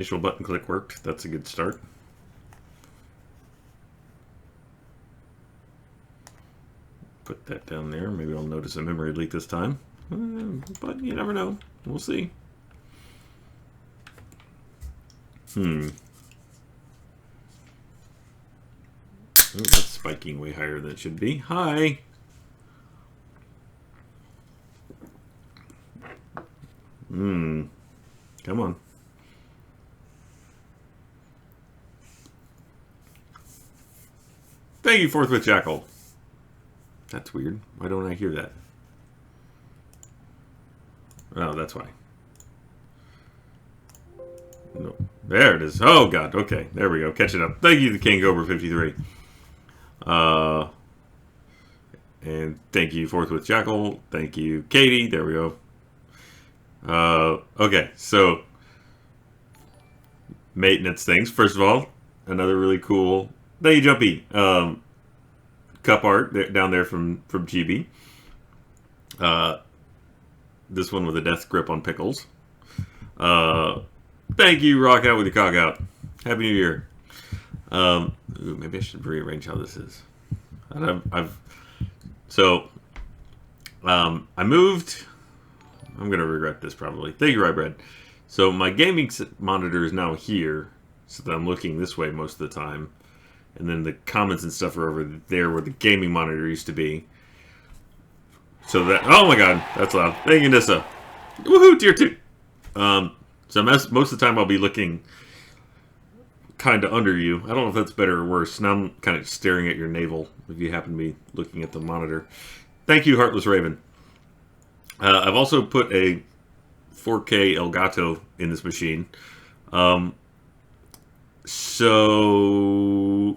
Initial button click worked. That's a good start. Put that down there. Maybe I'll notice a memory leak this time. But you never know. We'll see. Ooh, that's spiking way higher than it should be. Hi! Come on. Thank you, Forthwith Jackal. That's weird. Why don't I hear that? Oh, that's why. No. There it is. Oh, God. Okay. There we go. Catch it up. Thank you, the King Over 53. And thank you, Forthwith Jackal. Thank you, Katie. There we go. Okay, so maintenance things. First of all, another really cool. Thank you, Jumpy. Cup art down there from GB. This one with a death grip on pickles. Thank you, Rock Out with your cock out. Happy New Year. Ooh, maybe I should rearrange how this is. And I moved. I'm going to regret this probably. Thank you, Rye Bread. So my gaming monitor is now here, so that I'm looking this way most of the time. And then the comments and stuff are over there where the gaming monitor used to be. So that... Oh my god, that's loud. Thank you, Nissa. Woohoo, tier 2. So most of the time I'll be looking kind of under you. I don't know if that's better or worse. Now I'm kind of staring at your navel if you happen to be looking at the monitor. Thank you, Heartless Raven. I've also put a 4K Elgato in this machine. So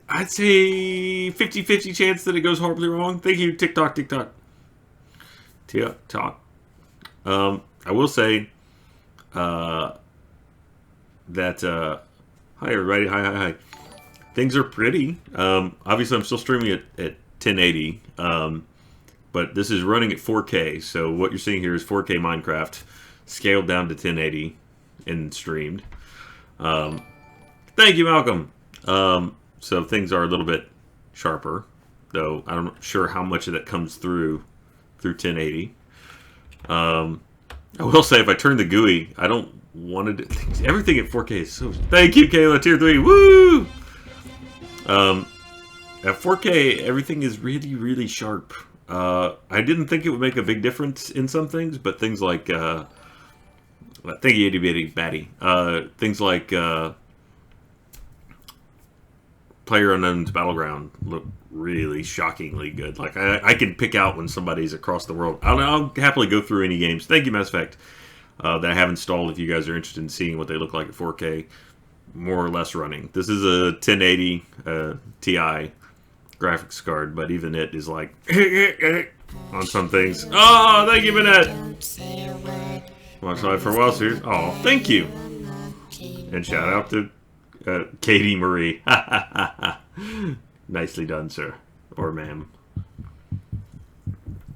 I'd say 50-50 chance that it goes horribly wrong. Thank you, TikTok. I will say that hi everybody, hi. Things are pretty. Obviously, I'm still streaming at 1080. But this is running at 4K, so what you're seeing here is 4K Minecraft scaled down to 1080 and streamed. Thank you, Malcolm. So things are a little bit sharper, though I'm not sure how much of that comes through 1080. I will say if I turn the GUI, I don't want to do everything at 4K is so... Thank you, Kayla, tier 3. Woo! At 4K, everything is really, really sharp. I didn't think it would make a big difference in some things, but things like, thank you, itty bitty batty. Things like, PlayerUnknown's Battleground look really shockingly good. Like, I can pick out when somebody's across the world. I'll happily go through any games. Thank you, Mass Effect, that I have installed if you guys are interested in seeing what they look like at 4K, more or less running. This is a 1080 Ti graphics card, but even it is like on some things. Oh, thank you, Manette. Watched live for a while, serious. Oh, thank you. And shout out to Katie Marie. Nicely done, sir. Or ma'am.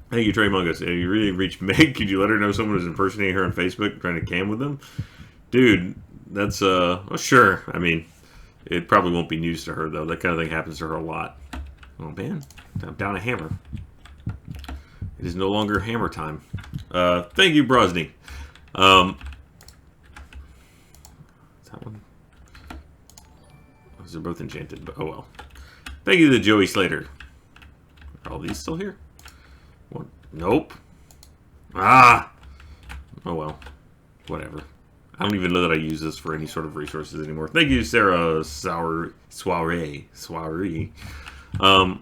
Thank you, Trey Mungus. Have you really reached Meg? Could you let her know someone was impersonating her on Facebook trying to cam with them? Dude, that's, well, sure. I mean, it probably won't be news to her, though. That kind of thing happens to her a lot. Oh, man. I'm down a hammer. It is no longer hammer time. Thank you, Brosny. Is that one? Those are both enchanted, but oh well. Thank you to Joey Slater. Are all these still here? What? Nope. Ah! Oh well. Whatever. I don't even know that I use this for any sort of resources anymore. Thank you, Sarah Soiree. No,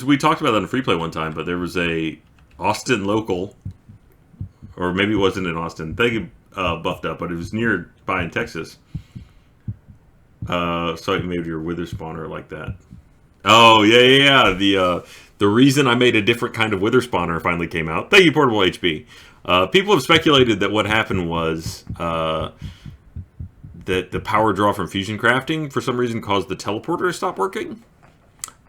we talked about that in Free Play one time, but there was a Austin local, or maybe it wasn't in Austin. They get buffed up, but it was nearby in Texas. So you made your wither spawner like that. Oh yeah. The reason I made a different kind of wither spawner finally came out. Thank you, Portable HB. People have speculated that what happened was that the power draw from fusion crafting for some reason caused the teleporter to stop working.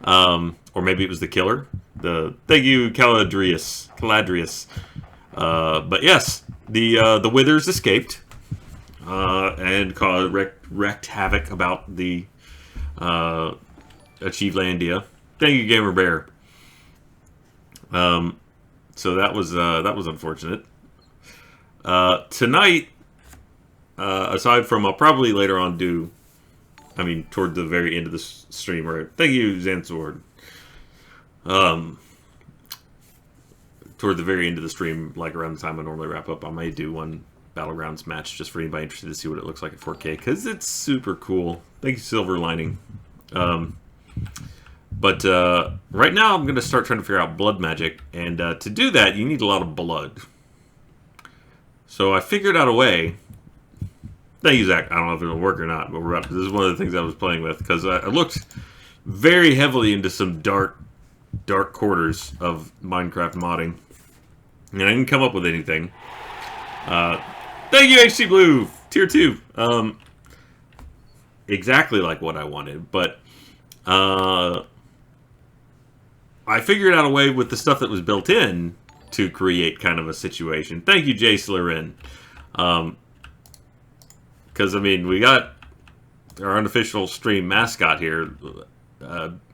Or maybe it was the killer. Thank you, Caladrius. But yes, the Withers escaped and wrecked havoc about the Achievelandia. Thank you, Gamer Bear. So that was unfortunate. Tonight, aside from I'll probably later on do, I mean, toward the very end of the stream, right? Thank you, Zansword. Toward the very end of the stream, like around the time I normally wrap up, I may do one Battlegrounds match just for anybody interested to see what it looks like at 4K, because it's super cool. Thank you, Silver Lining. But right now I'm going to start trying to figure out blood magic, and to do that you need a lot of blood. So I figured out a way. Thank you, Zach. I don't know if it'll work or not, but this is one of the things I was playing with, because I looked very heavily into some dark quarters of Minecraft modding, and I didn't come up with anything. Thank you, HC Blue, tier 2. Exactly like what I wanted, but I figured out a way with the stuff that was built in to create kind of a situation. Thank you, Jay Slurrin. Because, I mean, we got our unofficial stream mascot here,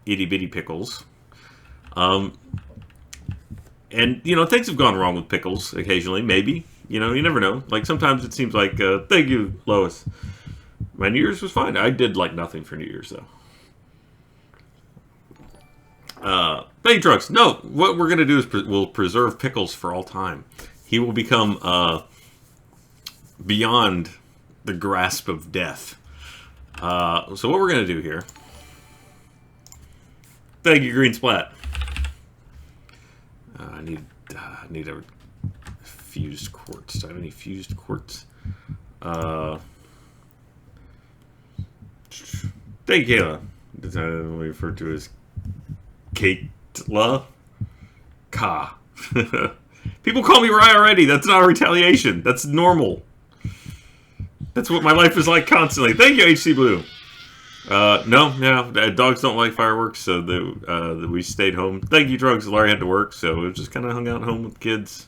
Itty Bitty Pickles. And, you know, things have gone wrong with Pickles occasionally, maybe. You know, you never know. Like, sometimes it seems like, thank you, Lois. My New Year's was fine. I did, like, nothing for New Year's, though. Thank you, Trucks. No, what we're going to do is we'll preserve Pickles for all time. He will become beyond the grasp of death. So what we're going to do here... Thank you, Green Splat. I need a fused quartz. Do I have any fused quartz? Thank you, Kayla. That's how we refer to as Katla. Ka. People call me Rye already. That's not a retaliation. That's normal. That's what my life is like constantly. Thank you, HC Blue. No, dogs don't like fireworks, so we stayed home. Thank you, Drugs. Larry had to work, so we just kind of hung out at home with the kids.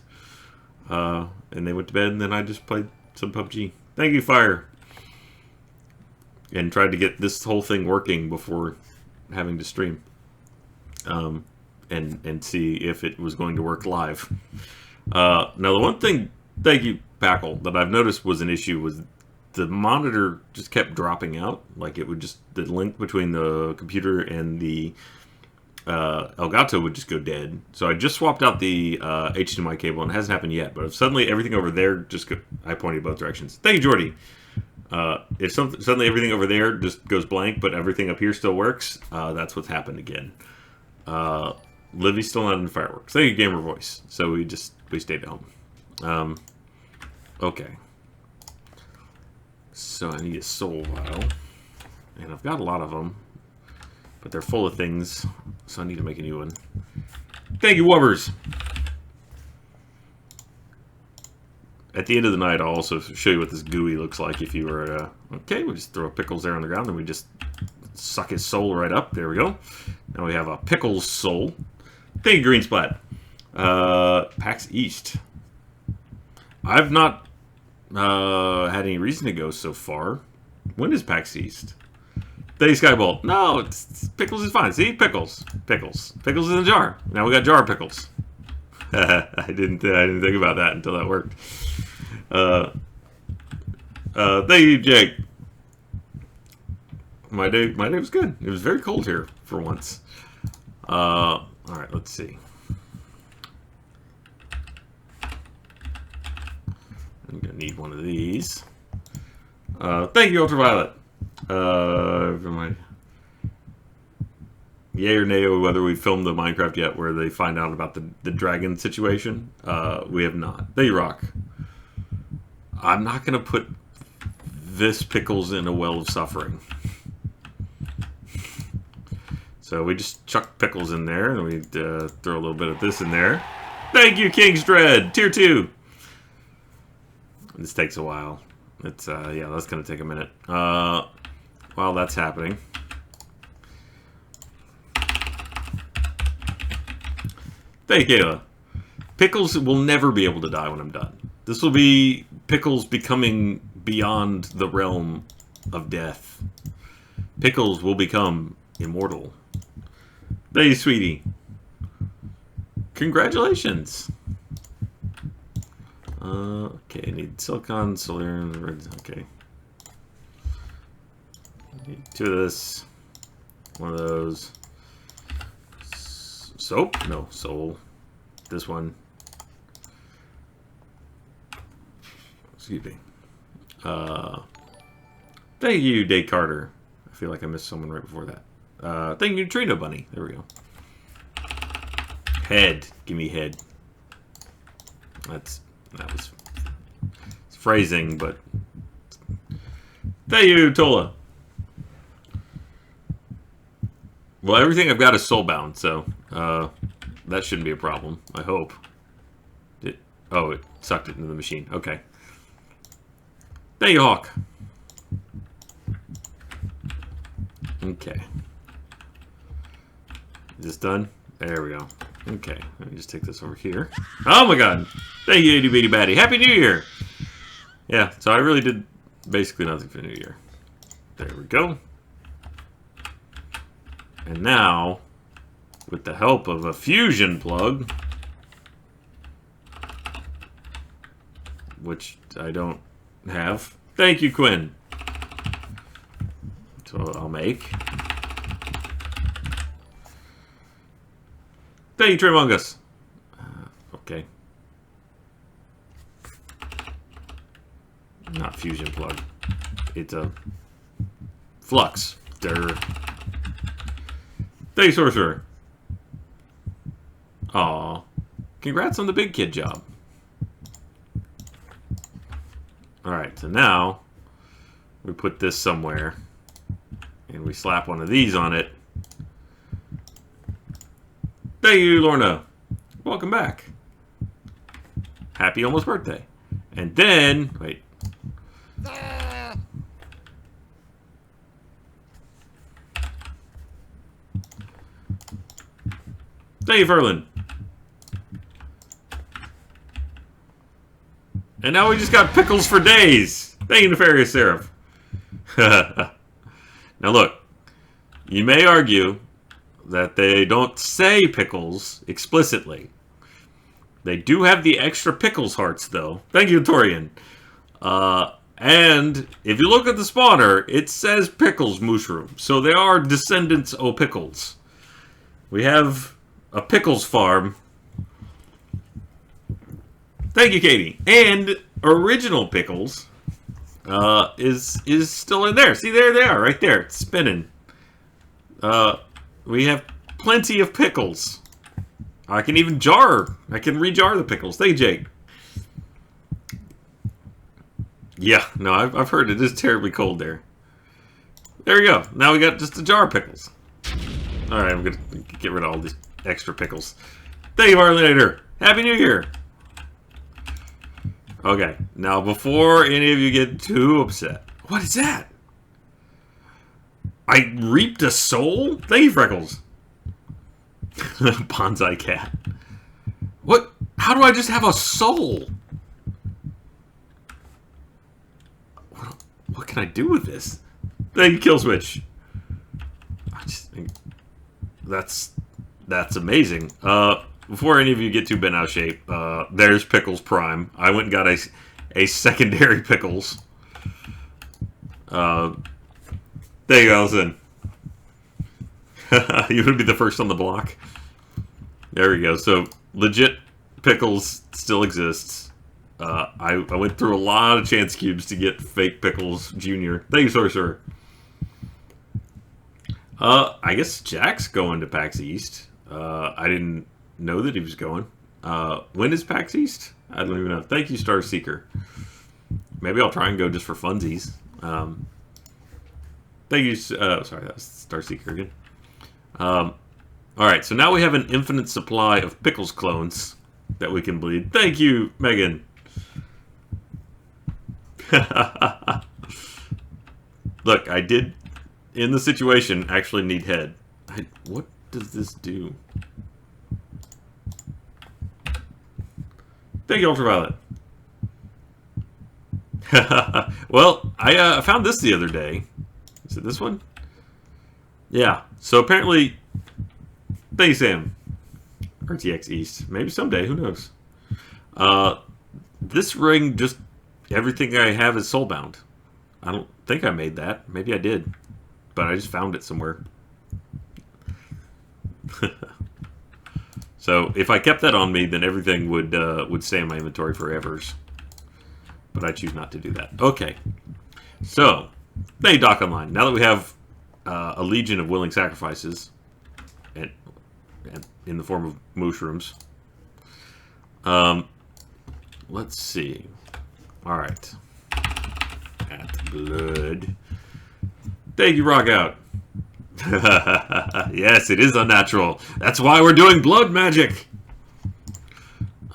And they went to bed, and then I just played some PUBG. Thank you, Fire. And tried to get this whole thing working before having to stream. And see if it was going to work live. Now, the one thing, thank you, Packle, that I've noticed was an issue was the monitor just kept dropping out. Like, it would just, the link between the computer and the Elgato would just go dead. So I just swapped out the HDMI cable, and it hasn't happened yet. But if suddenly everything over there just I pointed both directions. Thank you, Jordy. If suddenly everything over there just goes blank, but everything up here still works, that's what's happened again. Livy's still not in fireworks. Thank you, Gamer Voice. So we stayed at home. Okay. So I need a soul vial, and I've got a lot of them, but they're full of things, so I need to make a new one. Thank you, Wubbers. At the end of the night, I'll also show you what this GUI looks like if you were, okay, we just throw Pickles there on the ground, and we just suck his soul right up. There we go. Now we have a Pickles soul. Thank you, Green Splat. PAX East. I've not had any reason to go so far. When is PAX East? Thank you, Skybolt. No, it's Pickles is fine. See? Pickles. Pickles. Pickles in a jar. Now we got jar Pickles. I didn't think about that until that worked. Thank you, Jake. My day was good. It was very cold here for once. All right, let's see. I'm gonna need one of these. Thank you, Ultraviolet. Yay or nay whether we filmed the Minecraft yet where they find out about the dragon situation. We have not. They rock. I'm not going to put this Pickles in a well of suffering. So we just chuck Pickles in there, and we throw a little bit of this in there. Thank you, King's Dread, tier 2. This takes a while. It's yeah, that's going to take a minute. While that's happening, thank you, Kayla. Pickles will never be able to die when I'm done. This will be Pickles becoming beyond the realm of death. Pickles will become immortal. Hey, sweetie. Congratulations. Okay, I need silicon, solar, okay. Need 2 of this. 1 of those. Soap? No, soul. This one. Excuse me. Thank you, Day Carter. I feel like I missed someone right before that. Thank you, Trino Bunny. There we go. Head. Give me head. That was phrasing, but thank you, Tola. Well, everything I've got is soulbound, so that shouldn't be a problem. I hope. It sucked it into the machine. Okay. Thank you, Hawk. Okay. Is this done? There we go. Okay, let me just take this over here. Oh my god! Thank you, itty bitty batty. Happy New Year! Yeah, so I really did basically nothing for New Year. There we go. And now, with the help of a fusion plug, which I don't have. Thank you, Quinn. So I'll make. Thank you, Tremongus. Okay. Not fusion plug. It's a flux. Thank you, Sorcerer. Aw. Congrats on the big kid job. Alright, so now we put this somewhere and we slap one of these on it. Thank you, Lorna. Welcome back. Happy almost birthday. And then, wait. Thank you, Ferlin. And now we just got pickles for days. Thank you, Nefarious Seraph. Now look, you may argue that they don't say pickles explicitly. They do have the extra pickles hearts, though. Thank you, Torian. And if you look at the spawner, it says pickles mushroom. So they are descendants of pickles. We have a pickles farm. Thank you, Katie. And original pickles is still in there. See, there they are, right there. It's spinning. We have plenty of pickles. I can even jar. I can rejar the pickles. Thank you, Jake. Yeah, no, I've heard it is terribly cold there. There we go. Now we got just a jar of pickles. Alright, I'm going to get rid of all these extra pickles. Thank you, Marlinator. Happy New Year. Okay, now before any of you get too upset. What is that? I reaped a soul? Thank you, Freckles. Bonsai cat. What? How do I just have a soul? What can I do with this? Thank you, Killswitch. I just think that's amazing. Before any of you get too bent out of shape, there's Pickles Prime. I went and got a secondary Pickles. There you go, Allison. You would be the first on the block. There we go. So, legit Pickles still exists. I went through a lot of chance cubes to get fake Pickles Jr. Thank you, Sorcerer. I guess Jack's going to PAX East. I didn't know that he was going. When is PAX East? I don't even know. Thank you, Star Seeker. Maybe I'll try and go just for funsies. Thank you. Sorry, that was Star Seeker again. Alright, so now we have an infinite supply of Pickles clones that we can bleed. Thank you, Megan. Look, I did, in the situation, actually need head. What does this do? Thank you, Ultraviolet. Well, I found this the other day. Is it this one? Yeah. So apparently, thank you, Sam. RTX East. Maybe someday. Who knows? This ring, just everything I have is soulbound. I don't think I made that. Maybe I did. But I just found it somewhere. So if I kept that on me, then everything would stay in my inventory forever. But I choose not to do that. Okay. So, hey, Doc Online. Now that we have a legion of willing sacrifices, and in the form of mushrooms, let's see. All right. At blood. Thank you, Rock Out. Yes, it is unnatural. That's why we're doing blood magic.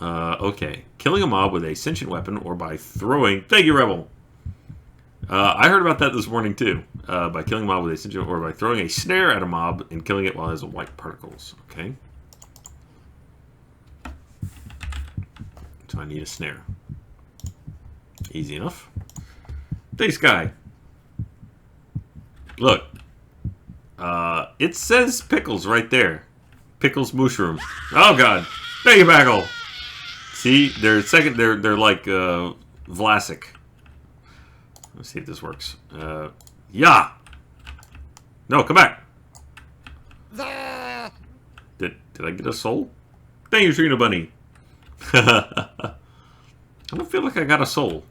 Okay. Killing a mob with a sentient weapon or by throwing... Thank you, Rebel. I heard about that this morning, too. By killing a mob with a sentient or by throwing a snare at a mob and killing it while it has white particles. Okay. So I need a snare. Easy enough. Thanks, Sky. Look. It says pickles right there. Pickles mushroom. Oh god. Thank you, Bagel. See, they're like Vlasic. Let's see if this works. Yeah. No, come back. Did I get a soul? Thank you, Trina Bunny. I don't feel like I got a soul.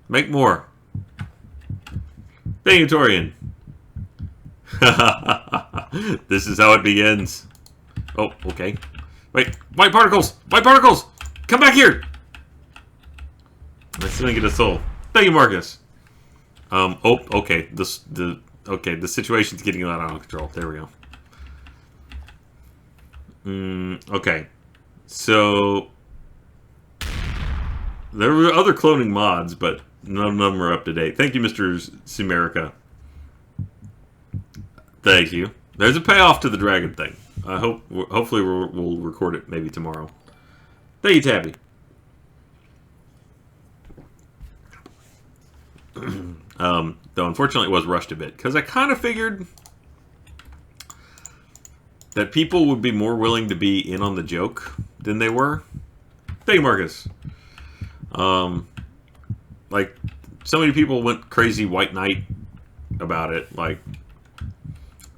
Make more. Thank you, Torian. This is how it begins. Oh, okay. Wait, white particles! White particles! Come back here! I still didn't get a soul. Thank you, Marcus. Oh, okay. The situation's getting out of control. There we go. Okay. So there were other cloning mods, but none of them are up to date. Thank you, Mr. Simerica. Thank you. There's a payoff to the dragon thing. I hopefully we'll record it maybe tomorrow. Thank you, Tabby. Though unfortunately it was rushed a bit because I kind of figured that people would be more willing to be in on the joke than they were. Thank you, Marcus. Like, so many people went crazy White Knight about it. Like,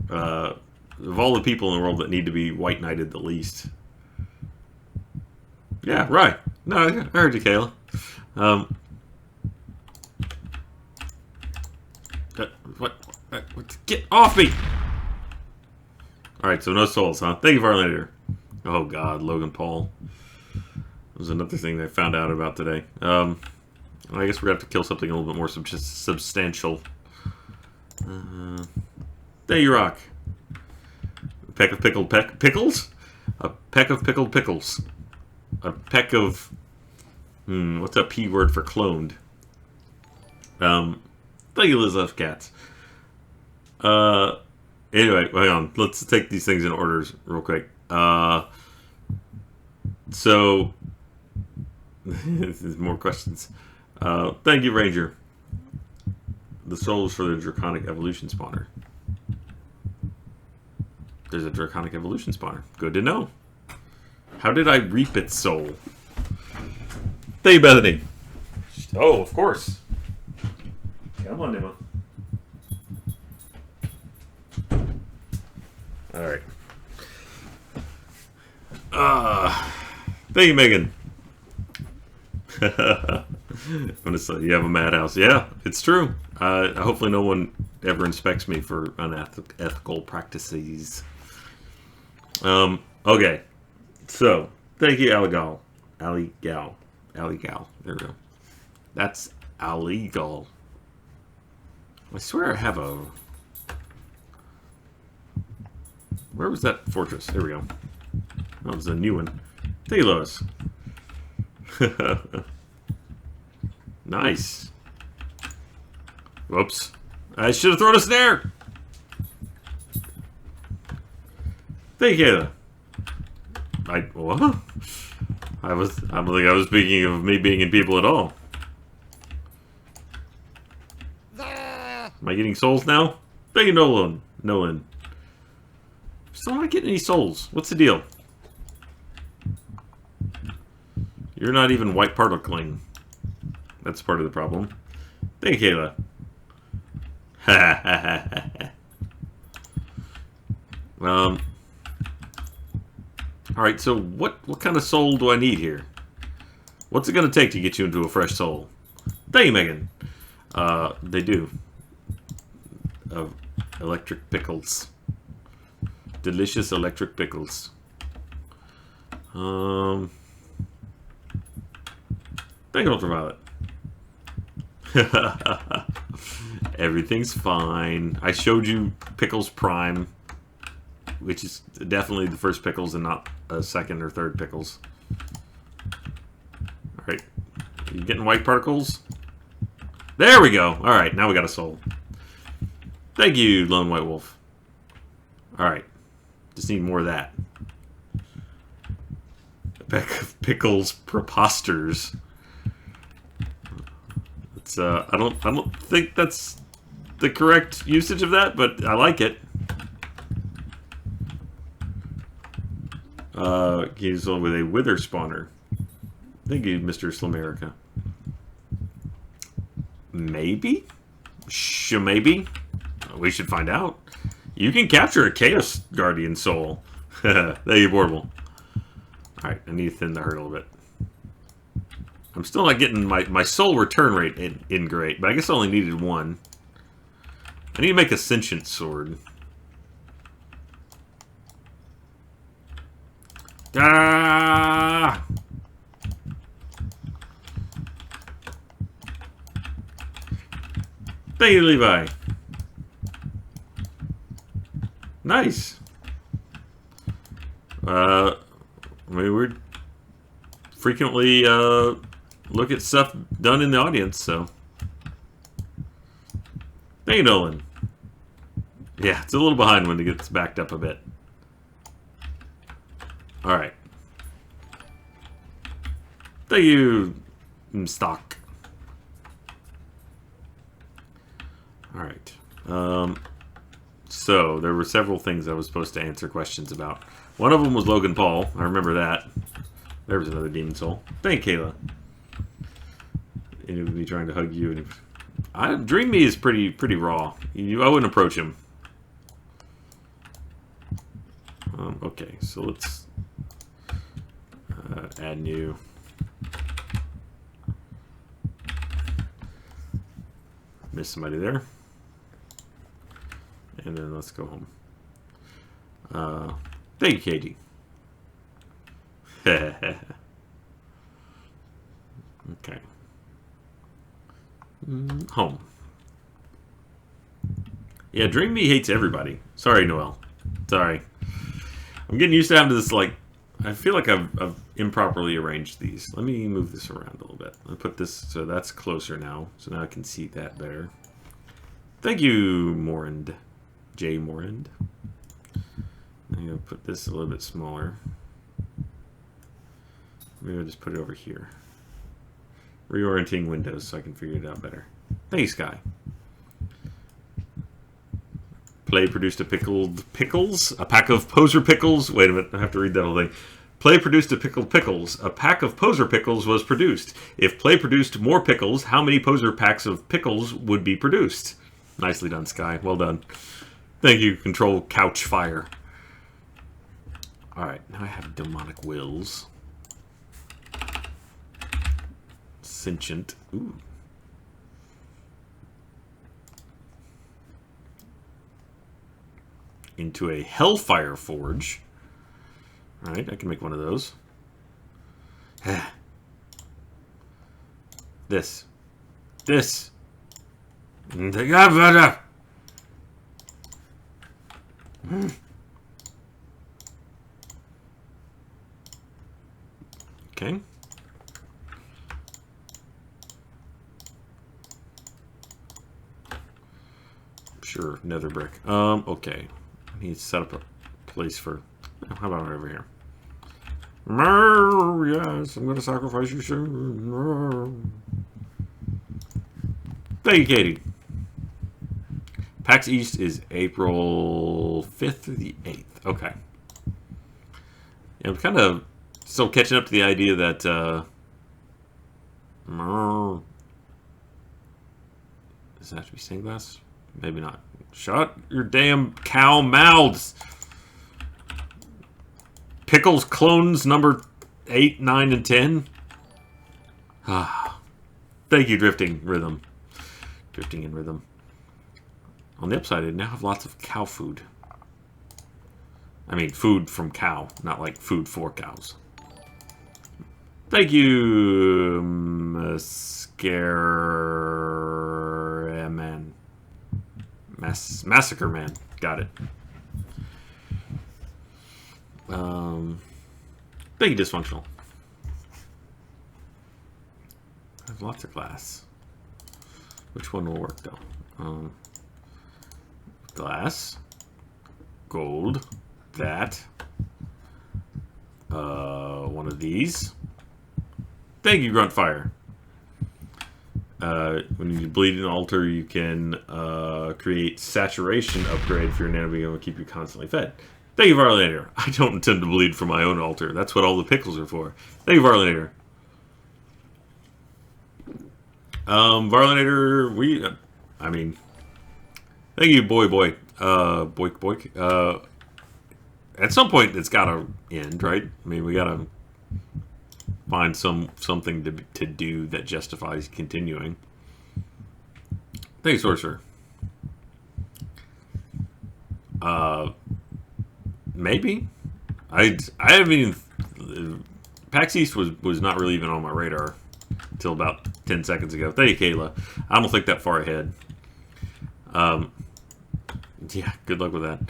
of all the people in the world that need to be White Knighted the least. Yeah, right. No, I heard you, Kayla. What? Get off me! Alright, so no souls, huh? Thank you, Varlander. Oh, God, Logan Paul. That was another thing I found out about today. I guess we're going to have to kill something a little bit more substantial. There you rock. A peck of pickled pickles? A peck of pickled pickles. A peck of... what's a P word for cloned? Thank you, Liz Loves Cats. Anyway, hang on. Let's take these things in orders real quick. So... There's more questions. Thank you, Ranger. The soul is for the Draconic Evolution spawner. There's a Draconic Evolution spawner. Good to know. How did I reap its soul? Thank you, Bethany. Oh, of course. Come on, Emma. Alright. Thank you, Megan. I'm gonna say you have a madhouse. Yeah, it's true. Hopefully no one ever inspects me for unethical practices. Okay. So, thank you, Aligal. Aligal. There we go. That's illegal. I swear I have a... Where was that fortress? There we go. That was a new one. Thank you, Lois. Nice. Whoops. I should have thrown a snare. Thank you, Kayla. What? I don't think I was speaking of me being in people at all. Am I getting souls now? Thank you, Nolan. Still not getting any souls. What's the deal? You're not even white particling. That's part of the problem. Thank you, Kayla. Alright, so what kind of soul do I need here? What's it gonna take to get you into a fresh soul? Thank you, Megan. They do. Electric pickles. Delicious electric pickles. Thank you, Ultraviolet. Everything's fine. I showed you Pickles Prime, which is definitely the first Pickles and not a second or third Pickles. Alright. You getting white particles? There we go. Alright, now we got a soul. Thank you, Lone White Wolf. Alright. Just need more of that. A pack of Pickles Preposters. It's, I don't think that's the correct usage of that, but I like it. He's with a Wither Spawner. Thank you, Mr. Slamerica. Maybe? Maybe? We should find out. You can capture a Chaos Guardian soul. Thank you, Portable. Alright, I need to thin the herd a little bit. I'm still not getting my soul return rate in great, but I guess I only needed one. I need to make a sentient sword. Ah! Thank you, Levi. Nice. I mean, we're frequently look at stuff done in the audience, so. Thank you, Nolan. Yeah, it's a little behind when it gets backed up a bit. Alright. Thank you, Stock. Alright. So, there were several things I was supposed to answer questions about. One of them was Logan Paul. I remember that. There was another demon soul. Thank you, Kayla. And it would be trying to hug you. And Dream Me is pretty raw. I wouldn't approach him. Okay, so let's add new. Missed somebody there. And then let's go home. Thank you, Katie. Okay. Home. Yeah, Dream Me hates everybody. Sorry, Noel. Sorry. I'm getting used to having this, like, I feel like I've improperly arranged these. Let me move this around a little bit. I'll put this, so that's closer now. So now I can see that better. Thank you, Morand. J. Morand. I'm going to put this a little bit smaller. Maybe I'll just put it over here. Reorienting windows so I can figure it out better. Thanks, Sky. Play produced a pickled pickles? A pack of poser pickles? Wait a minute, I have to read that whole thing. Play produced a pickled pickles. A pack of poser pickles was produced. If Play produced more pickles, how many poser packs of pickles would be produced? Nicely done, Sky. Well done. Thank you, Control Couch Fire. Alright, now I have demonic wills. Sentient. Ooh. Into a Hellfire Forge. Alright, I can make one of those. This. This. Okay. Sure, nether brick. Okay. I need to set up a place for... How about over here? Yes, I'm going to sacrifice you soon. Thank you, Katie. PAX East is April 5th through the 8th. Okay. Yeah, I'm kind of still catching up to the idea that does that have to be stained glass? Maybe not. Shut your damn cow mouths. Pickles clones number 8, 9, and 10. Ah. Thank you, Drifting Rhythm. Drifting in Rhythm. On the upside, I now have lots of cow food. I mean, food from cow, not like food for cows. Thank you, Mascara Man. Massacre Man. Got it. Thank you, Dysfunctional. I have lots of glass. Which one will work, though? Glass. Gold. That. One of these. Thank you, Gruntfire. When you bleed an altar, you can create saturation upgrade for your nanobeam and keep you constantly fed. Thank you, Varlinator. I don't intend to bleed from my own altar. That's what all the pickles are for. Thank you, Varlinator. Varlinator, I mean, thank you, boik. At some point, it's got to end, right? I mean, we got to find something to do that justifies continuing. Thank you, Sorcerer. Maybe. I haven't even... PAX East was not really even on my radar until about 10 seconds ago. Thank you, Kayla. I don't think that far ahead. Yeah, good luck with that.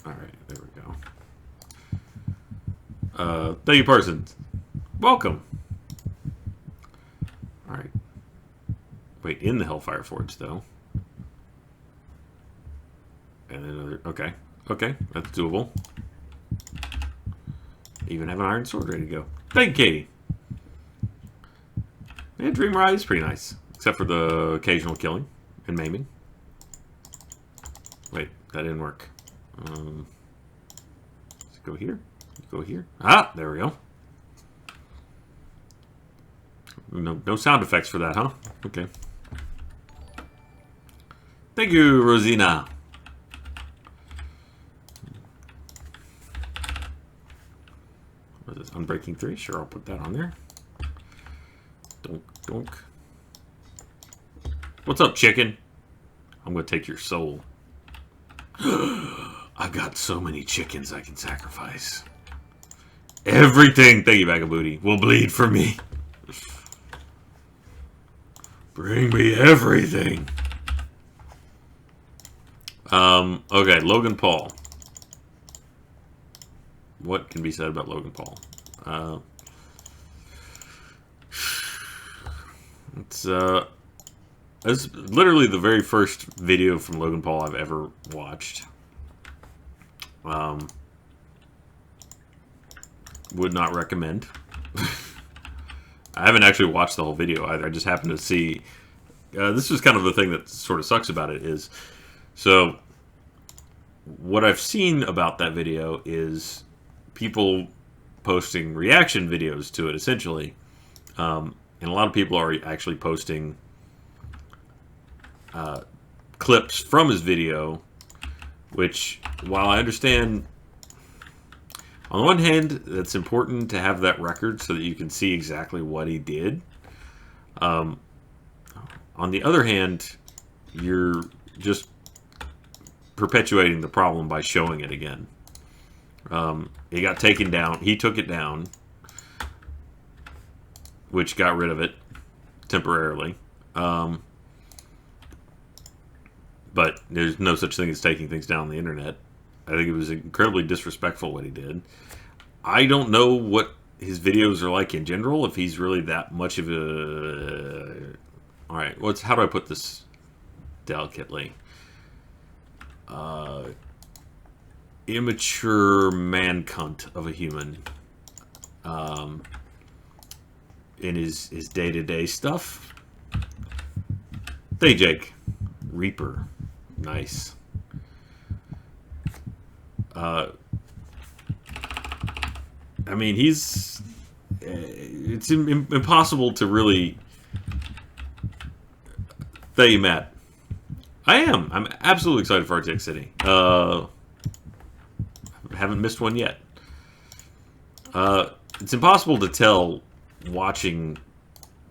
Alright, there we go. Thank you, Parsons. Welcome. Alright. Wait, in the Hellfire Forge, though. And then another... Okay. Okay, that's doable. Even have an iron sword ready to go. Thank you, Katie. Yeah, Dream Ride is pretty nice. Except for the occasional killing and maiming. Wait, that didn't work. Let's go here. Go here. Ah, there we go. No sound effects for that, huh? Okay. Thank you, Rosina. What is this? Unbreaking 3? Sure, I'll put that on there. Donk, donk. What's up, chicken? I'm going to take your soul. I've got so many chickens I can sacrifice. Everything, thank you, Bag of Booty, will bleed for me. Bring me everything. Okay, Logan Paul. What can be said about Logan Paul? It's literally the very first video from Logan Paul I've ever watched. Would not recommend. I haven't actually watched the whole video either. I just happened to see... this is kind of the thing that sort of sucks about it is... So, what I've seen about that video is people posting reaction videos to it, essentially. And a lot of people are actually posting clips from his video, which, while I understand... On the one hand, it's important to have that record so that you can see exactly what he did. On the other hand, you're just perpetuating the problem by showing it again. It got taken down. He took it down, which got rid of it temporarily. But there's no such thing as taking things down on the internet. I think it was incredibly disrespectful what he did. I don't know what his videos are like in general, if he's really that much of a... Alright, how do I put this delicately? immature man cunt of a human in his day-to-day stuff. Hey, Jake. Reaper. Nice. I mean, he's... It's impossible to really... Thank you, Matt. I am. I'm absolutely excited for RTX City. Haven't missed one yet. It's impossible to tell watching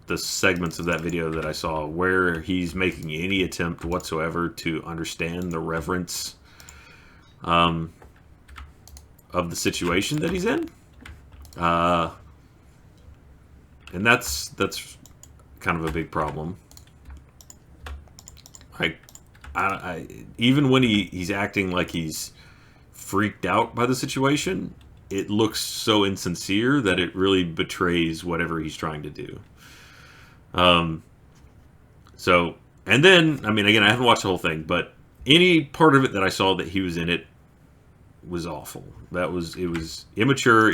the segments of that video that I saw where he's making any attempt whatsoever to understand the reverence of the situation that he's in. And that's kind of a big problem. I even when he's acting like he's freaked out by the situation, it looks so insincere that it really betrays whatever he's trying to do. So, and then, I mean, again, I haven't watched the whole thing, but any part of it that I saw that he was in it was awful. It was immature.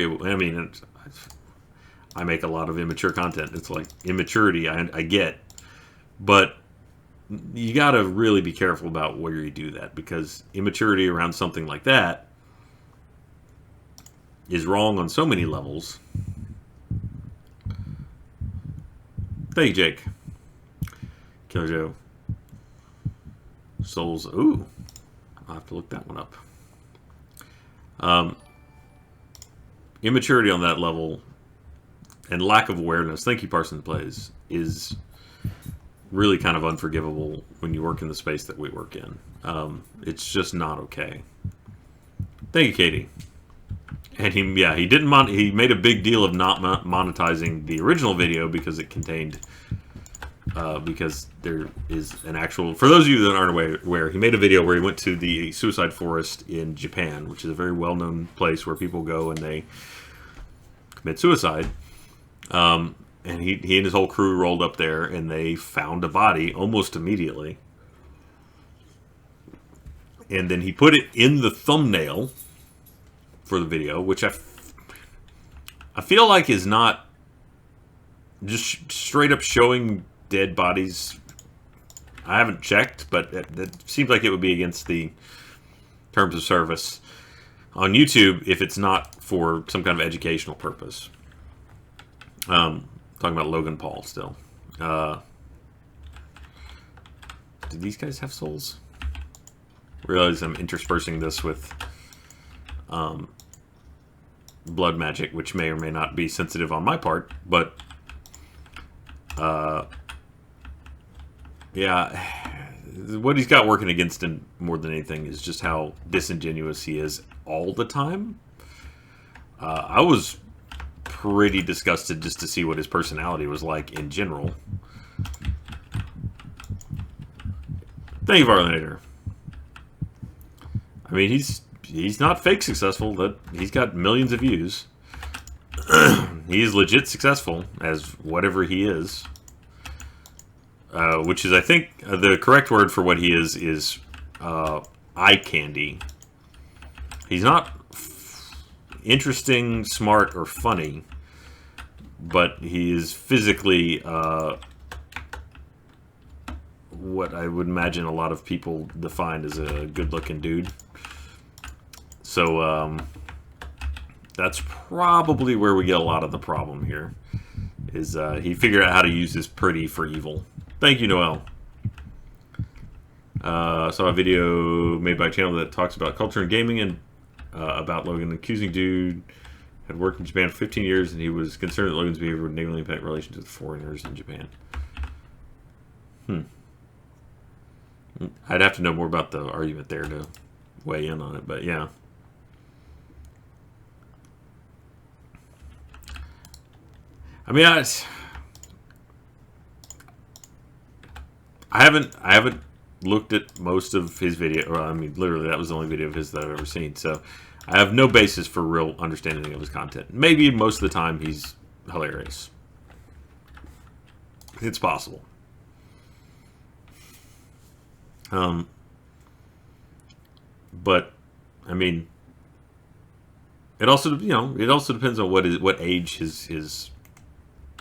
I make a lot of immature content. It's like immaturity, I get, but you got to really be careful about where you do that, because immaturity around something like that is wrong on so many levels. Thank you, Jake. Killer Joe. Souls. Ooh. I'll have to look that one up. Immaturity on that level and lack of awareness, thank you, Parson Plays, is really kind of unforgivable when you work in the space that we work in. It's just not okay. Thank you, Katie. And he didn't he made a big deal of not monetizing the original video because it contained because there is an actual, for those of you that aren't aware, he made a video where he went to the suicide forest in Japan, which is a very well-known place where people go and they commit suicide. And he and his whole crew rolled up there, and they found a body almost immediately. And then he put it in the thumbnail for the video, which I feel like is not just straight up showing dead bodies. I haven't checked, but it seems like it would be against the terms of service on YouTube if it's not for some kind of educational purpose. Talking about Logan Paul still. Do these guys have souls? Realize I'm interspersing this with blood magic, which may or may not be sensitive on my part, but yeah, what he's got working against him more than anything is just how disingenuous he is all the time. I was pretty disgusted just to see what his personality was like in general. Thank you, Varlinator. I mean, he's not fake successful. That he's got millions of views. He is legit successful as whatever he is. Which is, I think, the correct word for what he is eye candy. He's not interesting, smart, or funny, but he is physically what I would imagine a lot of people define as a good-looking dude. So that's probably where we get a lot of the problem here. Is he figured out how to use his pretty for evil. Thank you, Noel. Saw a video made by a channel that talks about culture and gaming and about Logan. Accusing dude had worked in Japan for 15 years, and he was concerned that Logan's behavior would negatively impact relations with foreigners in Japan. I'd have to know more about the argument there to weigh in on it, but yeah. I mean, I haven't looked at most of his video. Well, I mean, literally, that was the only video of his that I've ever seen. So I have no basis for real understanding of his content. Maybe most of the time he's hilarious. It's possible. But I mean, it also, you know, it also depends on what age his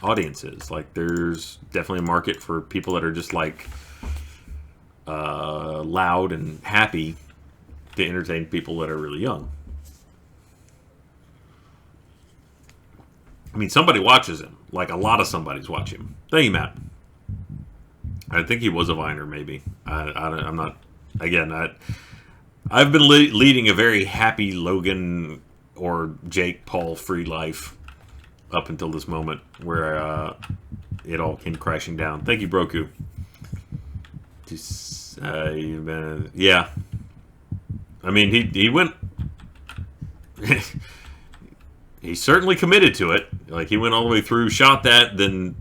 audience is. Like, there's definitely a market for people that are just like loud and happy to entertain people that are really young. I mean, somebody watches him. Like, a lot of somebody's watching him. Thank you, Matt. I think he was a Viner, maybe. I'm not. Again, I've been leading a very happy Logan or Jake Paul free life up until this moment, where it all came crashing down. Thank you, Broku. Yeah. I mean, he went. He certainly committed to it. Like, he went all the way through, shot that, then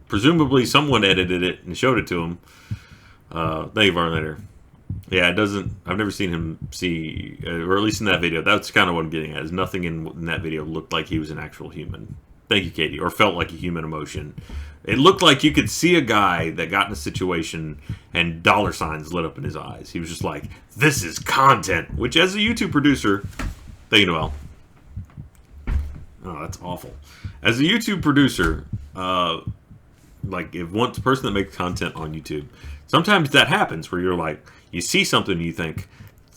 presumably someone edited it and showed it to him. Thank you, Varlander. Yeah, it doesn't. I've never seen him see, or at least in that video. That's kind of what I'm getting at. Is nothing in that video looked like he was an actual human. Thank you, Katie. Or felt like a human emotion. It looked like you could see a guy that got in a situation and dollar signs lit up in his eyes. He was just like, "This is content." Which, as a YouTube producer, thank you, Noel. Oh, that's awful. As a YouTube producer, like, if one's a person that makes content on YouTube, sometimes that happens where you're like, you see something and you think,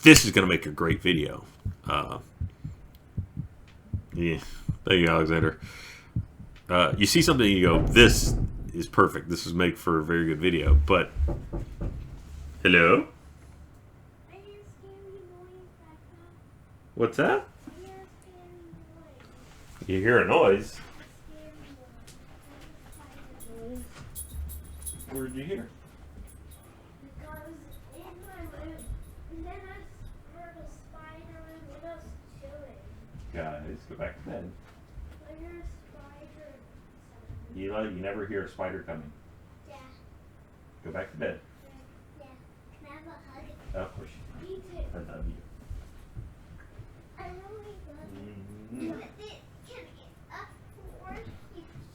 this is going to make a great video. Yeah, thank you, Alexander. You see something and you go, this is perfect. This is made for a very good video. But, hello? What's that? You hear a noise? What did you hear? Because in my room, then I heard a spider and what else chewing. Guys, go back to bed. I heard a spider. Eli, you never hear a spider coming. Yeah. Go back to bed. Yeah. Can I have a hug? Of course. Me too. I love you. I really love Mm-hmm. you. But it can get up for you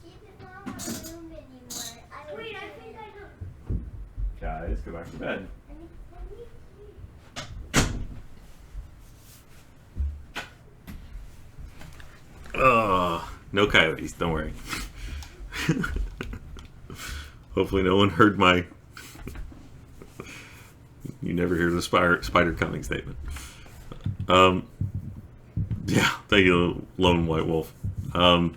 keep it in my room anymore. Wait, I think I know. Guys, go back to bed. No coyotes, don't worry. Hopefully no one heard my you never hear the spider coming statement. Yeah, thank you, Lone White Wolf. Yeah,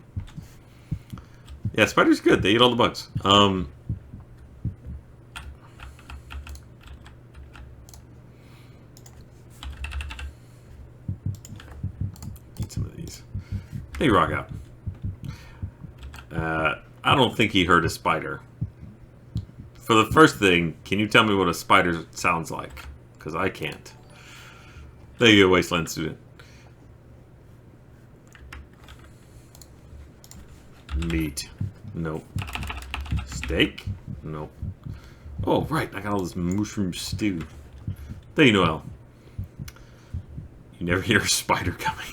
spiders good. They eat all the bugs. Eat some of these. Hey, rock out. I don't think he heard a spider. For the first thing, can you tell me what a spider sounds like? Because I can't. There you go, Wasteland student. Meat. Nope. Steak? Nope. Oh, right. I got all this mushroom stew. There you Noel. You never hear a spider coming.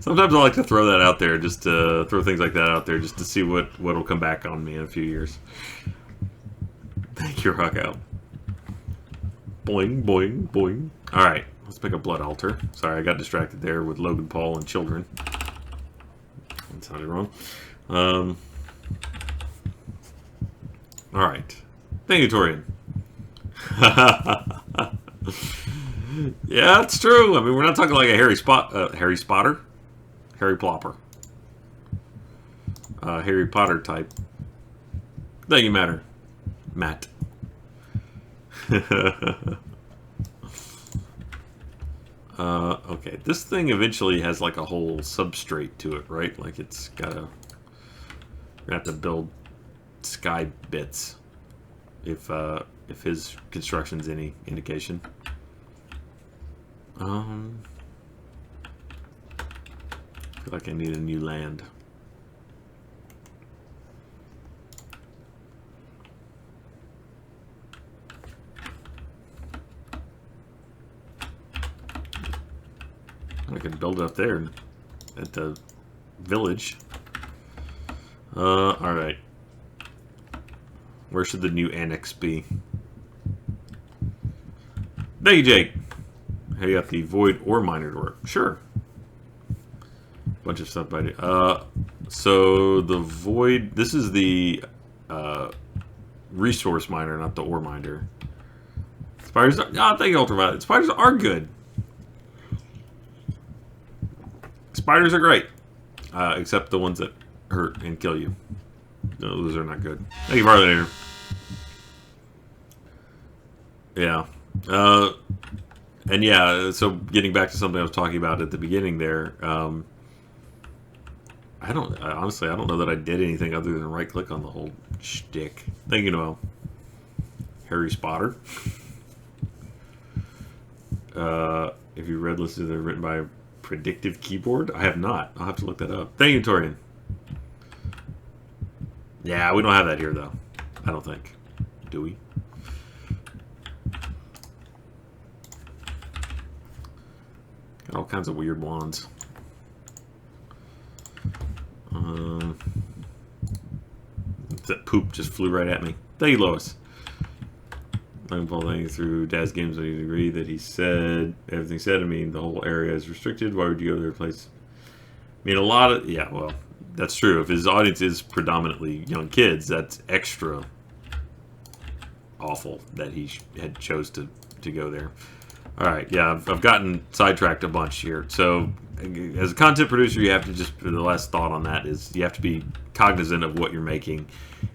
Sometimes I like to throw that out there, just to throw things like that out there, just to see what'll come back on me in a few years. Thank you, Rock Out. Boing, boing, boing. All right, let's make a blood altar. Sorry, I got distracted there with Logan Paul and children. That sounded wrong. All right. Thank you, Torian. Yeah, it's true. I mean, we're not talking like a Harry Spotter, Harry Plopper, Harry Potter type. Thank you, Matt. Okay, this thing eventually has like a whole substrate to it, right? Like it's gotta. We're gonna have to build sky bits if his construction's any indication. I feel like I need a new land. I could build it up there at the village. Alright. Where should the new annex be? Thank you, Jake. How you got the Void Ore Miner to work? Sure. Bunch of stuff by so the Void... This is the resource miner, not the ore miner. Spiders are... Oh, thank you, Ultraviolet. Spiders are good. Spiders are great. Except the ones that hurt and kill you. Those are not good. Thank you, Barlator. Yeah. And yeah, so getting back to something I was talking about at the beginning there, honestly, I don't know that I did anything other than right-click on the whole shtick. Thank you, Noel. Harry Spotter. If you read lists, they're written by a predictive keyboard. I have not. I'll have to look that up. Thank you, Torian. Yeah, we don't have that here, though. I don't think. Do we? Got all kinds of weird wands. That poop just flew right at me. Thank you, Lois. I'm following through Dad's games. I agree that he said everything said. I mean, the whole area is restricted. Why would you go to their place? I mean, a lot of... Yeah, well, that's true. If his audience is predominantly young kids, that's extra awful that he had chose to go there. Alright, yeah, I've gotten sidetracked a bunch here. So, as a content producer, you have to just... The last thought on that is you have to be cognizant of what you're making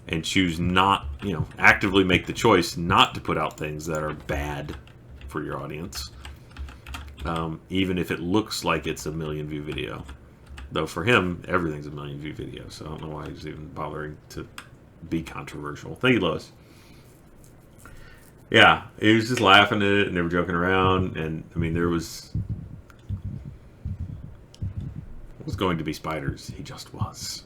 and choose not, actively make the choice not to put out things that are bad for your audience. Even if it looks like it's a million-view video. Though for him, everything's a million-view video, so I don't know why he's even bothering to be controversial. Thank you, Lois. Yeah, he was just laughing at it, and they were joking around, and, I mean, there was going to be spiders. He just was.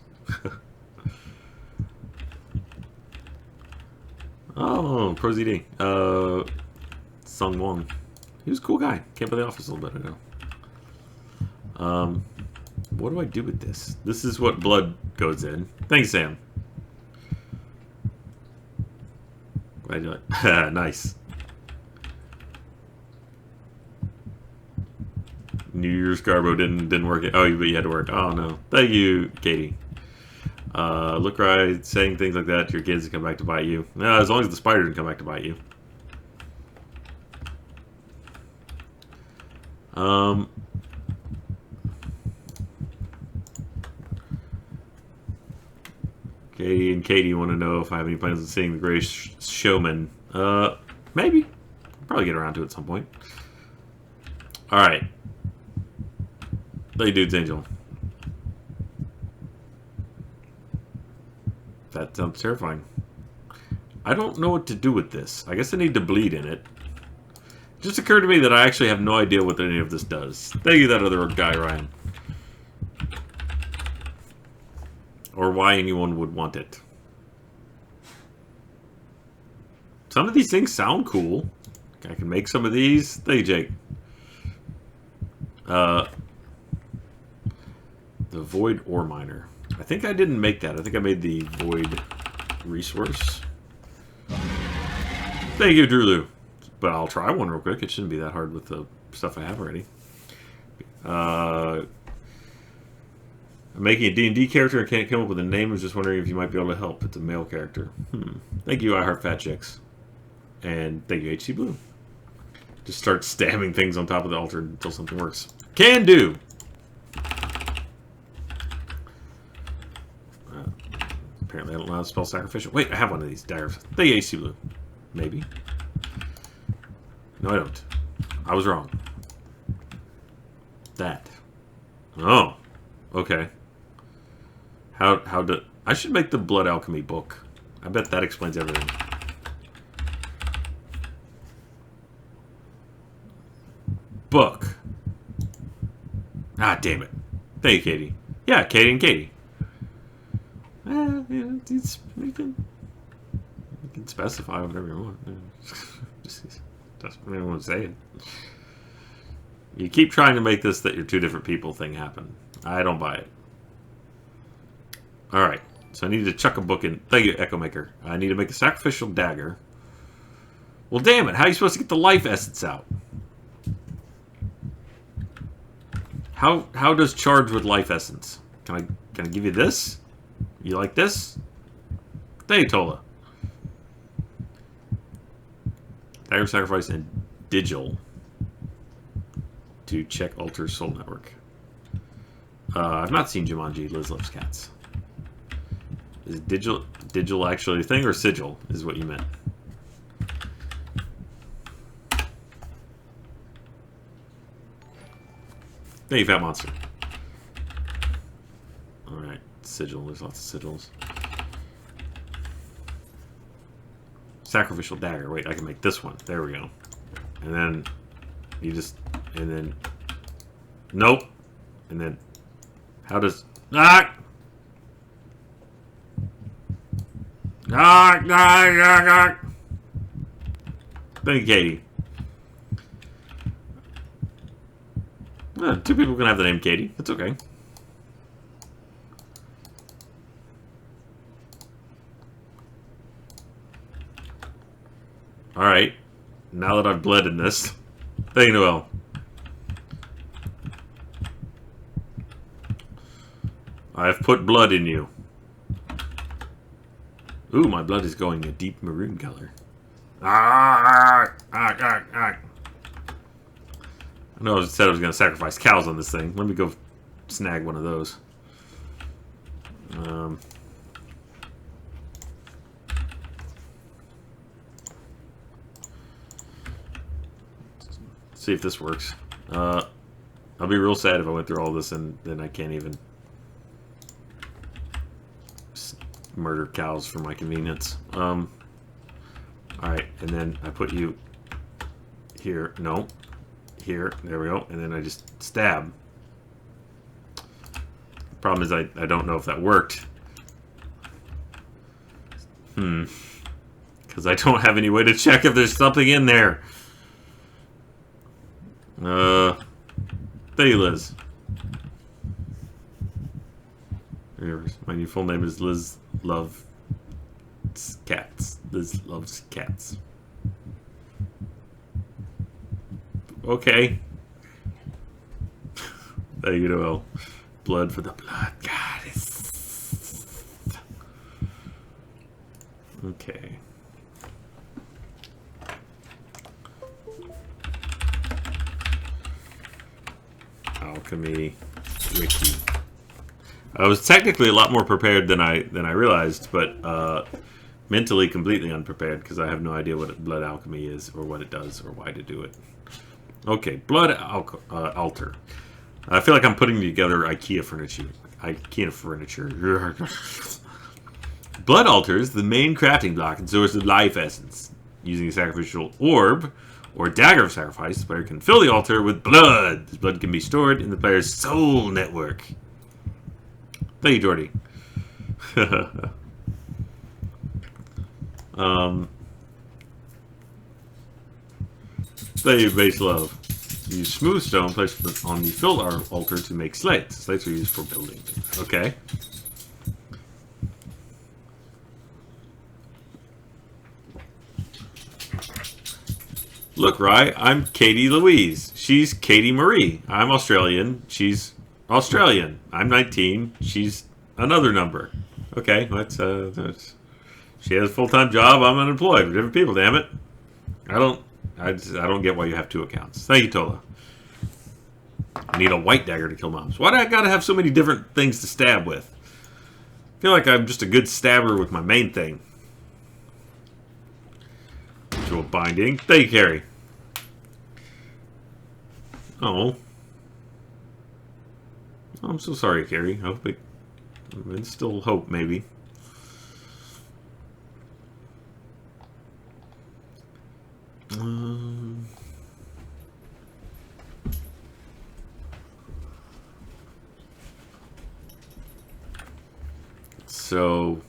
Oh, ProZD. Sung Wong. He was a cool guy. Came by the office a little bit ago. What do I do with this? This is what blood goes in. Thanks, Sam. Glad you like. Nice. New Year's Garbo didn't work. Oh, but you had to work. Oh no. Thank you, Katie. Look right, saying things like that to your kids to come back to bite you. As long as the spider didn't come back to bite you. Katie and Katie want to know if I have any plans on seeing The Greatest Showman. Maybe. Probably get around to it at some point. Alright. Hey, dudes, Angel. That sounds terrifying. I don't know what to do with this. I guess I need to bleed in it. It just occurred to me that I actually have no idea what any of this does. Thank you, that other guy, Ryan. Or why anyone would want it. Some of these things sound cool. I can make some of these. Thank you, Jake. The Void Ore Miner. I think I didn't make that. I think I made the Void Resource. Thank you, Drulu. But I'll try one real quick. It shouldn't be that hard with the stuff I have already. I'm making a D&D character and can't come up with a name. I was just wondering if you might be able to help. It's a male character. Thank you, I Heart Fat Chicks. And thank you, HC Blue. Just start stabbing things on top of the altar until something works. Can do! Apparently I don't know how to spell sacrificial. Wait, I have one of these daggers. Thank you, HC Blue. Maybe. No, I don't. I was wrong. That. Oh. Okay. How do... I should make the Blood Alchemy book. I bet that explains everything. Book. Ah, damn it. Thank you, Katie. Yeah, Katie and Katie. You can specify whatever you want. Just doesn't want to say it. You keep trying to make this that you're two different people thing happen. I don't buy it. Alright. So I need to chuck a book in. Thank you, Echo Maker. I need to make a sacrificial dagger. Well, damn it. How are you supposed to get the life essence out? How does charge with life essence? Can I give you this? You like this? Tola. Dagger sacrifice and Digil to check alter soul network. I've not seen Jumanji. Liz loves cats. Is Digil actually a thing, or sigil is what you meant? Thank you, fat monster. Alright, sigil. There's lots of sigils. Sacrificial dagger. Wait, I can make this one. There we go. And then you just... And then... Nope. And then... How does... Ah! Ah! Ah! Ah! Ah! Thank you, Katie. Two people can have the name Katie. It's okay. Alright. Now that I've bled in this. Thank you, Noel. I've put blood in you. Ooh, my blood is going a deep maroon color. Ah! Ah! Ah! Ah! I know I said I was going to sacrifice cows on this thing. Let me go snag one of those. See if this works. I'll be real sad if I went through all this and then I can't even murder cows for my convenience. Alright, and then I put you here. No. Here. There we go. And then I just stab. Problem is I don't know if that worked. Because I don't have any way to check if there's something in there. Thank you, Liz. My new full name is Liz Loves Cats. Liz loves cats. Okay. There you go. Blood for the blood goddess. Okay. Alchemy wiki. I was technically a lot more prepared than I realized, but mentally completely unprepared because I have no idea what blood alchemy is or what it does or why to do it. Okay, blood altar. I feel like I'm putting together IKEA furniture. Blood altar is the main crafting block and source of life essence. Using a sacrificial orb or dagger of sacrifice, the player can fill the altar with blood. This blood can be stored in the player's soul network. Thank you, Jordy. Thank you, base love. Use smooth stone placed on the filled altar to make slates. Slates are used for building. Okay. Look, Rye, I'm Katie Louise. She's Katie Marie. I'm Australian. She's Australian. I'm 19. She's another number. Okay, that's she has a full-time job. I'm unemployed. We're different people, damn it. I don't get why you have two accounts. Thank you, Tola. I need a white dagger to kill mobs. Why do I gotta have so many different things to stab with? I feel like I'm just a good stabber with my main thing. Ritual binding. Thank you, Carrie. Oh. I'm so sorry, Carrie. I hope there's still hope, maybe. So,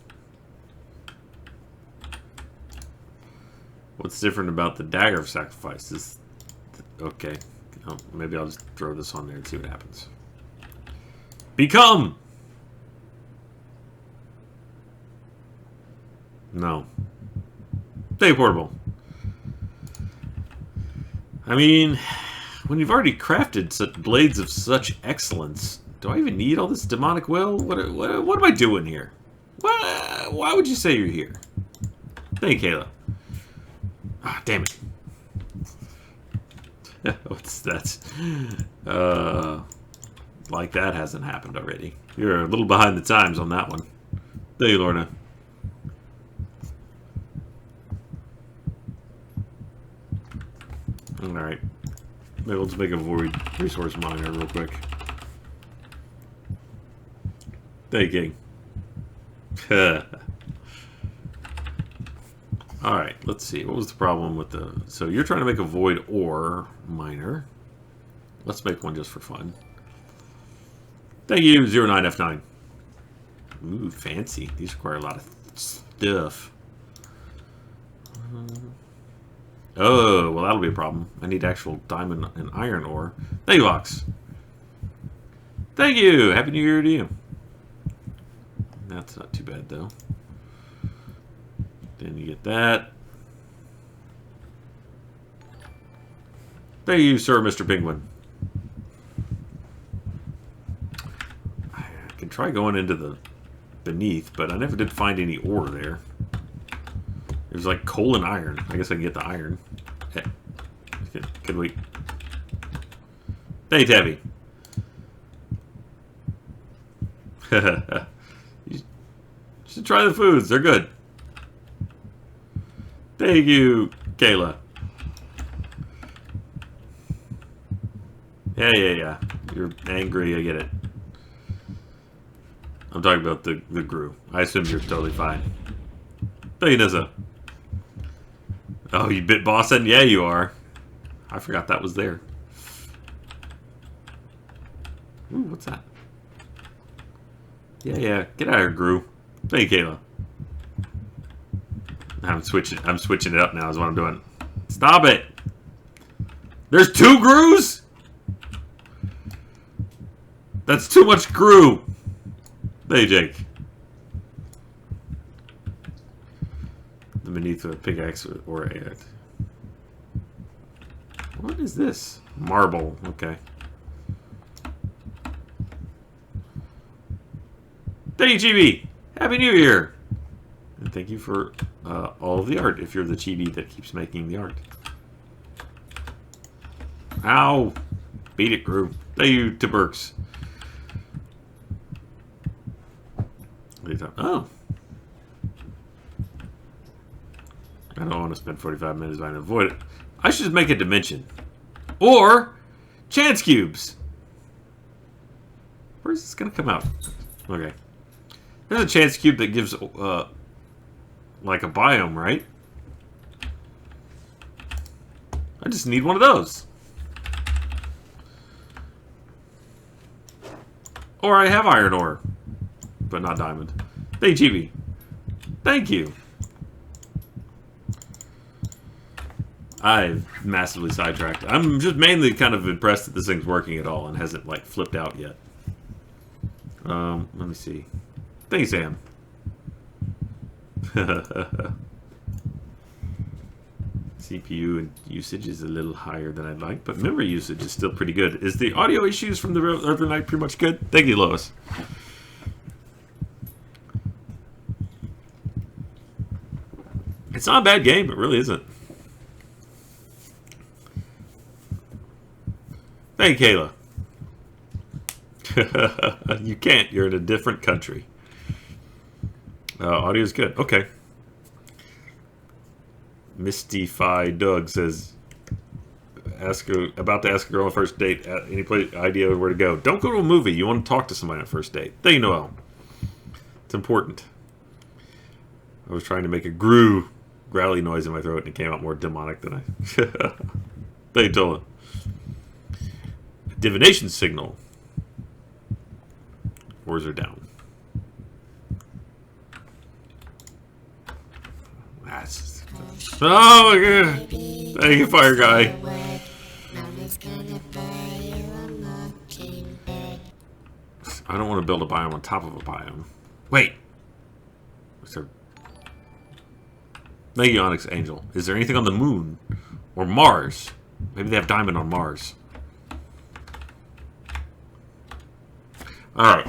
what's different about the dagger of sacrifice? Okay, maybe I'll just throw this on there and see what happens. Become! No. Stay portable. I mean, When you've already crafted such blades of such excellence, do I even need all this demonic will? What am I doing here? Why would you say you're here? Thank you, Kayla. Ah, damn it. What's that? Like that hasn't happened already. You're a little behind the times on that one. Thank you, Lorna. Alright. Maybe let's make a void resource miner real quick. Thank you. Alright, let's see. What was the problem with the... So you're trying to make a void ore miner. Let's make one just for fun. Thank you, 09F9. Ooh, fancy. These require a lot of stuff. Oh, well, that'll be a problem. I need actual diamond and iron ore. Thank you, Vox. Thank you. Happy New Year to you. That's not too bad, though. Then you get that. Thank you, sir, Mr. Penguin. I can try going into the beneath, but I never did find any ore there. There's like coal and iron. I guess I can get the iron. Could we? Hey, Tabby. You should try the foods. They're good. Thank you, Kayla. Yeah. You're angry. I get it. I'm talking about the Gru. I assume you're totally fine. Thank you, Nizza. Oh, you bit bossing? Yeah, you are. I forgot that was there. Ooh, what's that? Yeah. Get out of here, Gru. Thank you, Kayla. I'm switching it up now is what I'm doing. Stop it! There's 2 Grus? That's too much Gru. Hey, Jake. The beneath a pickaxe or a... What is this? Marble. Okay. Thank you, Chibi. Happy New Year. And thank you for all of the art, if you're the Chibi that keeps making the art. Ow. Beat it, Gru. Thank you to Burks. Oh. I don't want to spend 45 minutes trying to avoid it. I should just make a dimension. Or chance cubes. Where's this going to come out? Okay. There's a chance cube that gives like a biome, right? I just need one of those. Or I have iron ore. But not diamond. Thank you, Chibi. Thank you. I've massively sidetracked. I'm just mainly kind of impressed that this thing's working at all and hasn't, like, flipped out yet. Let me see. Thank you, Sam. CPU and usage is a little higher than I'd like, but memory usage is still pretty good. Is the audio issues from the other night pretty much good? Thank you, Lois. It's not a bad game, it really isn't. Hey, Kayla. You can't. You're in a different country. Audio's good. Okay. Mystified Doug says, about to ask a girl on a first date. Any idea of where to go? Don't go to a movie. You want to talk to somebody on a first date. Thank you, Noel. It's important. I was trying to make a growly noise in my throat, and it came out more demonic than I... Thank you, Tola. Divination signal. Ores are down. That's... Oh my god! Thank you, Fire Guy. I don't want to build a biome on top of a biome. Wait! What's there? Thank you, Onyx Angel. Is there anything on the moon? Or Mars? Maybe they have diamond on Mars. Alright.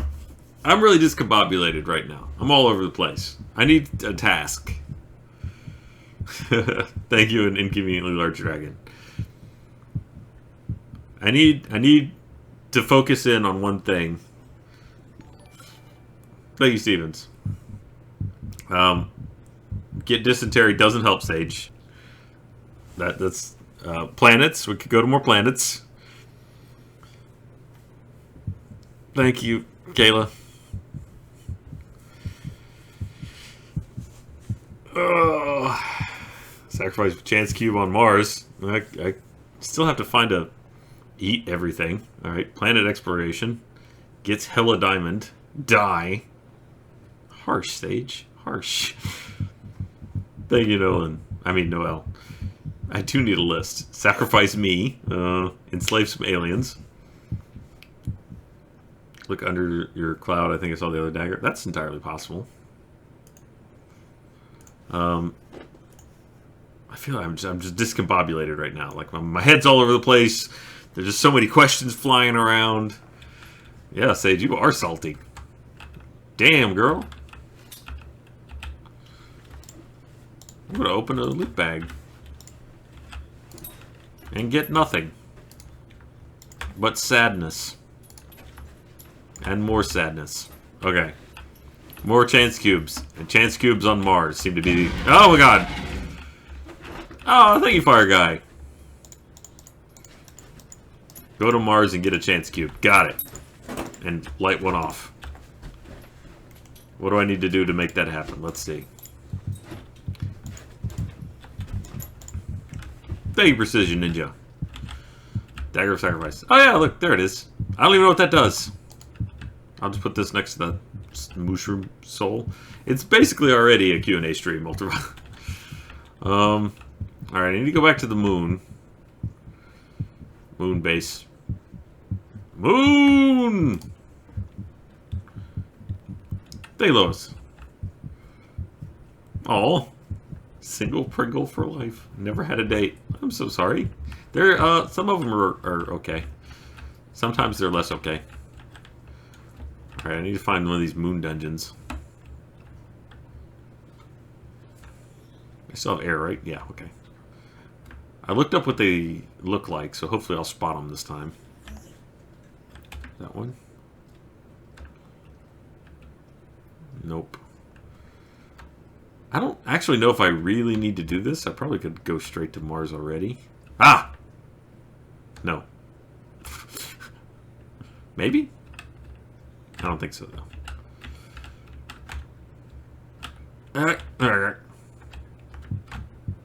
I'm really discombobulated right now. I'm all over the place. I need a task. Thank you, an inconveniently large dragon. I need to focus in on one thing. Thank you, Stevens. Get dysentery doesn't help, Sage. That's planets. We could go to more planets. Thank you, Kayla. Sacrifice chance cube on Mars. I still have to find a eat everything. All right, planet exploration gets hella diamond. Die. Harsh, Sage. Harsh. Thank you, Nolan. I mean, Noel. I do need a list. Sacrifice me. Enslave some aliens. Look under your cloud. I think I saw the other dagger. That's entirely possible. I feel like I'm just discombobulated right now. Like my head's all over the place. There's just so many questions flying around. Yeah, Sage, you are salty. Damn, girl. I'm gonna open a loot bag and get nothing but sadness and more sadness. Okay, more chance cubes, and chance cubes on Mars seem to be. Oh my god! Oh, thank you, Fire Guy. Go to Mars and get a chance cube. Got it. And light one off. What do I need to do to make that happen? Let's see. Thank you, Precision Ninja. Dagger of Sacrifice. Oh yeah, look, there it is. I don't even know what that does. I'll just put this next to the Mushroom Soul. It's basically already a Q&A stream. Alright, I need to go back to the moon. Moon base. Moon! Delos. Oh, single Pringle for life. Never had a date. I'm so sorry. There, some of them are okay. Sometimes they're less okay. Alright, I need to find one of these moon dungeons. I still have air, right? Yeah, okay. I looked up what they look like, so hopefully I'll spot them this time. That one? Nope. I don't actually know if I really need to do this. I probably could go straight to Mars already. Ah! No. Maybe? I don't think so, though.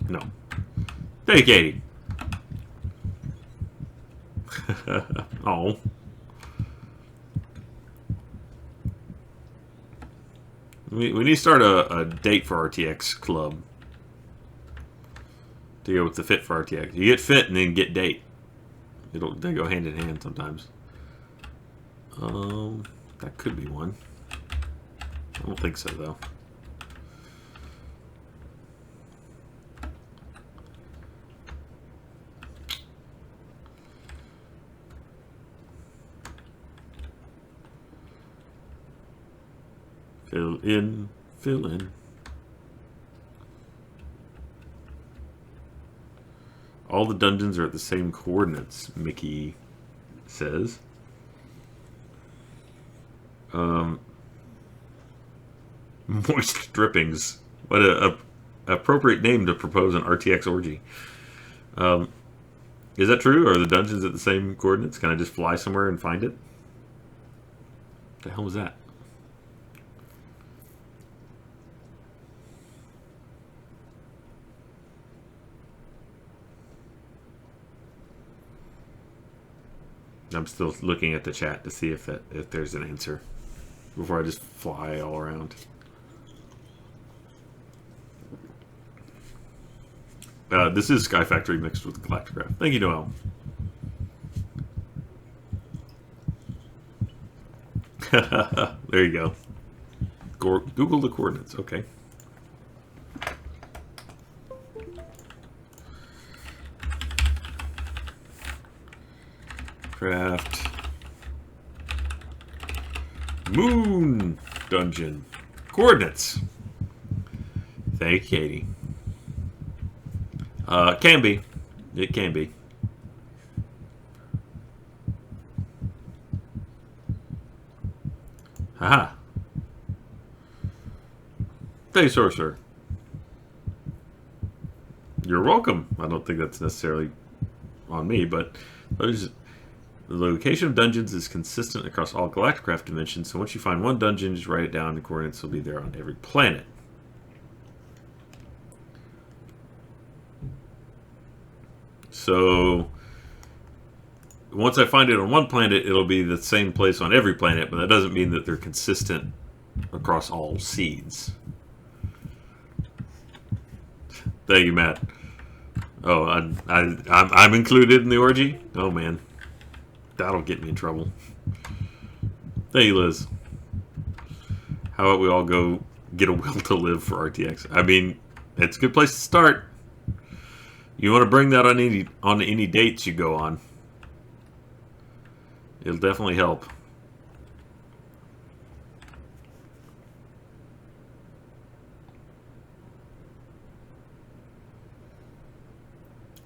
No. Hey, Katie. Oh. We need to start a date for RTX club. To go with the fit for RTX. You get fit and then get date. They go hand in hand sometimes. That could be one. I don't think so, though. Fill in, fill in. All the dungeons are at the same coordinates, Mickey says. Moist drippings. What a appropriate name to propose an RTX orgy. Is that true? Are the dungeons at the same coordinates? Can I just fly somewhere and find it? What the hell was that? I'm still looking at the chat to see if there's an answer before I just fly all around. This is Skyfactory mixed with Galacticraft. Thank you, Noel. There you go. Google the coordinates. Okay. Craft Moon dungeon. Coordinates. Thank you, Katie. Can be. It can be. Haha. Thank you, Sorcerer. You're welcome. I don't think that's necessarily on me, but the location of dungeons is consistent across all Galacticraft dimensions, so once you find one dungeon, just write it down. The coordinates will be there on every planet. So once I find it on one planet, it'll be the same place on every planet, but that doesn't mean that they're consistent across all seeds. Thank you, Matt. Oh, I'm included in the orgy? Oh, man. That'll get me in trouble. Thank you, Liz. How about we all go get a will to live for RTX? I mean, it's a good place to start. You want to bring that on any dates you go on. It'll definitely help.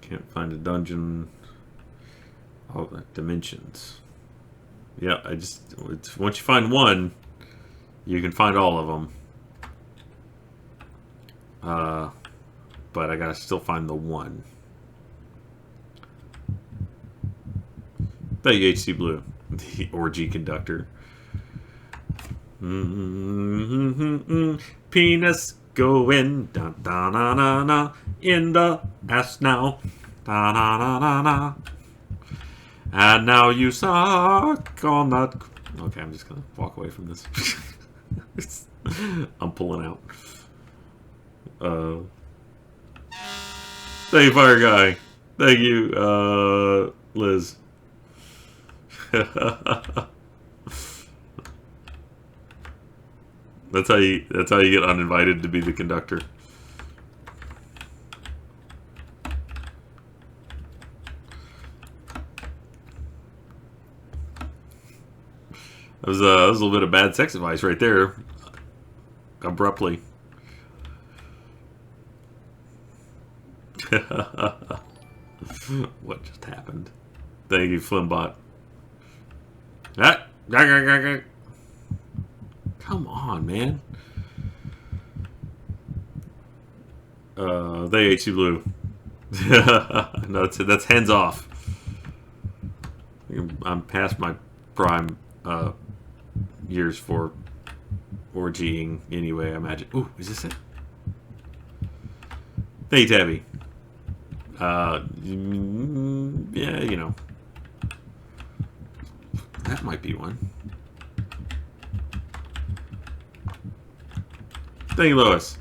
Can't find a dungeon. Oh, dimensions. Yeah, once you find one, you can find all of them. But I gotta still find the one. Thank you, HC Blue, the orgy conductor. Penis going da da na na na in the ass now. Da na na na na. And now you suck on that. Okay, I'm just gonna walk away from this. I'm pulling out. Thank you, Fire Guy. Thank you, Liz. That's how you get uninvited to be the conductor. That was a little bit of bad sex advice right there. Abruptly. What just happened? Thank you, Flimbot. Come on, man. They ate you blue. No, that's hands off. I'm past my prime years for orgying anyway, I imagine. Ooh, is this it? Hey, Tabby. Yeah, you know. That might be one. Thank you, Lois.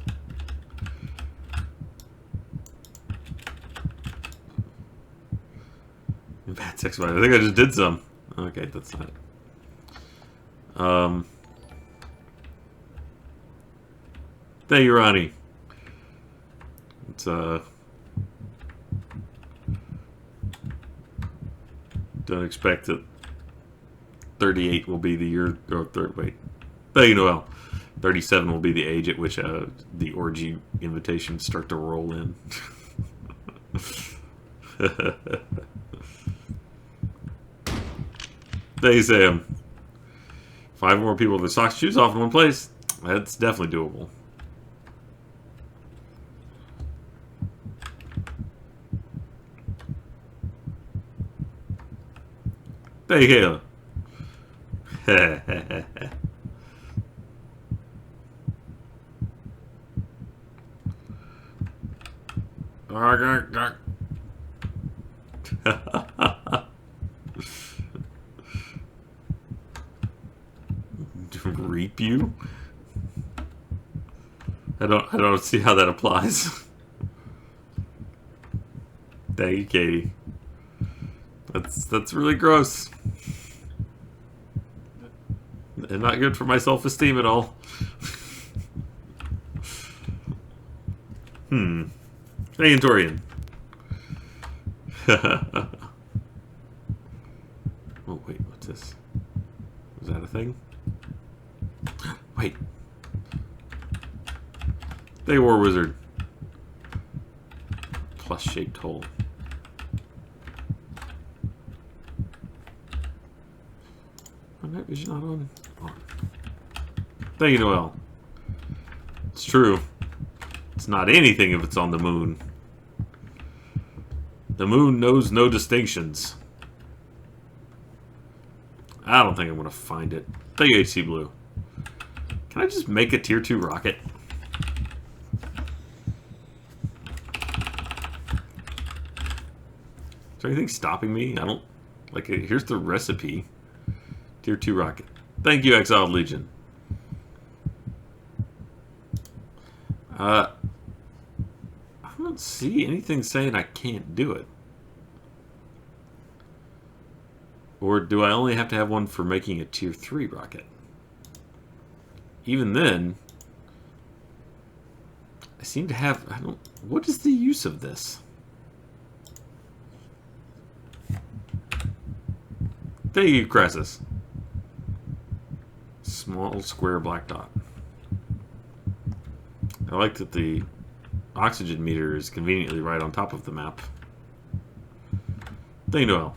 Bad sex fight. I think I just did some. Okay, that's not it. Thank you, Ronnie. It's don't expect that 38 will be the year. Or wait. Thank you, Noel. 37 will be the age at which the orgy invitations start to roll in. Thank you, Sam. 5 more people with their socks shoes off in one place. That's definitely doable. Thank you, Kayla. Reap you? I don't see how that applies. Thank you, Katie. That's really gross. And not good for my self-esteem at all. Hey, Antorian. Oh, wait, what's this? Is that a thing? Wait. They War Wizard. Plus shaped hole. My night vision not on. Thank you, Noel. It's true. It's not anything if it's on the moon. The moon knows no distinctions. I don't think I'm going to find it. Thank you, HC Blue. Can I just make a tier 2 rocket? Is there anything stopping me? I don't... Like, here's the recipe. Tier 2 rocket. Thank you, Exiled Legion. I don't see anything saying I can't do it. Or do I only have to have one for making a tier 3 rocket? Even then, I seem to have... I don't... What is the use of this? Thank you, Crassus. Small square black dot. I like that the oxygen meter is conveniently right on top of the map. Thank you, Noel.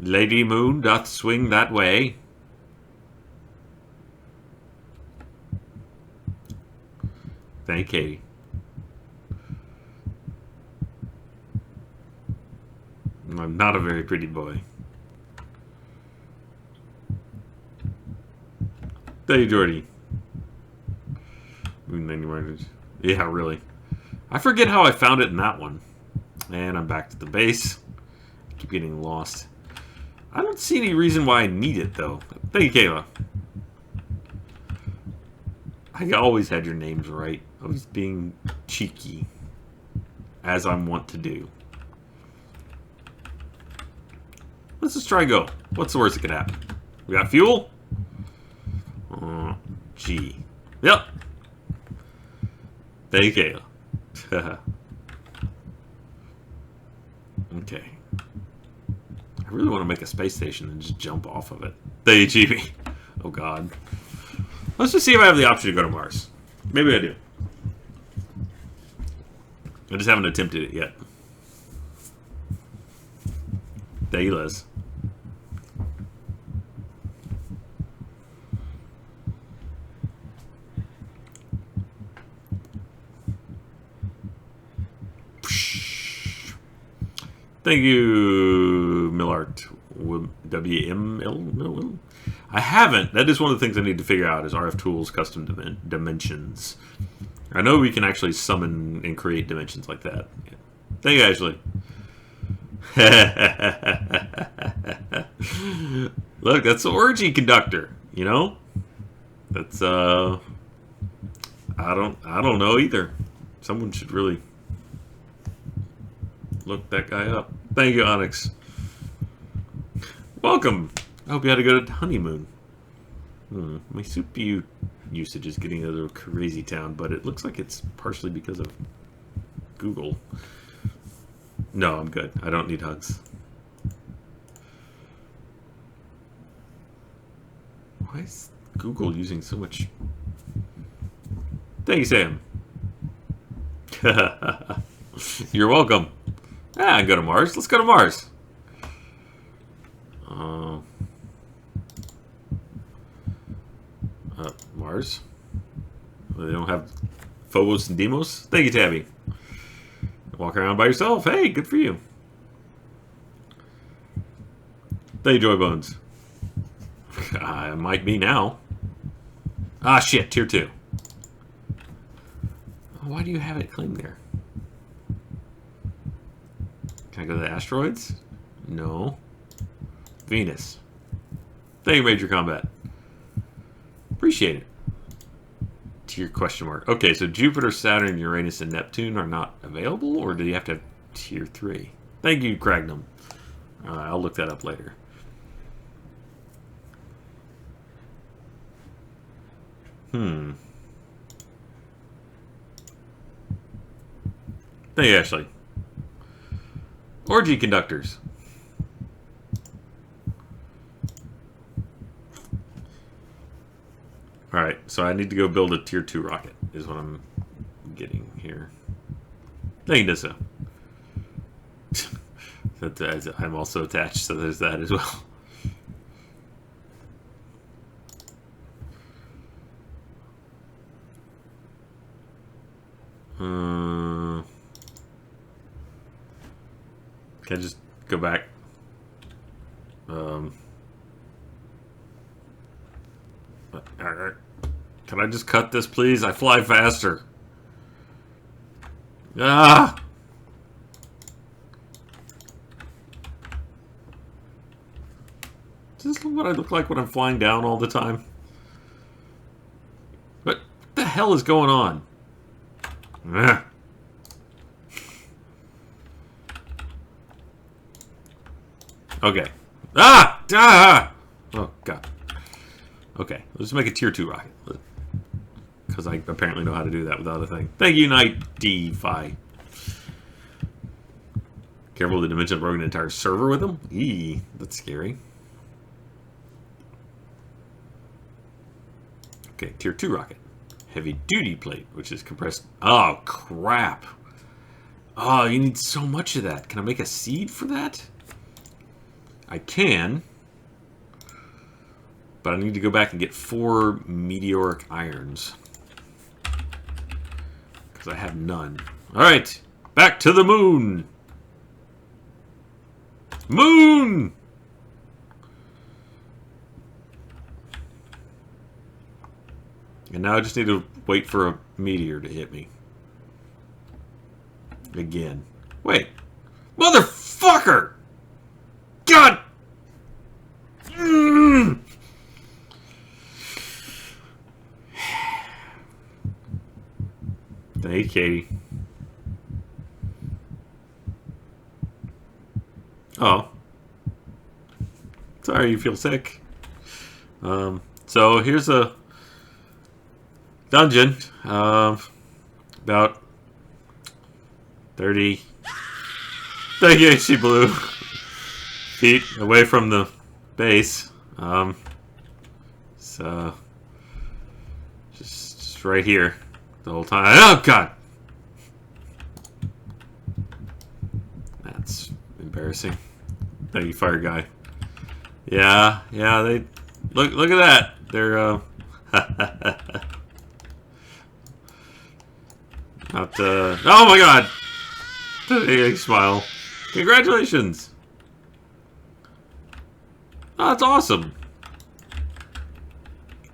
Lady Moon doth swing that way. Thank Katie. I'm not a very pretty boy. Thank you, Jordy. Yeah, really. I forget how I found it in that one. And I'm back to the base. I keep getting lost. I don't see any reason why I need it, though. Thank you, Kayla. I always had your names right. I was being cheeky. As I'm wont to do. Let's just try and go. What's the worst that could happen? We got fuel? G. Yep. Thank you. Okay. I really want to make a space station and just jump off of it. Thank you, Chibi. Oh, God. Let's just see if I have the option to go to Mars. Maybe I do. I just haven't attempted it yet. Thank you, Liz. Thank you, Millart. WML? I haven't. That is one of the things I need to figure out is RF Tools custom dimensions. I know we can actually summon and create dimensions like that. Yeah. Thank you, Ashley. Look, that's the orgy conductor, you know? That's I don't know either. Someone should really look that guy up. Thank you, Onyx. Welcome. I hope you had a good honeymoon. My CPU usage is getting a little crazy town, but it looks like it's partially because of Google. No, I'm good. I don't need hugs. Why is Google using so much? Thank you, Sam. You're welcome. Ah, go to Mars. Let's go to Mars. Mars? They don't have Phobos and Deimos? Thank you, Tabby. Walk around by yourself. Hey, good for you. Thank you, Joy Bones. I might be now. Ah, shit. Tier 2. Why do you have it claimed there? Can I go to the asteroids? No. Venus. Thank you, Major Combat. Appreciate it. Tier question mark. Okay, so Jupiter, Saturn, Uranus, and Neptune are not available, or do you have to have tier 3? Thank you, Cragnum. I'll look that up later. Thank you, Ashley. Orgy conductors. Alright, so I need to go build a tier 2 rocket, is what I'm getting here. Thank you, Nissa. I'm also attached, so there's that as well. Can I just go back? Can I just cut this, please? I fly faster. Ah! Is this what I look like when I'm flying down all the time? What the hell is going on? Ah. Okay. Ah! Ah! Oh, God. Okay, let's make a tier 2 rocket. Because I apparently know how to do that without a thing. Thank you, Knight D-Fi. Careful, the Dimension broke an entire server with them? Eee, that's scary. Okay, tier 2 rocket. Heavy duty plate, which is compressed. Oh, crap. Oh, you need so much of that. Can I make a seed for that? I can. But I need to go back and get 4 meteoric irons. Because I have none. Alright, back to the moon! Moon! And now I just need to wait for a meteor to hit me. Again. Wait. Motherfucker! God! Mm! Hey, Katie. Oh. Sorry you feel sick. So here's a dungeon. About 30 AC Blue feet away from the base. So just right here. The whole time. Oh, God! That's embarrassing. Thank you, fire guy. Yeah, they... Look at that! They're, not, oh my God! Hey, smile. Congratulations! Oh, that's awesome!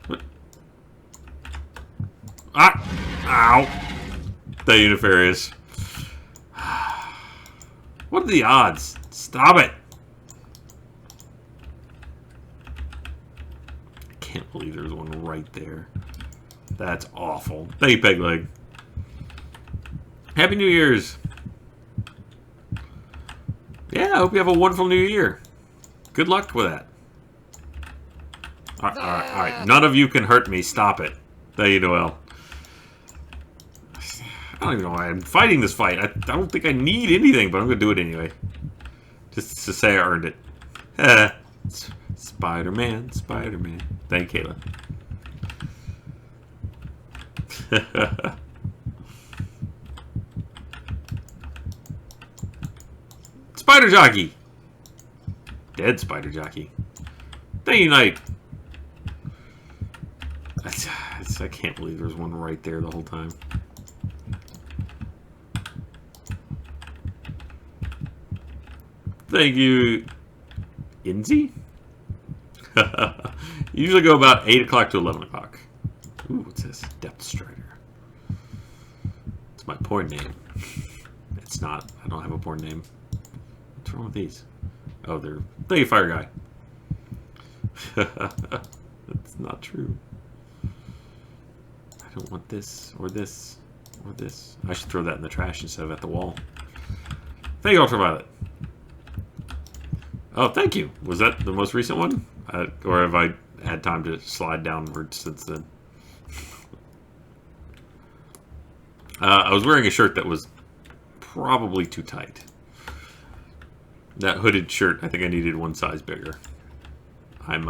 What? Ah! Ow! The Unifarious. What are the odds? Stop it! I can't believe there's one right there. That's awful. Thank you, Peg Leg. Happy New Year's! Yeah, I hope you have a wonderful new year. Good luck with that. Alright. None of you can hurt me. Stop it. Thank you, Noel. I don't even know why I'm fighting this fight. I don't think I need anything, but I'm going to do it anyway. Just to say I earned it. Spider-Man, Spider-Man. Thank you, Kayla. Spider Jockey! Dead Spider Jockey. Thank you, Knight. I can't believe there's one right there the whole time. Thank you, Inzi. Usually go about 8 o'clock to 11 o'clock. Ooh, what's this? Depth Strider. It's my porn name. It's not. I don't have a porn name. What's wrong with these? Oh, they're... Thank you, Fire Guy. That's not true. I don't want this, or this, or this. I should throw that in the trash instead of at the wall. Thank you, Ultraviolet. Oh, thank you. Was that the most recent one? Or have I had time to slide downwards since then? I was wearing a shirt that was probably too tight. That hooded shirt, I think I needed one size bigger. I'm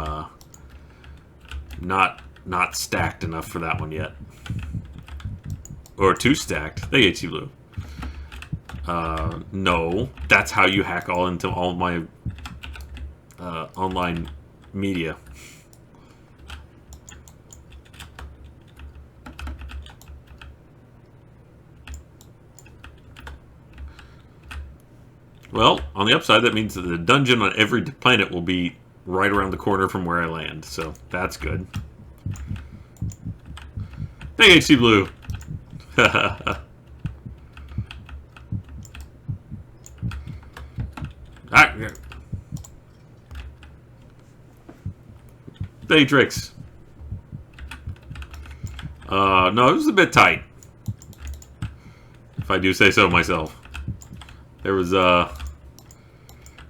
not not stacked enough for that one yet. Or too stacked. They hate you, Blue. No. That's how you hack into all my online media. Well, on the upside, that means that the dungeon on every planet will be right around the corner from where I land. So that's good. Hey, HC Blue. Matrix. No, it was a bit tight. If I do say so myself. There was, not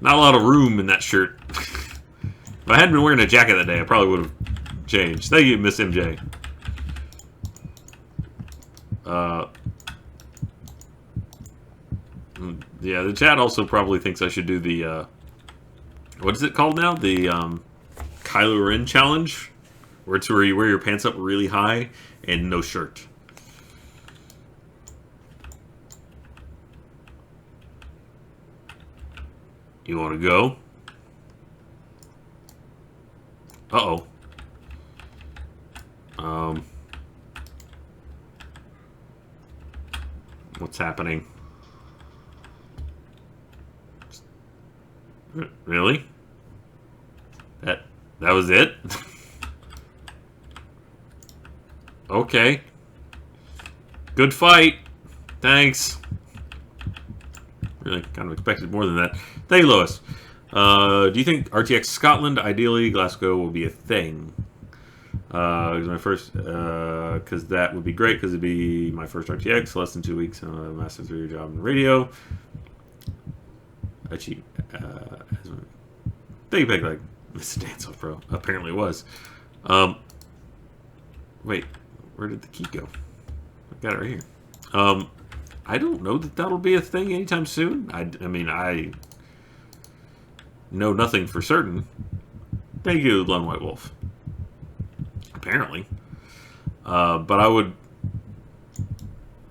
a lot of room in that shirt. If I hadn't been wearing a jacket that day, I probably would have changed. Thank you, Miss MJ. Yeah, the chat also probably thinks I should do the, what is it called now? The, Kylo Ren challenge? Where it's where you wear your pants up really high and no shirt. You want to go? Uh-oh. What's happening? Really? That was it? Okay. Good fight. Thanks. Really kind of expected more than that. Thank you, Lois. Do you think RTX Scotland, ideally, Glasgow, will be a thing? My first, because that would be great, because it'd be my first RTX, less than 2 weeks, and a master 3-year job in radio. Thank you, Peg Leg. Mr. Dance Off Pro. Apparently it was. Wait, where did the key go? I got it right here. I don't know that that'll be a thing anytime soon. I mean, I know nothing for certain. Thank you, Lone White Wolf. Apparently. But I would...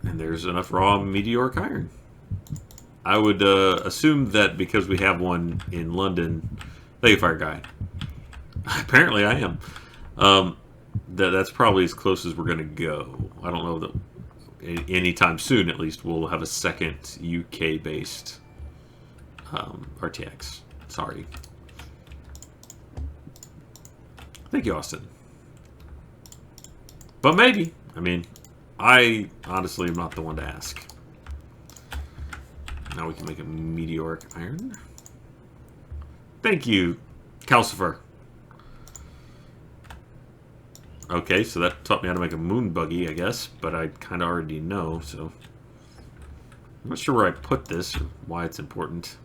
And there's enough raw meteoric iron. I would assume that because we have one in London... Thank you, Fire Guy. Apparently I am. That's probably as close as we're going to go. I don't know that anytime soon, at least, we'll have a second UK-based RTX. Sorry. Thank you, Austin. But maybe. I mean, I honestly am not the one to ask. Now we can make a meteoric iron. Thank you, Calcifer. Okay, so that taught me how to make a moon buggy, I guess, but I kind of already know, so... I'm not sure where I put this, or why it's important.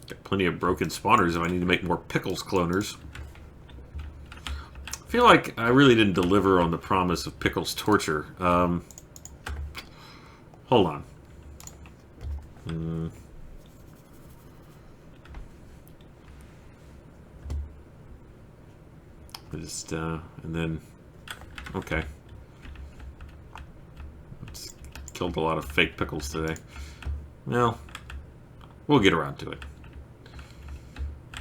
Got plenty of broken spawners if I need to make more pickles cloners. I feel like I really didn't deliver on the promise of pickles torture. Hold on. Just, and then... Okay. Just killed a lot of fake pickles today. Well, we'll get around to it.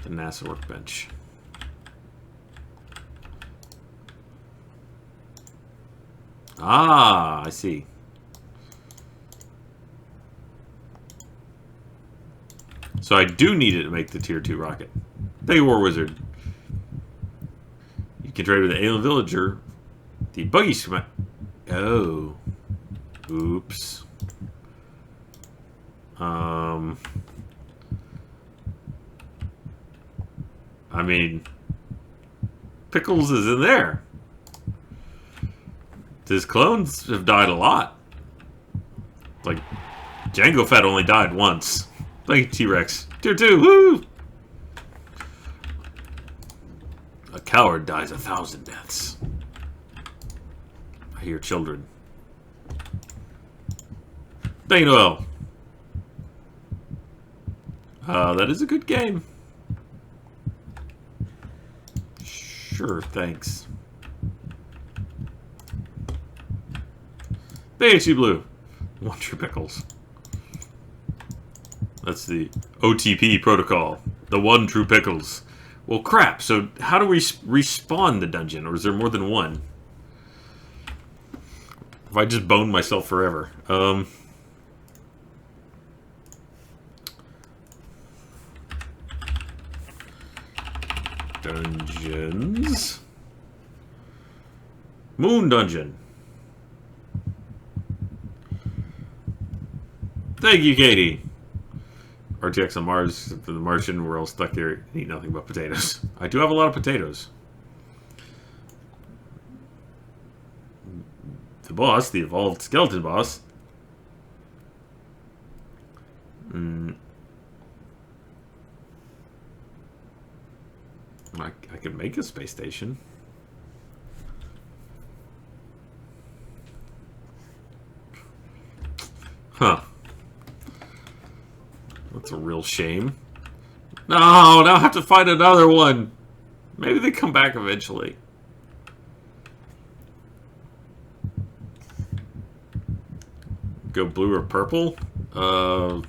The NASA workbench. Ah, I see. So I do need it to make the Tier 2 rocket. Thank you, War Wizard. You can trade with the alien villager. The buggy schematic. Oh. Oops. I mean, Pickles is in there. His clones have died a lot. Like, Jango Fett only died once. Thank you, T-Rex. Tier 2, woo! A coward dies 1,000 deaths. I hear children. Thank you, Noel. That is a good game. Sure, thanks. BHC Blue. 1 True Pickles. That's the OTP protocol. The 1 True Pickles. Well, crap. So how do we respawn the dungeon? Or is there more than one? If I just boned myself forever. Dungeons. Moon Dungeon. Thank you, Katie. RTX on Mars, the Martian, we're all stuck here and eat nothing but potatoes. I do have a lot of potatoes. The boss, the evolved skeleton boss. I could make a space station. Huh. That's a real shame. No, now I have to find another one. Maybe they come back eventually. Go blue or purple? Blue.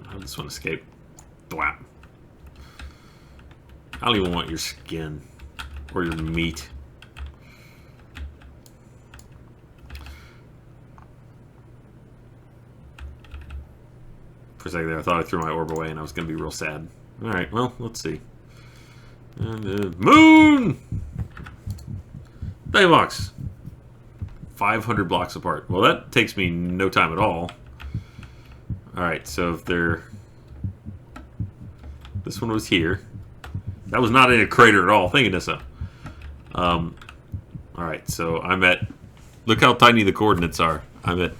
How this one escape? Thwap. I don't even want your skin or your meat. For a second there, I thought I threw my orb away and I was going to be real sad. Alright, well, let's see. And, moon! Daybox. 500 blocks apart. Well, that takes me no time at all. Alright, so if they're... This one was here. That was not in a crater at all. Thank you, Nissa. Alright, so I'm at... Look how tiny the coordinates are. I'm at...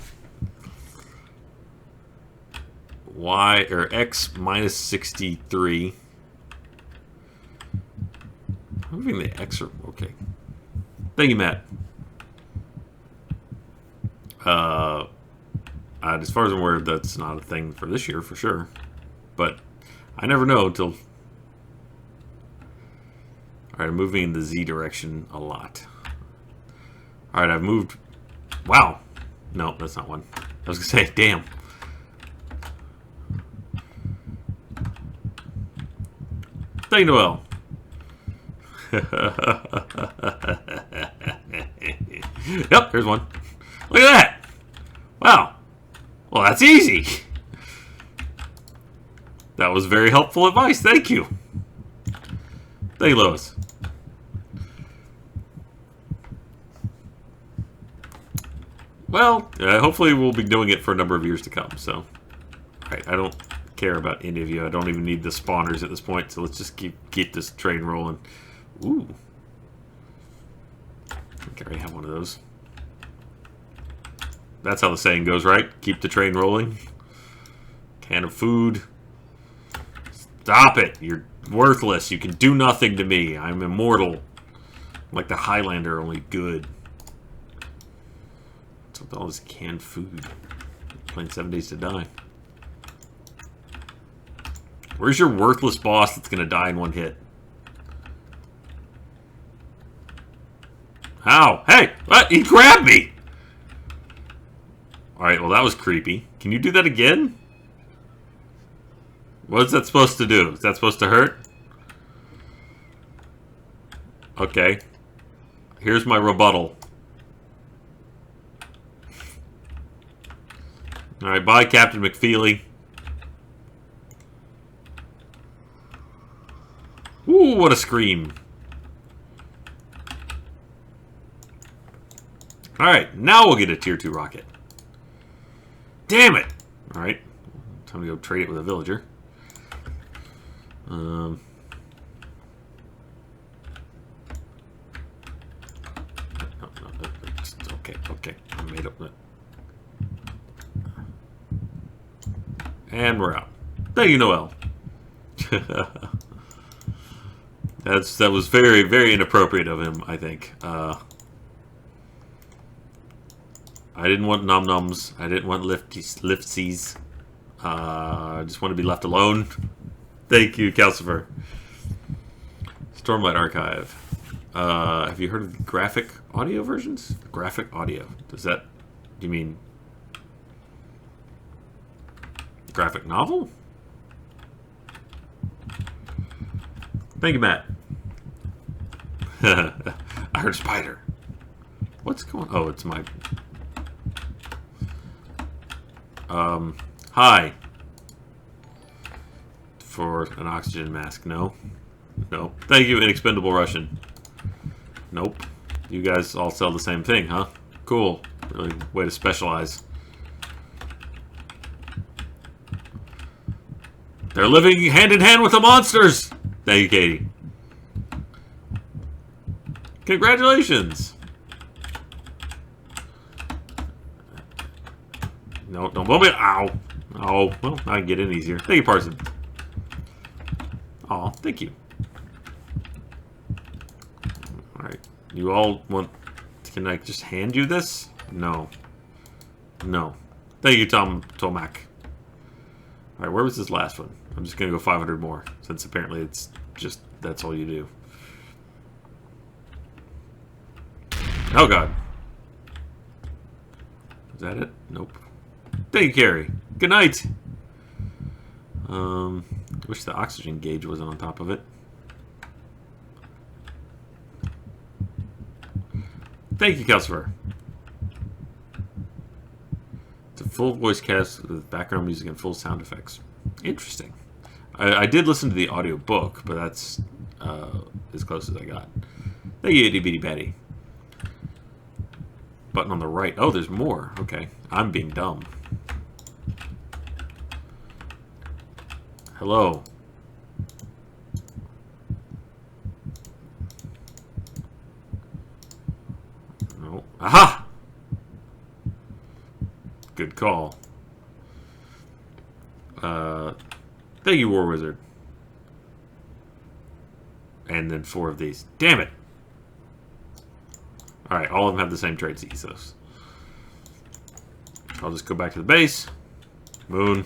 Y or X minus 63. I'm moving the X or okay. Thank you, Matt. As far as I'm aware, that's not a thing for this year for sure. But I never know until. Alright, I'm moving in the Z direction a lot. Alright, I've moved. Wow. No, that's not one. I was gonna say, damn. Thank you, Noel. Yep, here's one. Look at that. Wow. Well, that's easy. That was very helpful advice. Thank you. Thank you, Lois. Well, hopefully we'll be doing it for a number of years to come. So, alright, I don't care about any of you. I don't even need the spawners at this point, so let's just keep this train rolling. Ooh. I think I already have one of those. That's how the saying goes, right? Keep the train rolling. Can of food. Stop it! You're worthless. You can do nothing to me. I'm immortal. I'm like the Highlander, only good. What's with all this canned food? I'm playing 7 Days to Die. Where's your worthless boss that's gonna die in one hit? How? Hey! What? He grabbed me! Alright, well that was creepy. Can you do that again? What's that supposed to do? Is that supposed to hurt? Okay. Here's my rebuttal. Alright, bye Captain McFeely. Ooh, what a scream. Alright, now we'll get a tier 2 rocket. Damn it! Alright, time to go trade it with a villager. No, okay, I made up that. And we're out. Thank you, Noel. That was very, very inappropriate of him, I think. I didn't want num-nums. I didn't want liftsies. I just want to be left alone. Thank you, Calcifer. Stormlight Archive. Have you heard of the graphic audio versions? Graphic audio. Does that... Do you mean... graphic novel? Thank you, Matt. I heard a spider. What's going... Oh, it's my... Hi. For an oxygen mask. No. No. Thank you, Inexpendable Russian. Nope. You guys all sell the same thing, huh? Cool. Really way to specialize. They're living hand in hand with the monsters! Thank you, Katie. Congratulations! No, don't blow me. Ow. Oh, well, I can get in easier. Thank you, Parson. Aw, thank you. Alright. You all want... Can I just hand you this? No. No. Thank you, Tomac. Alright, where was this last one? I'm just gonna go 500 more, since apparently it's just... That's all you do. Oh, God. Is that it? Nope. Thank you, Carrie. Good night. Wish the oxygen gauge wasn't on top of it. Thank you, Calcifer. It's a full voice cast with background music and full sound effects. Interesting. I did listen to the audio book, but that's as close as I got. Thank you, Itty Bitty Batty. Button on the right. Oh, there's more. Okay. I'm being dumb. Hello. No. Aha! Good call. Thank you, War Wizard. And then 4 of these. Damn it! Alright, all of them have the same traits ethos. I'll just go back to the base. Moon.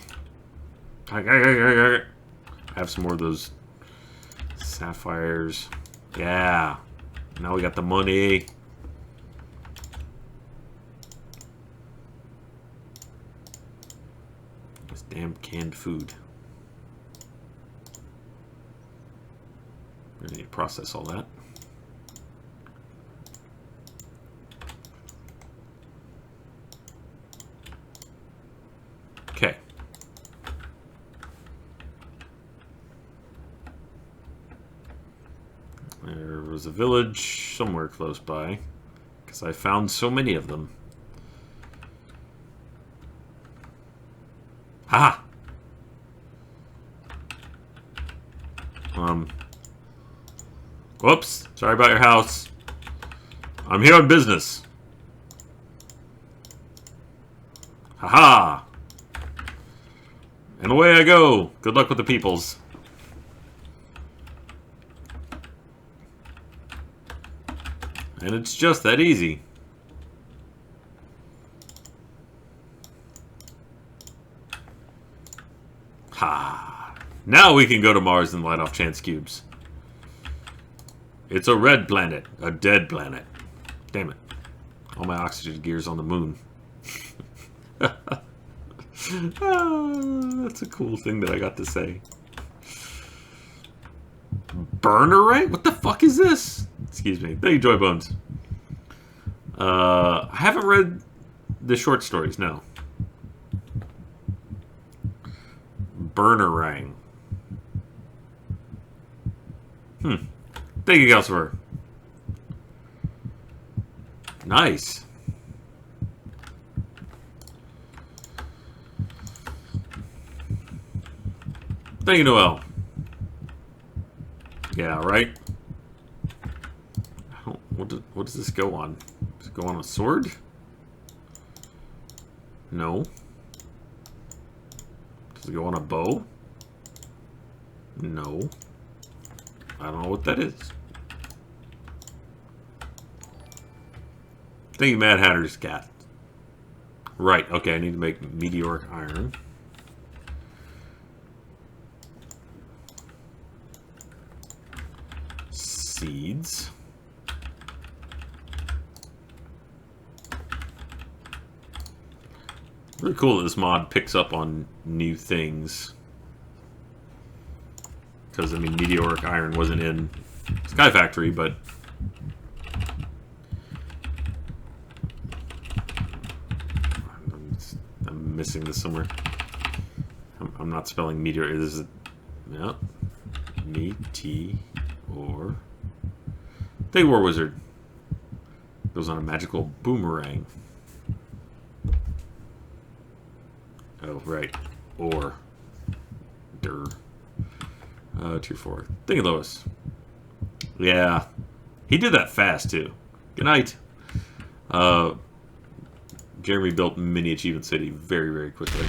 I have some more of those sapphires. Yeah. Now we got the money. This damn canned food. I need to process all that. Okay. There was a village somewhere close by, because I found so many of them. Ha! Whoops. Sorry about your house. I'm here on business. Haha! And away I go. Good luck with the peoples. And it's just that easy. Ha! Now we can go to Mars and light off chance cubes. It's a red planet. A dead planet. Damn it. All my oxygen gear's on the moon. That's a cool thing that I got to say. Bergerac? What the fuck is this? Excuse me. Thank you, Joy Bones. I haven't read the short stories, no. Bergerac. Thank you, Calcifer. Nice. Thank you, Noel. Yeah, right? What does this go on? Does it go on a sword? No. Does it go on a bow? No. I don't know what that is. Thank you, Mad Hatter's cat. Right, okay, I need to make meteoric iron. Seeds. Really cool that this mod picks up on new things. Because, I mean, meteoric iron wasn't in Skyfactory, but... I'm missing this somewhere. I'm not spelling meteor. This is... Yeah. Meteor. Big War Wizard. Goes on a magical boomerang. Oh, right. Or. Der. Tier 4. Thank you, Lois. Yeah. He did that fast, too. Good night. Jeremy built Mini Achievement City very, very quickly.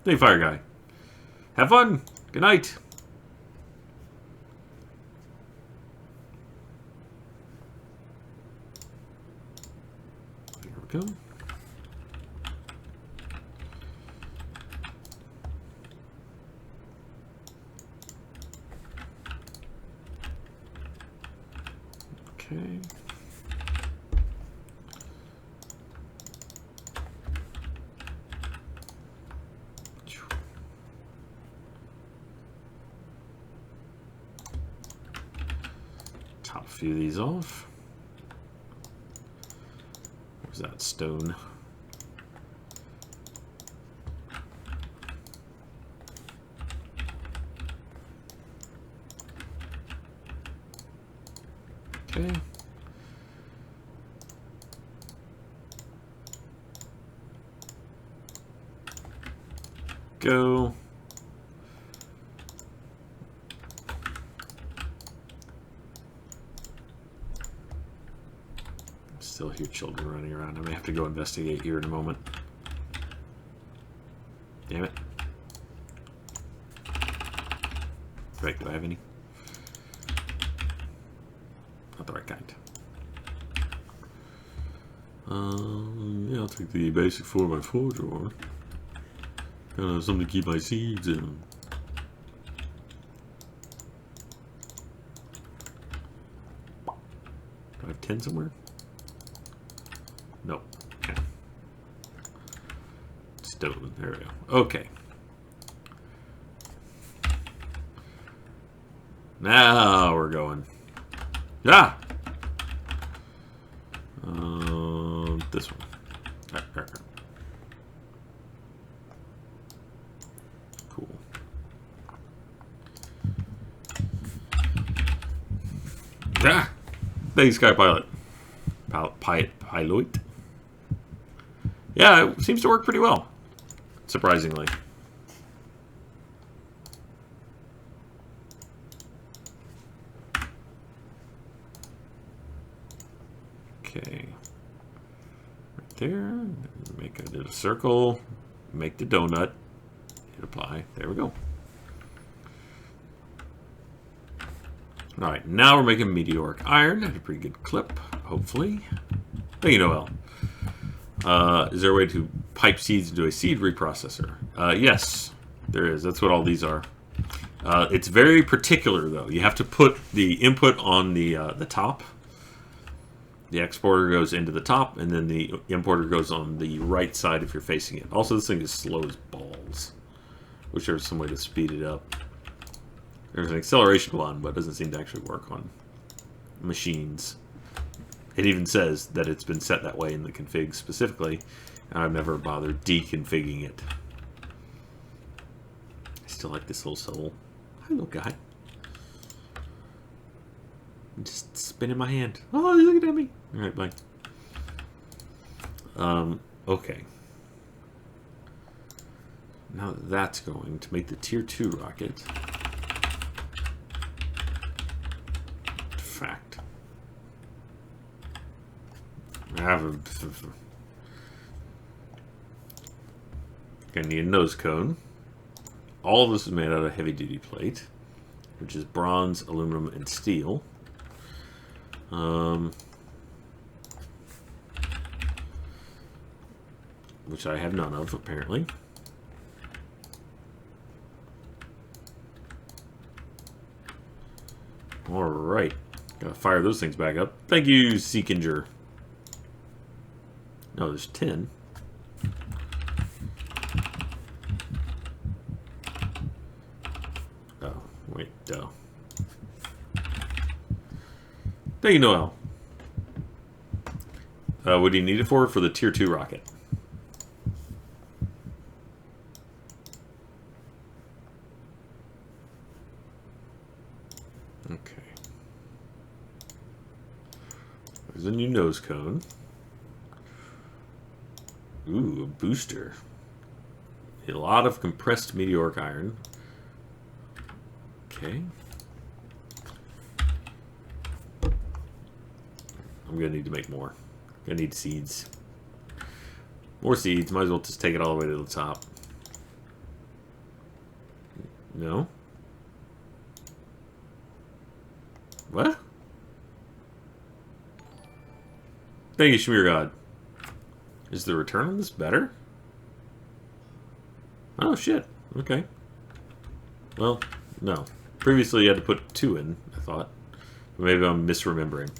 Hey, Fire Guy. Have fun. Good night. There we go. Okay. Top a few of these off. Where's that stone? Okay. Go. Still hear children running around. I may have to go investigate here in a moment. Damn it. Right, do I have any? Not the right kind. Yeah, I'll take the basic 4x4 drawer. Gotta have something to keep my seeds in. Do I have 10 somewhere? Nope. Okay. Stone. There we go. Okay. Now we're going. Ah! This one. Cool. Ah! Thanks, Sky Pilot. Pilot. Yeah, it seems to work pretty well. Surprisingly. Okay. Right there. Make a circle. Make the donut. Hit apply. There we go. Alright, now we're making meteoric iron at a pretty good clip, hopefully. Thank you, Noel. Is there a way to pipe seeds into a seed reprocessor? Yes, there is. That's what all these are. It's very particular, though. You have to put the input on the top. The exporter goes into the top, and then the importer goes on the right side if you're facing it. Also, this thing is slow as balls. Wish there was some way to speed it up. There's an acceleration one, but it doesn't seem to actually work on machines. It even says that it's been set that way in the config specifically, and I've never bothered deconfiguring it. I still like this little soul. Hi, little guy. I'm just spinning my hand. Oh, he's looking at me. Alright, bye. Okay. Now that that's going to make the tier 2 rocket. Fact. I have a... Gonna need a nose cone. All of this is made out of heavy duty plate, which is bronze, aluminum, and steel. which I have none of, apparently. Alright. Gotta fire those things back up. Thank you, Seekinger. No, there's 10. Oh, wait, duh. Thank you, Noel. What do you need it for? For the Tier 2 rocket. Okay. There's a new nose cone. Ooh, a booster. A lot of compressed meteoric iron. Okay. I'm gonna need to make more. Gonna need seeds. More seeds. Might as well just take it all the way to the top. No? What? Thank you, Shmir God. Is the return on this better? Oh, shit. Okay. Well, no. Previously you had to put 2 in, I thought. Maybe I'm misremembering.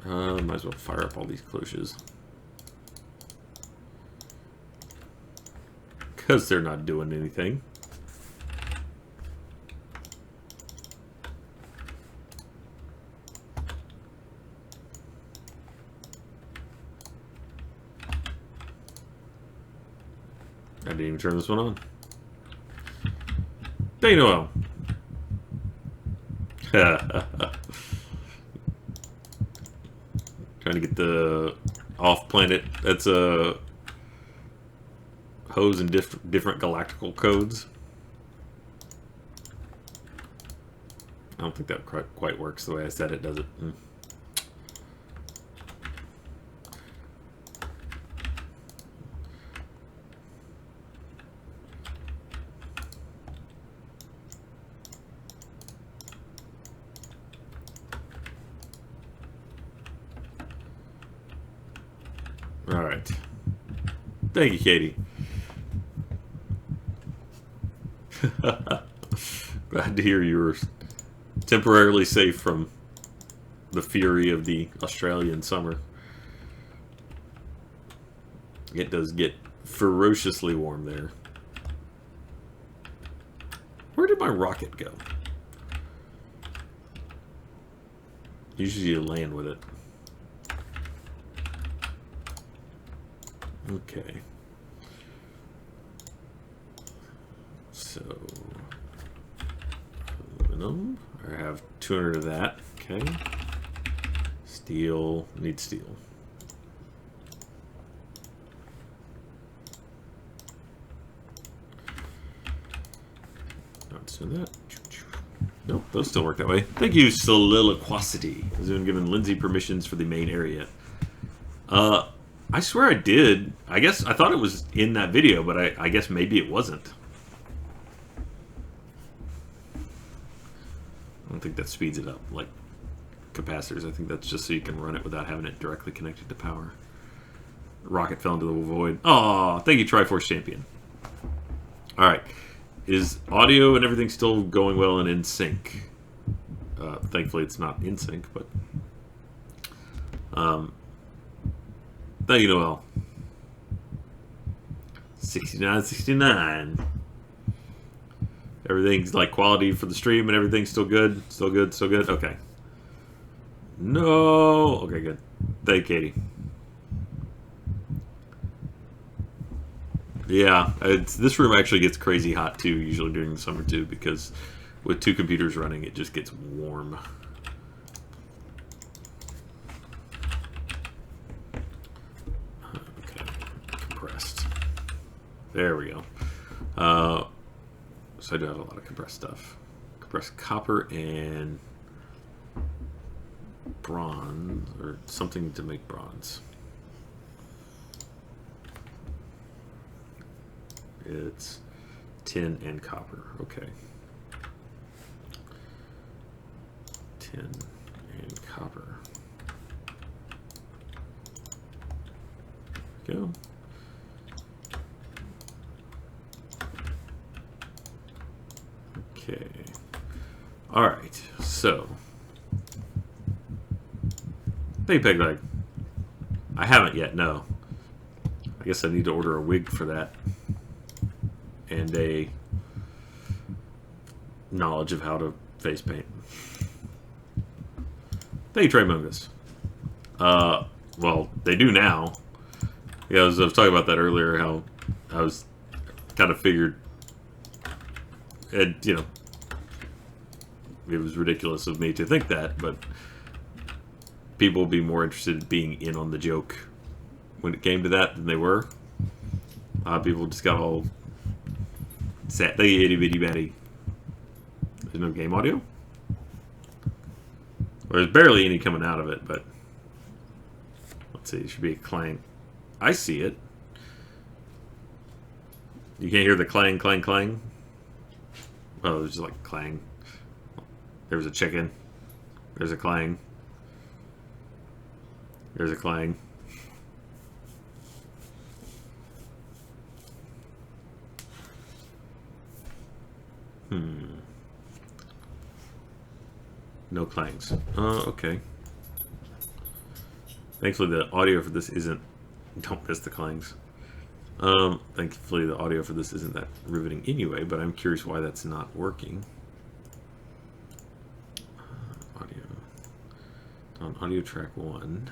Might as well fire up all these cloches. Because they're not doing anything. I didn't even turn this one on. Thank you, Noel. Trying to get the off-planet. That's a hose and different galactical codes. I don't think that quite works the way I said it, does it? Alright. Thank you, Katie. Glad to hear you were temporarily safe from the fury of the Australian summer. It does get ferociously warm there. Where did my rocket go? Usually you land with it. Okay. So, aluminum. I have 200 of that. Okay. Steel. Need steel. Not doing that. Nope, those still work that way. Thank you, Soliloquosity. Has been given Lindsay permissions for the main area. I swear I did. I guess I thought it was in that video, but I guess maybe it wasn't. I don't think that speeds it up like capacitors. I think that's just so you can run it without having it directly connected to power. Rocket fell into the void. Oh, thank you, Triforce Champion. Alright. Is audio and everything still going well and in sync? Thankfully it's not in sync, but... thank you, Noel. 69. Everything's like quality for the stream and everything's still good? Still good? Still good? Okay. No! Okay, good. Thank you, Katie. Yeah, this room actually gets crazy hot too, usually during the summer too, because with 2 computers running, it just gets warm. Okay, compressed. There we go. So I do have a lot of compressed stuff. Compressed copper and bronze, or something to make bronze. It's tin and copper. Okay. Tin and copper. go. Okay. Alright, so. Big peg leg. I haven't yet, no. I guess I need to order a wig for that. And a knowledge of how to face paint. Thank you, Trey Mungus. Well, they do now. Yeah, I was talking about that earlier, how I was kind of figured, and you know, it was ridiculous of me to think that, but people would be more interested in being in on the joke when it came to that than they were. People just got all sad. They itty bitty batty. There's no game audio? Well, there's barely any coming out of it, but let's see, it should be a clang. I see it. You can't hear the clang, clang, clang? Oh, there's just like clang. There's a chicken. There's a clang. There's a clang. No clangs. Okay. Thankfully the audio for this isn't... Don't miss the clangs. Thankfully the audio for this isn't that riveting anyway, but I'm curious why that's not working. Audio. On audio track 1.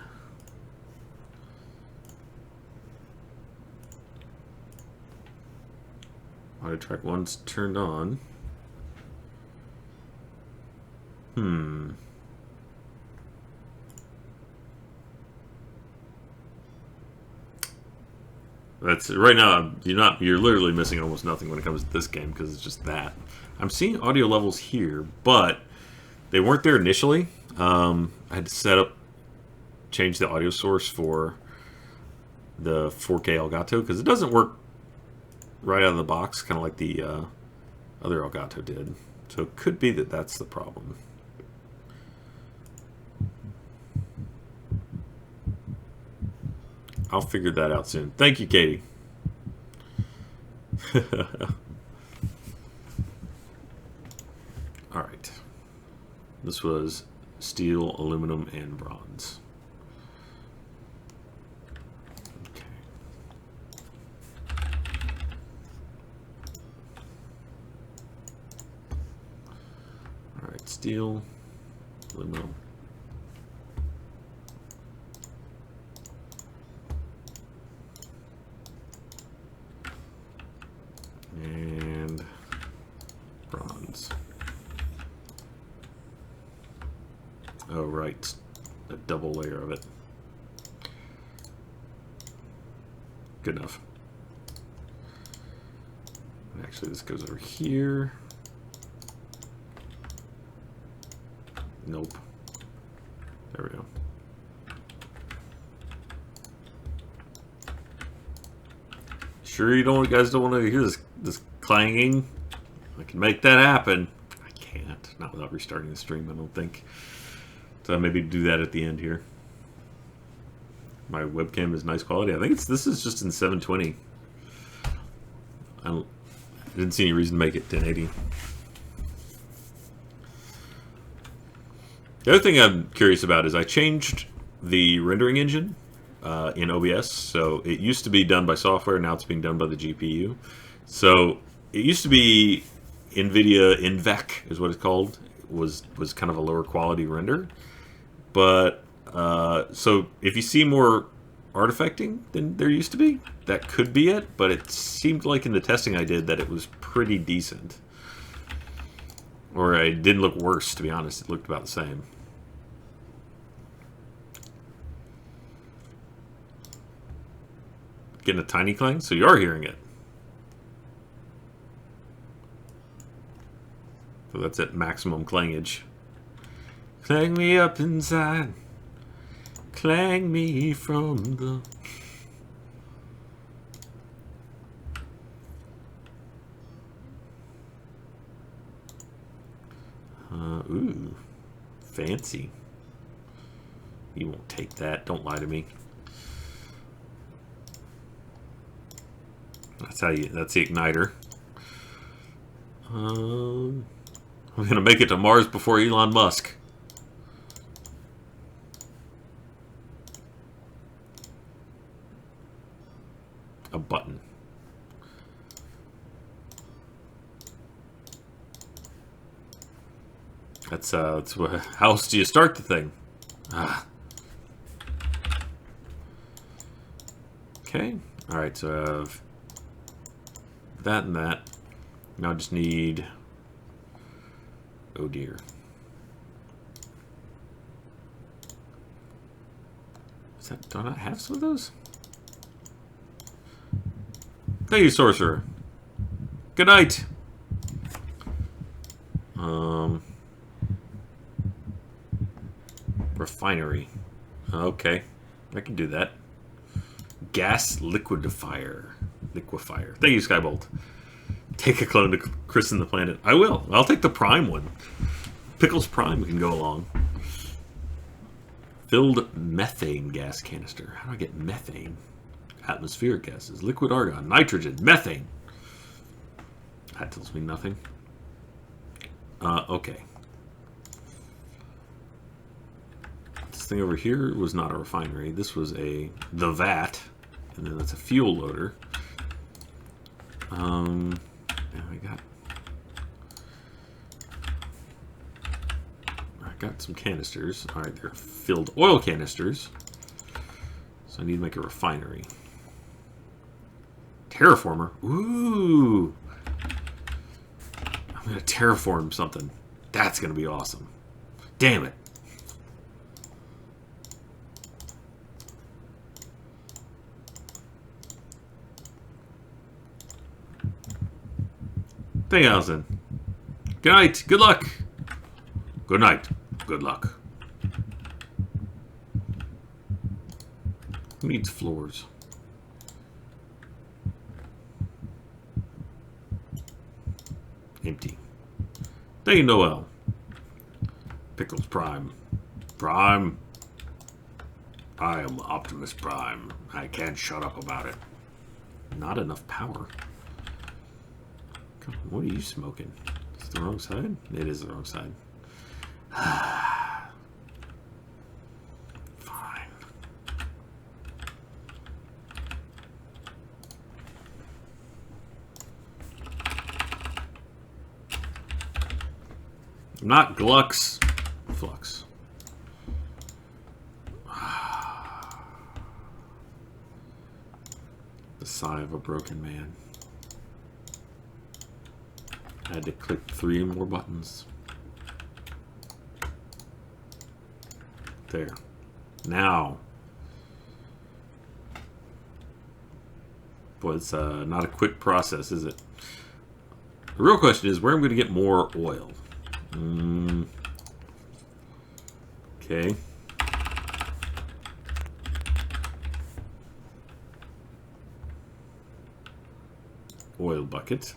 Audio track 1's turned on. That's right now. You're literally missing almost nothing when it comes to this game because it's just that. I'm seeing audio levels here, but they weren't there initially. I had to change the audio source for the 4K Elgato because it doesn't work right out of the box, kind of like the other Elgato did. So it could be that that's the problem. I'll figure that out soon. Thank you, Katie. All right. This was steel, aluminum, and bronze. Okay. All right, steel, aluminum. And bronze. Oh, right. A double layer of it. Good enough. Actually, this goes over here. Nope. There we go. Sure you guys don't want to hear this clanging? I can make that happen. I can't. Not without restarting the stream, I don't think. So I'll maybe do that at the end here. My webcam is nice quality. I think this is just in 720. I didn't see any reason to make it 1080. The other thing I'm curious about is I changed the rendering engine in OBS. So it used to be done by software, now it's being done by the GPU. So it used to be NVIDIA NVEC is what it's called. It was kind of a lower quality render. But so if you see more artifacting than there used to be, that could be it. But it seemed like in the testing I did that it was pretty decent. Or it didn't look worse, to be honest. It looked about the same. Getting a tiny clang, so you are hearing it. So that's at maximum clangage. Clang me up inside. Clang me from the... Ooh. Fancy. You won't take that. Don't lie to me. That's how you. That's the igniter. I'm gonna make it to Mars before Elon Musk. A button. That's how else do you start the thing? Ah. Okay. All right. So I have that and that. Now I just need. Oh dear. Is that? Do I not have some of those? Thank you, sorcerer. Good night. Refinery. Okay, I can do that. Gas liquefier. Liquefier. Thank you, Skybolt. Take a clone to christen the planet. I will. I'll take the Prime one. Pickles Prime can go along. Filled methane gas canister. How do I get methane? Atmospheric gases. Liquid argon. Nitrogen. Methane. That tells me nothing. Okay. This thing over here was not a refinery. This was the vat. And then that's a fuel loader. Yeah, I got some canisters. Alright, they're filled oil canisters. So I need to make a refinery. Terraformer. Ooh. I'm going to terraform something. That's going to be awesome. Damn it. Thank you, Allison. Good night. Good luck. Good night. Good luck. Who needs floors? Empty. Thank you, Noel. Pickles Prime. Prime. I am Optimus Prime. I can't shut up about it. Not enough power. God, what are you smoking? Is it the wrong side? It is the wrong side. Fine. Not Glux. Flux. The sigh of a broken man. I had to click 3 more buttons. There. Now. Boy, it's not a quick process, is it? The real question is where I'm going to get more oil. Okay. Oil bucket.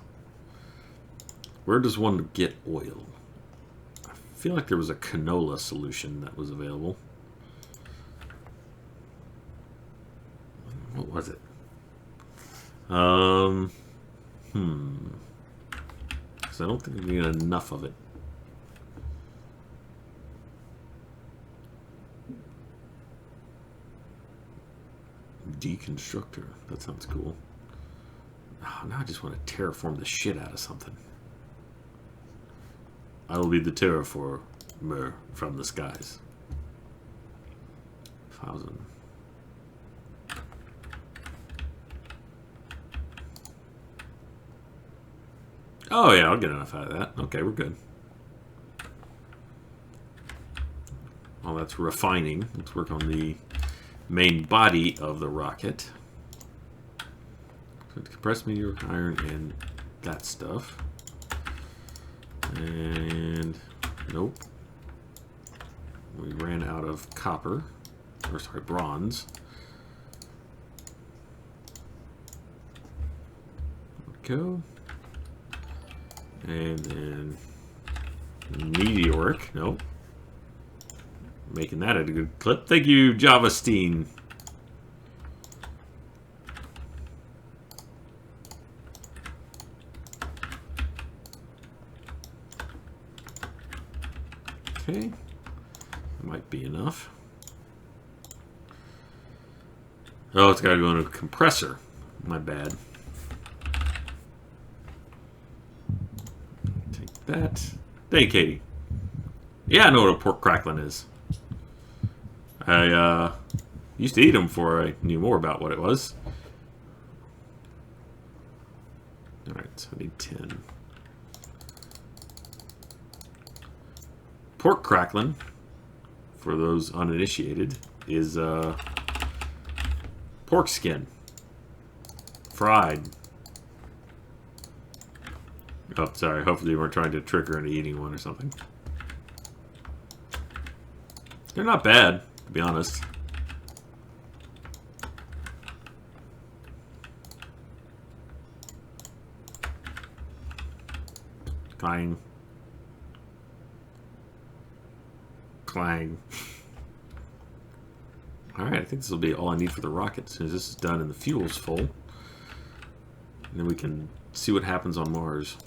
Where does one get oil? I feel like there was a canola solution that was available. What was it? Because I don't think we get enough of it. Deconstructor. That sounds cool. Oh, now I just want to terraform the shit out of something. I will be the terraformer from the skies. 1,000. Oh yeah, I'll get enough out of that. Okay, we're good. Well, that's refining. Let's work on the main body of the rocket. So compressed meteor iron and that stuff. And nope. We ran out of copper. Or sorry, bronze. There we go. And then meteoric. Nope. Making that at a good clip. Thank you, Javasteen. Okay. That might be enough. Oh, it's got to go into a compressor. My bad. Take that. Thank you, Katie. Yeah, I know what a pork crackling is. I used to eat them before I knew more about what it was. Alright, so I need 10. Pork crackling, for those uninitiated, is pork skin. Fried. Oh, sorry. Hopefully you weren't trying to trick her into eating one or something. They're not bad, to be honest. Clang. Clang. Alright, I think this will be all I need for the rocket. As soon as this is done and the fuel's full, and then we can see what happens on Mars.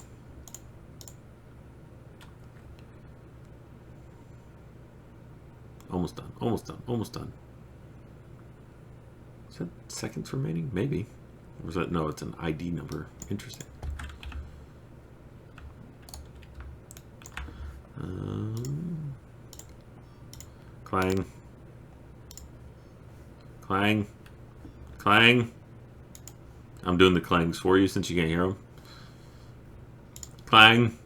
Almost done, almost done, almost done. Is that seconds remaining? Maybe. Or is that, no, it's an ID number. Interesting. Clang. Clang. Clang. I'm doing the clangs for you since you can't hear them. Clang.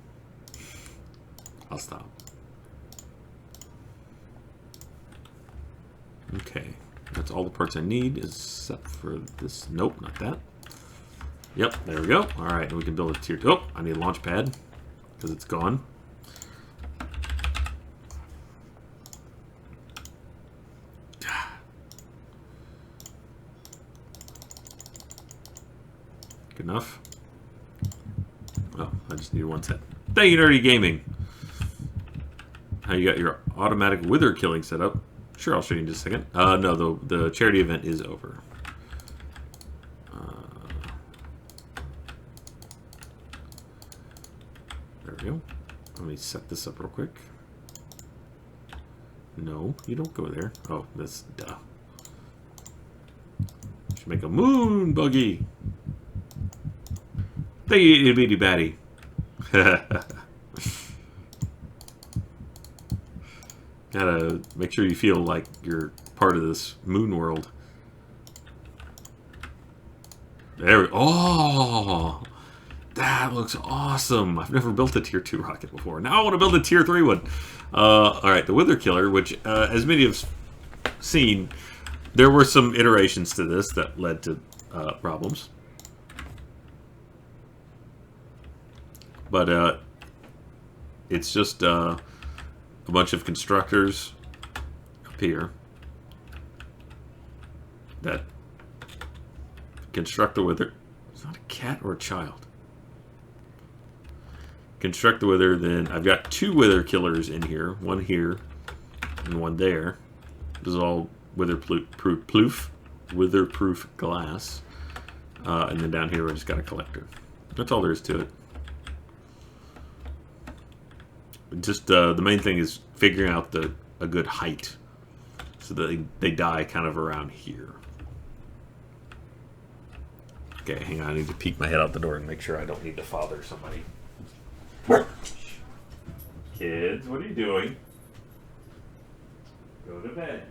I'll stop. Okay. That's all the parts I need except for this. Nope, not that. Yep, there we go. Alright, and we can build a tier 2. Oh, I need a launch pad because it's gone. Good enough. Oh, I just need one set. Thank you, Nerdy Gaming. How you got your automatic wither killing set up? Sure, I'll show you in just a second. No, the charity event is over. There we go. Let me set this up real quick. No, you don't go there. Oh, that's duh. Should make a moon buggy. Thank you, itty bitty batty. Gotta make sure you feel like you're part of this moon world. There we go. Oh, that looks awesome. I've never built a tier 2 rocket before. Now I want to build a tier 3 one. Alright, the Wither Killer, which, as many have seen, there were some iterations to this that led to problems. But it's just a bunch of constructors up here that construct the wither. It's not a cat or a child. Construct the wither, then I've got 2 wither killers in here. One here and one there. This is all wither-proof glass. And then down here we just got a collector. That's all there is to it. Just the main thing is figuring out a good height so that they die kind of around here. Okay, hang on. I need to peek my head out the door and make sure I don't need to father somebody. Kids, what are you doing? Go to bed.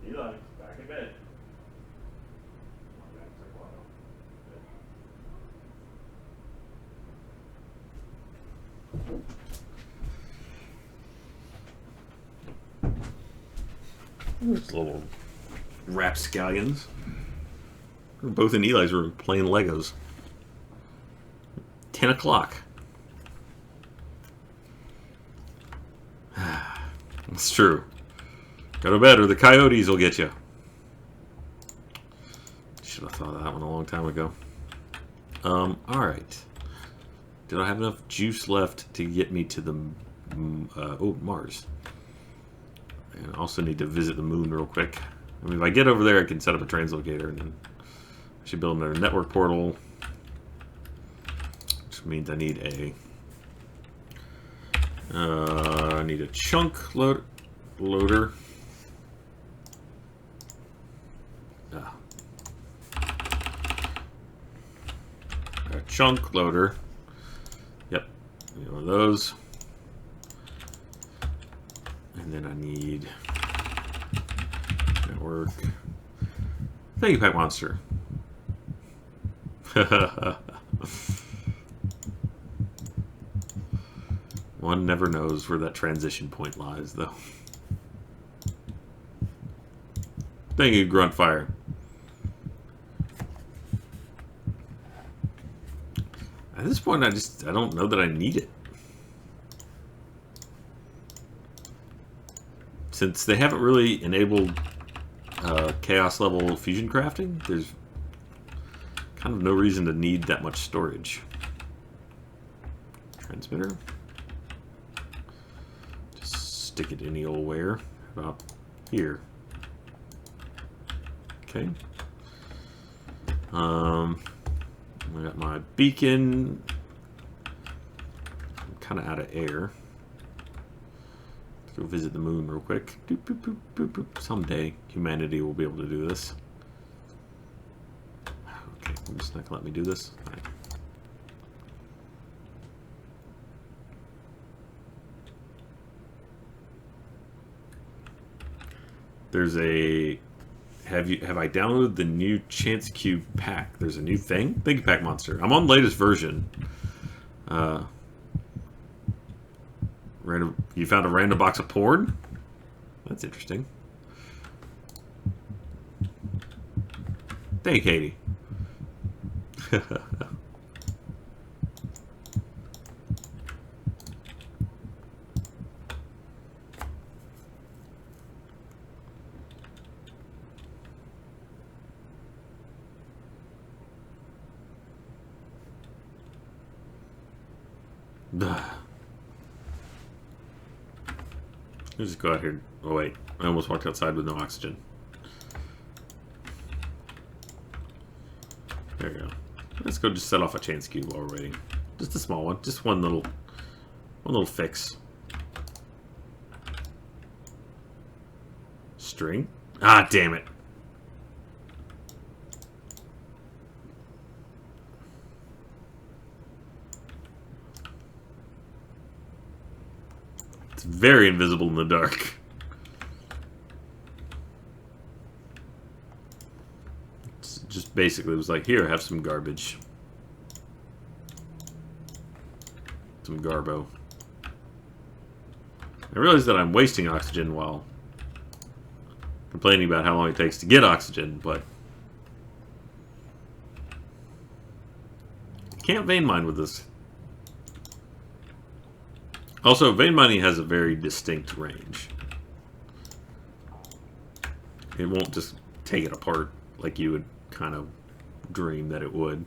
Eli, back in bed. There's little rapscallions. We're both in Eli's room playing Legos. 10 o'clock. It's true. Go to bed or the coyotes will get you. Should have thought of that one a long time ago. Alright. Did I have enough juice left to get me to the... Mars. And I also need to visit the moon real quick. I mean, if I get over there, I can set up a translocator, and then I should build another network portal. Which means I need a chunk loader. A chunk loader. Yep, one of those. And then I need network. Thank you, Pack Monster. One never knows where that transition point lies, though. Thank you, Gruntfire. At this point, I don't know that I need it. Since they haven't really enabled chaos level fusion crafting, there's kind of no reason to need that much storage. Transmitter. Just stick it any old where. About here. Okay. I got my beacon. I'm kind of out of air. Let's go visit the moon real quick. Doop, boop, boop, boop, boop. Someday, humanity will be able to do this. Okay, I'm just not gonna let me do this. All right. There's a... Have I downloaded the new Chance Cube pack? There's a new thing? Thank you, Pack Monster. I'm on the latest version. You found a random box of porn? That's interesting. Thank you, Katie. Let's just go out here. Oh wait, I almost walked outside with no oxygen. There you go. Let's go just set off a chance cube while we're waiting. Just a small one. Just one little fix. String? Ah, damn it. It's very invisible in the dark. It's just basically was like, here, have some garbage. Some garbo. I realize that I'm wasting oxygen while complaining about how long it takes to get oxygen, but can't vein mine with this. Also, vein mining has a very distinct range. It won't just take it apart like you would kind of dream that it would.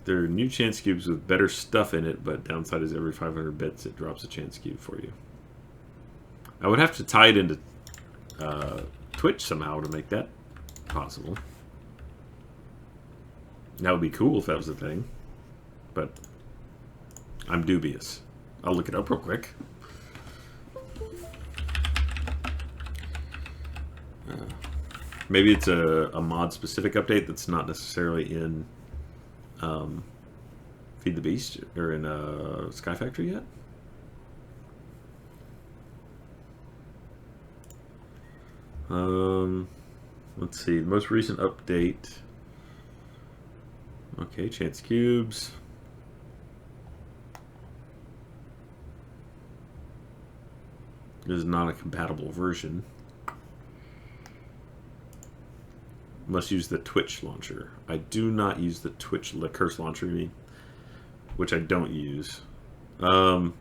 There are new chance cubes with better stuff in it, but downside is every 500 bits it drops a chance cube for you. I would have to tie it into Twitch somehow to make that possible. That would be cool if that was a thing, but I'm dubious. I'll look it up real quick. Maybe it's a mod-specific update that's not necessarily in Feed the Beast or in Skyfactory yet. Let's see. The most recent update. Okay, chance cubes. This is not a compatible version. Must use the Twitch launcher. I do not use the Twitch curse launcher, which I don't use. I'll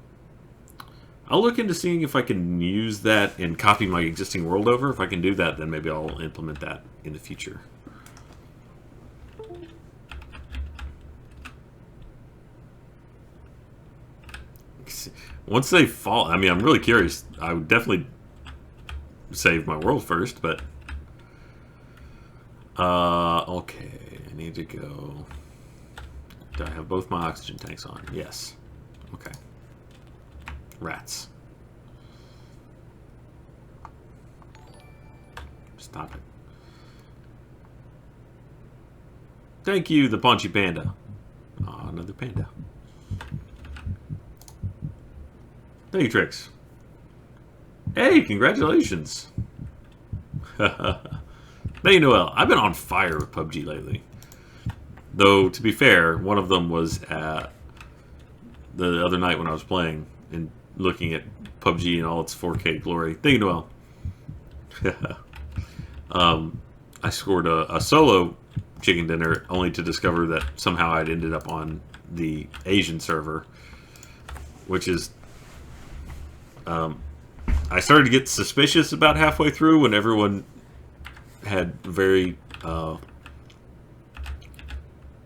look into seeing if I can use that and copy my existing world over. If I can do that, then maybe I'll implement that in the future. Once they fall, I mean, I'm really curious. I would definitely save my world first, but... okay, I need to go... Do I have both my oxygen tanks on? Yes. Okay. Rats. Stop it. Thank you, the paunchy panda. Aw, another panda. Thank you, Trix. Hey, congratulations. Thank you, Noel. I've been on fire with PUBG lately. Though, to be fair, one of them was at the other night when I was playing and looking at PUBG in all its 4K glory. Thank you, Noel. I scored a solo chicken dinner only to discover that somehow I'd ended up on the Asian server, which is... I started to get suspicious about halfway through when everyone had very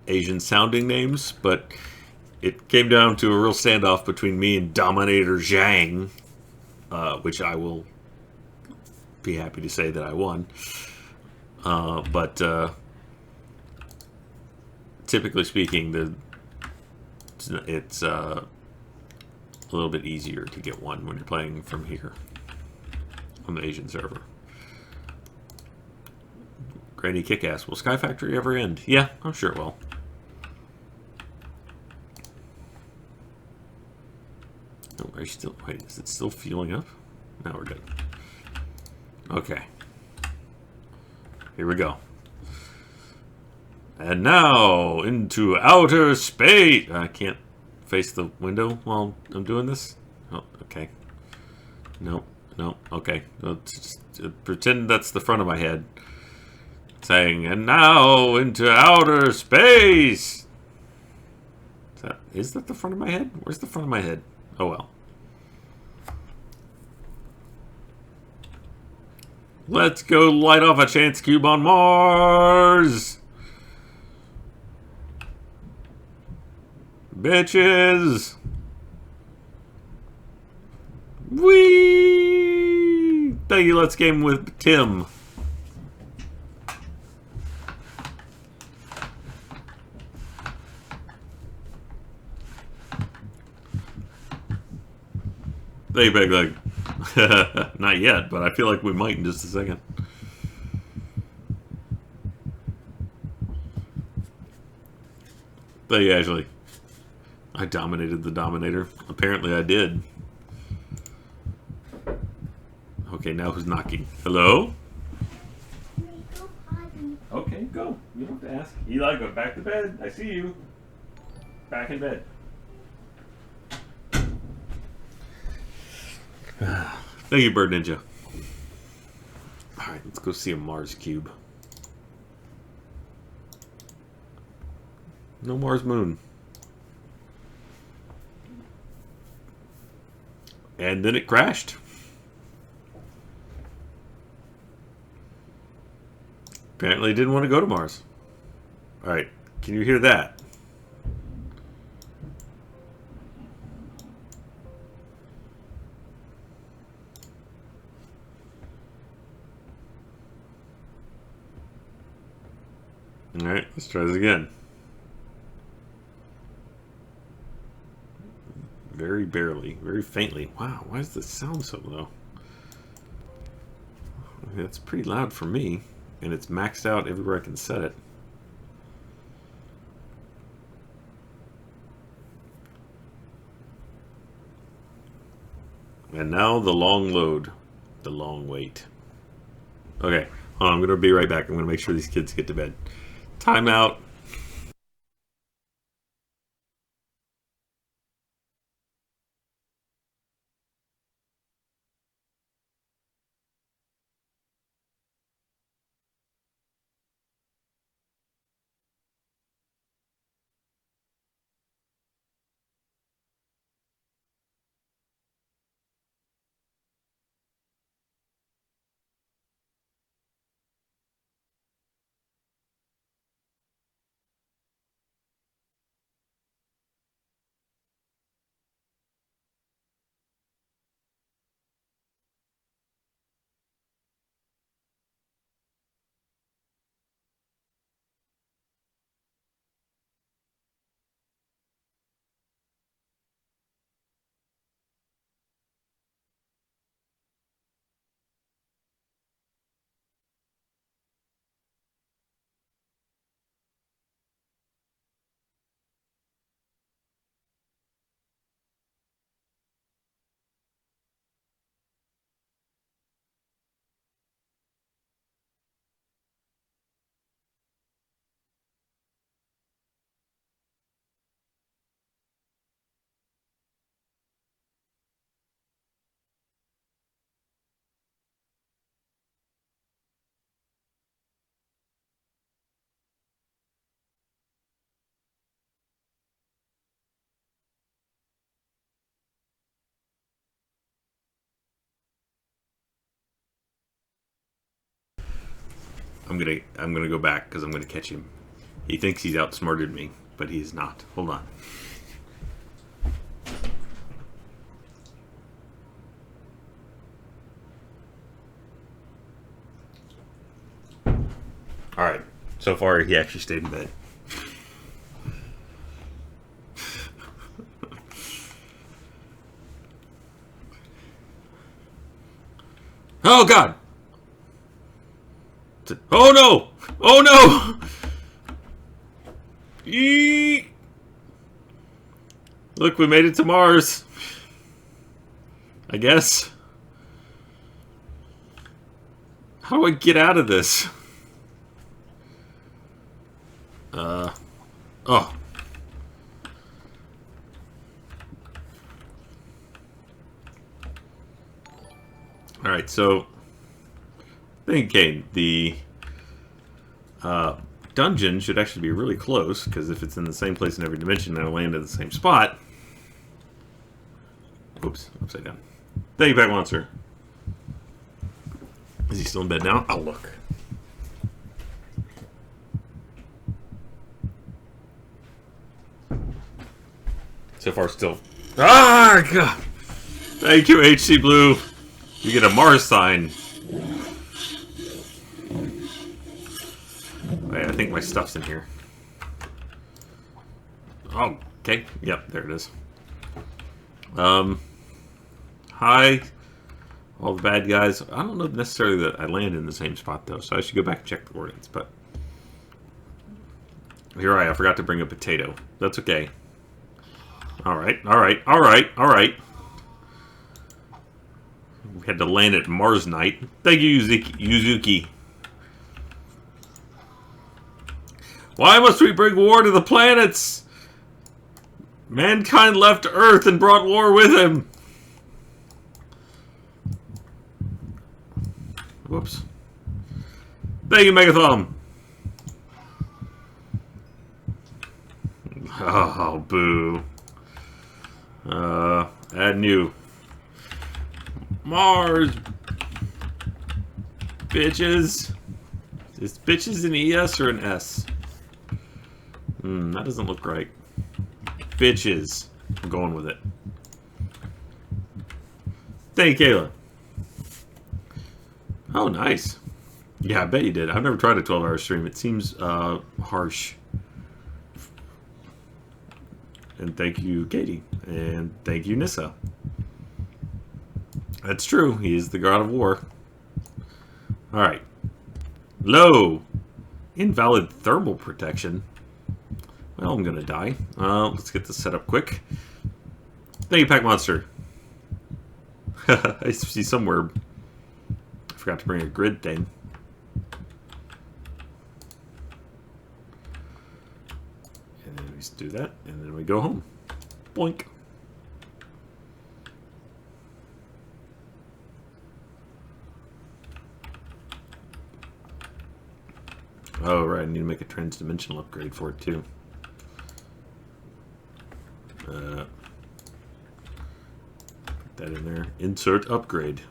Asian-sounding names, but it came down to a real standoff between me and Dominator Zhang, which I will be happy to say that I won. But typically speaking, it's a little bit easier to get one when you're playing from here on the Asian server. Granny Kickass. Will Skyfactory ever end? Yeah, I'm sure it will. Oh, are you still... Wait, is it still fueling up? Now we're good. Okay. Here we go. And now, into outer space! I can't face the window while I'm doing this? Oh, okay. Nope, nope, okay. Just pretend that's the front of my head. Saying, and now into outer space! Is that the front of my head? Where's the front of my head? Oh well. Let's go light off a chance cube on Mars! Bitches! Whee! Thank you, Let's Game with Tim. Thank you, Big Leg. Not yet, but I feel like we might in just a second. Thank you, Ashley. I dominated the Dominator. Apparently I did. Okay, now who's knocking? Hello? Okay, go. You don't have to ask. Eli, go back to bed. I see you. Back in bed. Thank you, Bird Ninja. Alright, let's go see a Mars cube. No Mars moon. And then it crashed. Apparently it didn't want to go to Mars. Alright, can you hear that? Alright, let's try this again. Very barely, very faintly. Wow, why does this sound so low? That's pretty loud for me, and it's maxed out everywhere I can set it. And now the long load, the long wait. Okay, hold on, I'm going to be right back. I'm going to make sure these kids get to bed. Time out. I'm gonna go back because I'm gonna catch him. He thinks he's outsmarted me, but he's not. Hold on. All right. So far, he actually stayed in bed. Oh God! Oh no! Oh no! Eee! Look, we made it to Mars. I guess. How do I get out of this? Oh. Alright, so thinking the dungeon should actually be really close, because if it's in the same place in every dimension, I'll land in the same spot. Oops, upside down. Thank you, Pack Monster. Is he still in bed now? I'll look. So far, still. Ah, God! Thank you, HC Blue. You get a Mars sign. Wait, I think my stuff's in here. Oh, okay. Yep, there it is. Hi, all the bad guys. I don't know necessarily that I land in the same spot, though, so I should go back and check the coordinates, but... You're right, I forgot to bring a potato. That's okay. Alright, alright, alright, alright. We had to land at Mars Night. Thank you, Yuzuki. Why must we bring war to the planets? Mankind left Earth and brought war with him. Whoops. Thank you, Megathom. Oh, boo. Add new. Mars. Bitches. Is bitches an ES or an S? That doesn't look right. Bitches. I'm going with it. Thank you, Kayla. Oh, nice. Yeah, I bet you did. I've never tried a 12-hour stream. It seems harsh. And thank you, Katie. And thank you, Nissa. That's true. He is the god of war. Alright. Low. Invalid thermal protection. Well, I'm gonna die. Let's get this set up quick. Thank you, Pack Monster. I see somewhere... I forgot to bring a grid thing. And then we just do that, and then we go home. Boink. Oh, right, I need to make a trans-dimensional upgrade for it, too. Put that in there. Insert upgrade.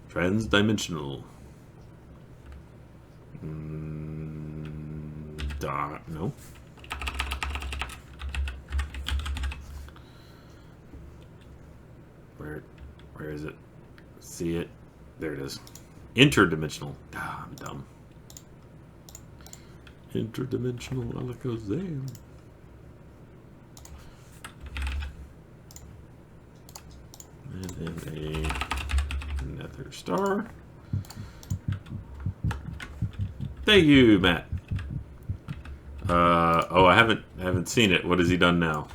Trans-dimensional. No. Where is it? See it? There it is. Interdimensional. Ah, I'm dumb. Interdimensional Alakazam. And then a nether star. Thank you, Matt. Oh, I haven't seen it. What has he done now?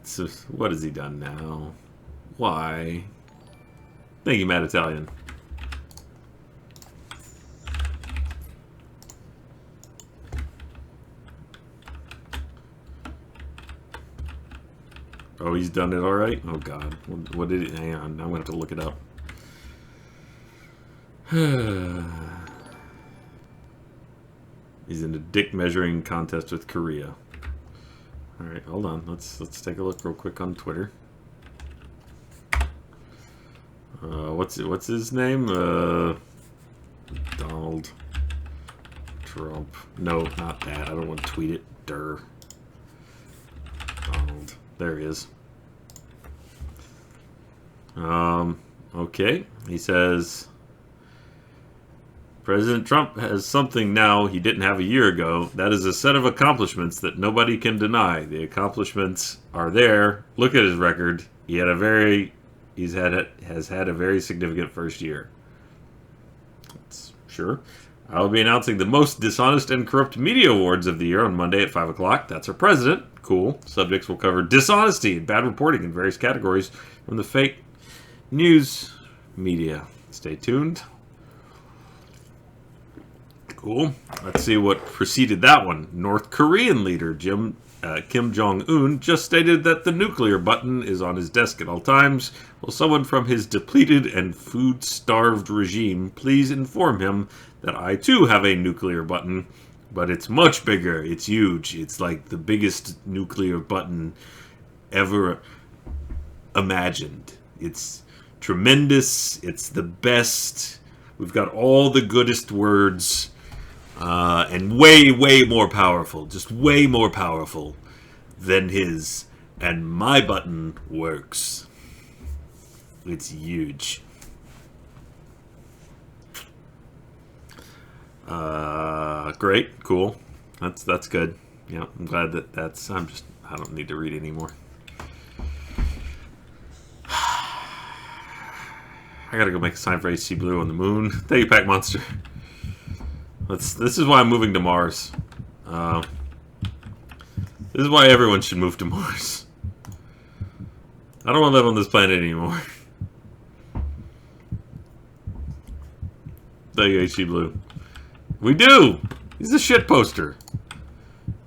So, what has he done now? Why? Thank you, Matt Italian. Oh, he's done it all right? Oh, God. What did he... Hang on. I'm going to have to look it up. He's in a dick measuring contest with Korea. All right, hold on. Let's take a look real quick on Twitter. What's his name? Donald Trump. No, not that. I don't want to tweet it. Durr. Donald. There he is. Okay. He says, President Trump has something now he didn't have a year ago. That is a set of accomplishments that nobody can deny. The accomplishments are there. Look at his record. Has had a very significant first year. That's sure. I will be announcing the most dishonest and corrupt media awards of the year on Monday at 5 o'clock. That's our president. Cool. Subjects will cover dishonesty and bad reporting in various categories from the fake news media. Stay tuned. Cool. Let's see what preceded that one. North Korean leader Kim Jong-un just stated that the nuclear button is on his desk at all times. Will someone from his depleted and food-starved regime please inform him that I too have a nuclear button, but it's much bigger. It's huge. It's like the biggest nuclear button ever imagined. It's tremendous. It's the best. We've got all the goodest words. And way, way more powerful. Just way more powerful than his. And my button works. It's huge. Great. Cool. That's good. Yeah, I'm glad that's... I don't need to read anymore. I gotta go make a sign for AC Blue on the moon. Thank you, Pack Monster. This is why I'm moving to Mars. This is why everyone should move to Mars. I don't want to live on this planet anymore. Thank you, AC Blue. We do! He's a shit poster.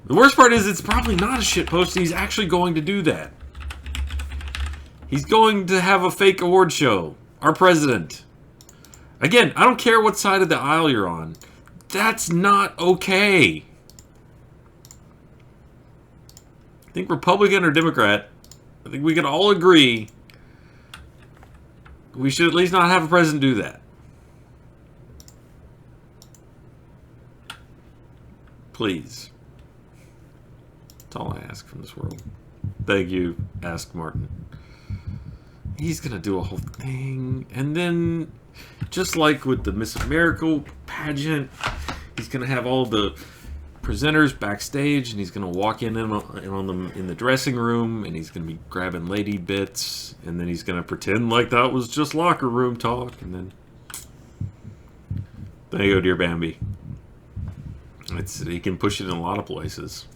The worst part is it's probably not a shit poster. He's actually going to do that. He's going to have a fake award show. Our president. Again, I don't care what side of the aisle you're on. That's not okay. I think Republican or Democrat, I think we can all agree we should at least not have a president do that. Please. That's all I ask from this world. Thank you, Ask Martin. He's gonna do a whole thing, and then, just like with the Miss America pageant, he's gonna have all the presenters backstage, and he's gonna walk in on them in the dressing room, and he's gonna be grabbing lady bits, and then he's gonna pretend like that was just locker room talk, and then there you go, dear Bambi. He can push it in a lot of places.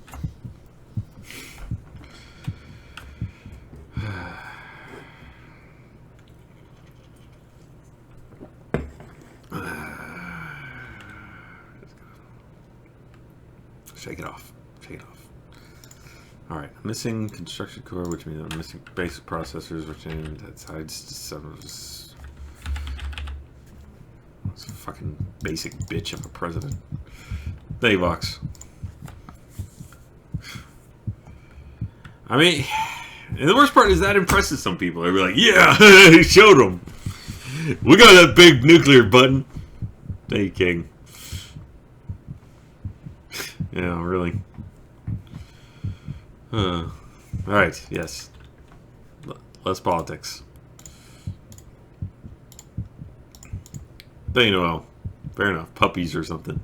Shake it off. Shake it off. Alright, missing construction core, which means I'm missing basic processors, which means that's it's a fucking basic bitch of a president. Thank you, Vox. I mean, and the worst part is that impresses some people. They'll be like, yeah, he showed them. We got that big nuclear button. Thank you, King. Yeah, really. Alright, yes. Less politics. Thank you, Noel. Fair enough. Puppies or something.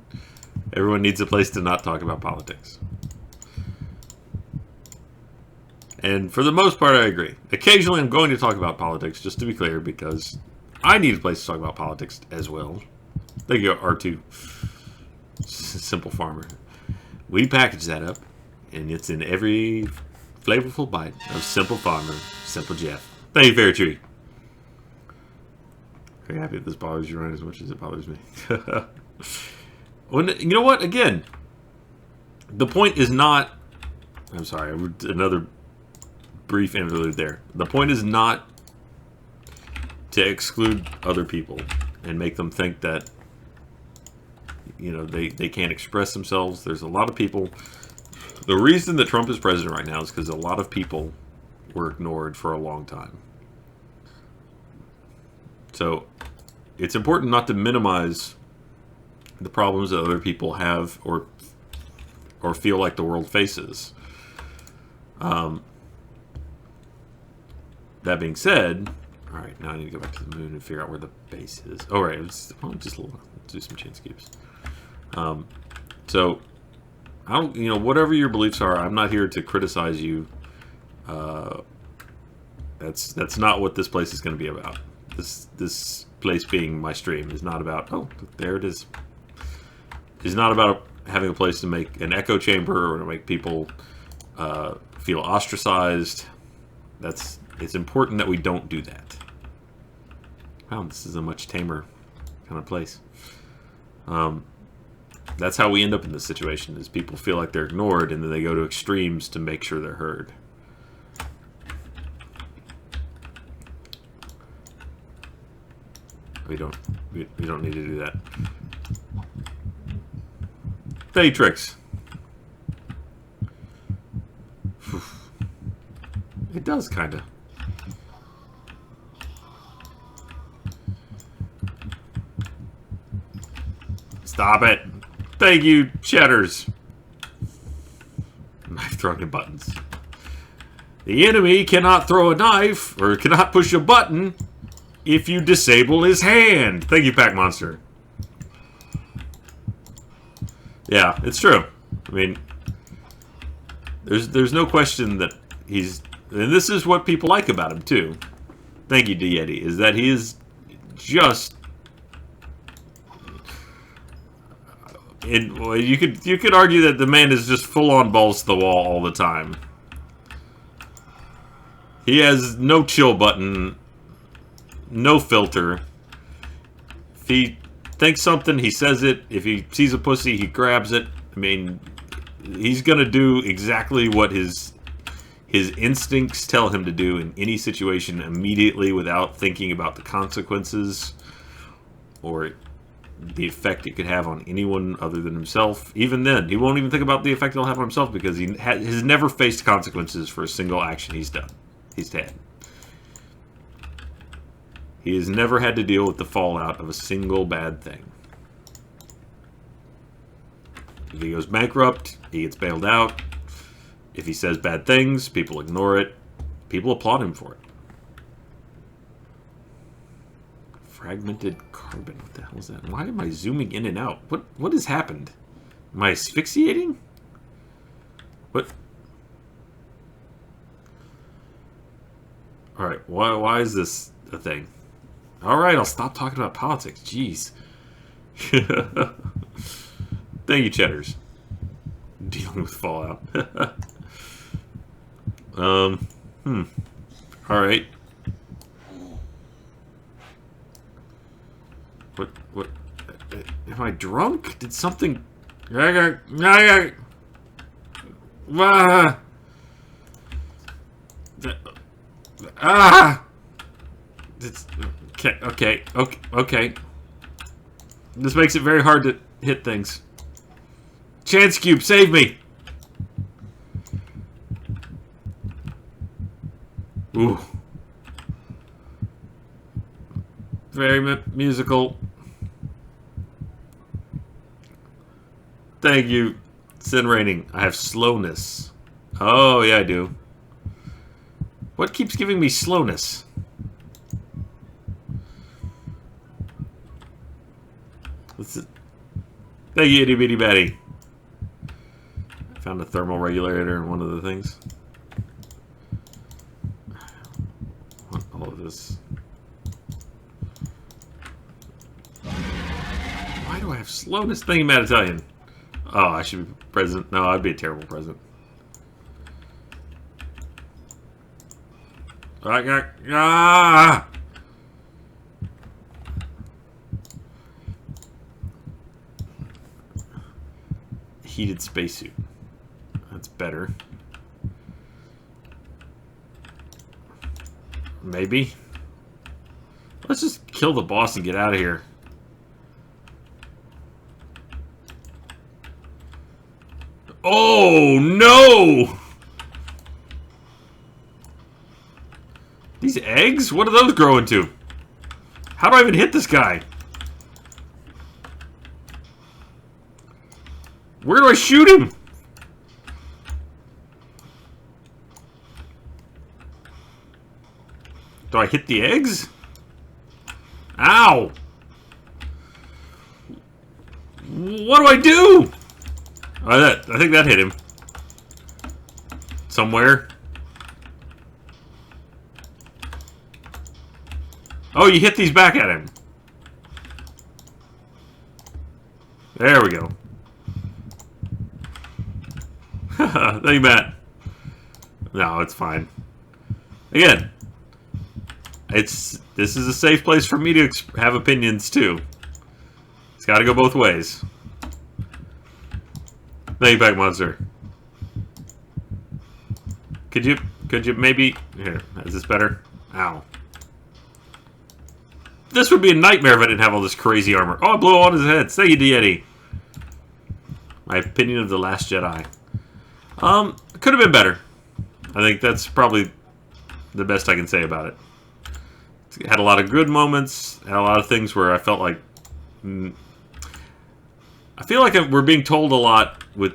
Everyone needs a place to not talk about politics. And for the most part, I agree. Occasionally, I'm going to talk about politics, just to be clear, because I need a place to talk about politics as well. There you go, R2. Simple Farmer. We package that up, and it's in every flavorful bite of Simple Farmer, Simple Jeff. Thank you, Fair Tree. Very happy that this bothers you, Ryan, as much as it bothers me. You know what? Again, the point is not... I'm sorry, another brief interlude there. The point is not to exclude other people and make them think that, you know, they can't express themselves. There's a lot of people The reason that Trump is president right now is because a lot of people were ignored for a long time. So it's important not to minimize the problems that other people have or feel like the world faces. That being said, all right, now I need to go back to the moon and figure out where the base is. Oh, right, let's do some chance cubes. So, I don't, whatever your beliefs are, I'm not here to criticize you. That's not what this place is going to be about. This place being my stream is not about. Oh, there it is. It's not about having a place to make an echo chamber or to make people feel ostracized. It's important that we don't do that. Wow, this is a much tamer kind of place. That's how we end up in this situation, is people feel like they're ignored and then they go to extremes to make sure they're heard. We don't need to do that. Matrix. It does kind of. Stop it. Thank you, Cheddars. Knife throwing buttons. The enemy cannot throw a knife or cannot push a button if you disable his hand. Thank you, Pack Monster. Yeah, it's true. I mean, there's no question that he's, and this is what people like about him too. Thank you, D-Yeti, is that he is just. You could argue that the man is just full on balls to the wall all the time. He has no chill button, no filter. If he thinks something, he says it. If he sees a pussy, he grabs it. I mean, he's gonna do exactly what his instincts tell him to do in any situation immediately without thinking about the consequences or the effect it could have on anyone other than himself. Even then, he won't even think about the effect it'll have on himself because he has never faced consequences for a single action he's done. He's had. He has never had to deal with the fallout of a single bad thing. If he goes bankrupt, he gets bailed out. If he says bad things, people ignore it. People applaud him for it. Fragmented carbon. What the hell is that? Why am I zooming in and out? What has happened? Am I asphyxiating? What? Alright, why is this a thing? Alright, I'll stop talking about politics. Jeez. Thank you, Cheddars. Dealing with Fallout. Alright. What? Am I drunk? Did something... Okay. This makes it very hard to hit things. Chance Cube, save me! Ooh. Very musical. Thank you, Sin Raining. I have slowness. Oh, yeah, I do. What keeps giving me slowness? Thank you, itty bitty batty. I found a thermal regulator in one of the things. All of this. Why do I have slowness? Thank you, Mad Italian. Oh, I should be president. No, I'd be a terrible president. Ah! Heated spacesuit. That's better. Maybe. Let's just kill the boss and get out of here. Oh, no! These eggs? What do those grow into? How do I even hit this guy? Where do I shoot him? Do I hit the eggs? Ow! What do I do? Oh, I think that hit him. Somewhere. Oh, you hit these back at him. There we go. Thank you, Matt. No, it's fine. Again, this is a safe place for me to have opinions too. It's got to go both ways. Thank you, back monster. Could you maybe here? Is this better? Ow. This would be a nightmare if I didn't have all this crazy armor. Oh, I blew on his head. Thank you, deity. My opinion of The Last Jedi. Could have been better. I think that's probably the best I can say about it. It had a lot of good moments. Had a lot of things where I felt like... I feel like we're being told a lot with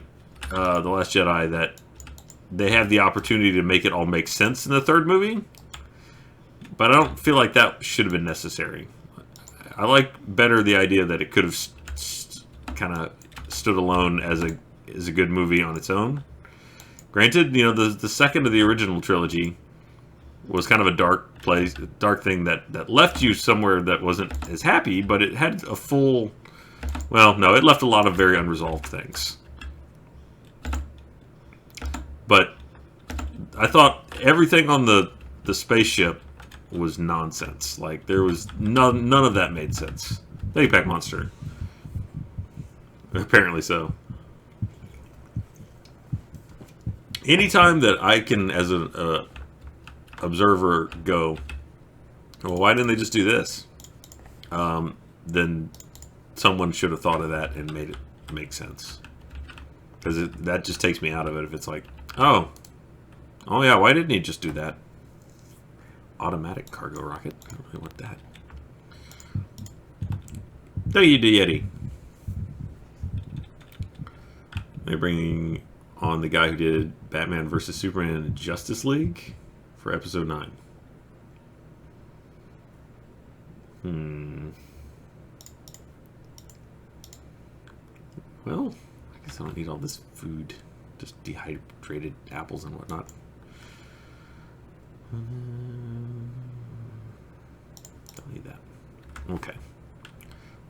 The Last Jedi that they have the opportunity to make it all make sense in the third movie. But I don't feel like that should have been necessary. I like better the idea that it could have kind of stood alone as a good movie on its own. Granted, you know, the second of the original trilogy was kind of a dark place, dark thing that left you somewhere that wasn't as happy, but it had a full... Well, no, it left a lot of very unresolved things. But I thought everything on the spaceship was nonsense. Like, there was none of that made sense. Thank you, Pack Monster. Apparently so. Anytime that I can, as an observer, go, well, why didn't they just do this? Then someone should have thought of that and made it make sense. Because that just takes me out of it if it's like, oh yeah, why didn't he just do that? Automatic cargo rocket. I don't really want that. Thank you, deity. They're bringing on the guy who did Batman vs. Superman and Justice League for episode 9. Well, I guess I don't need all this food. Just dehydrated apples and whatnot. Don't need that. Okay.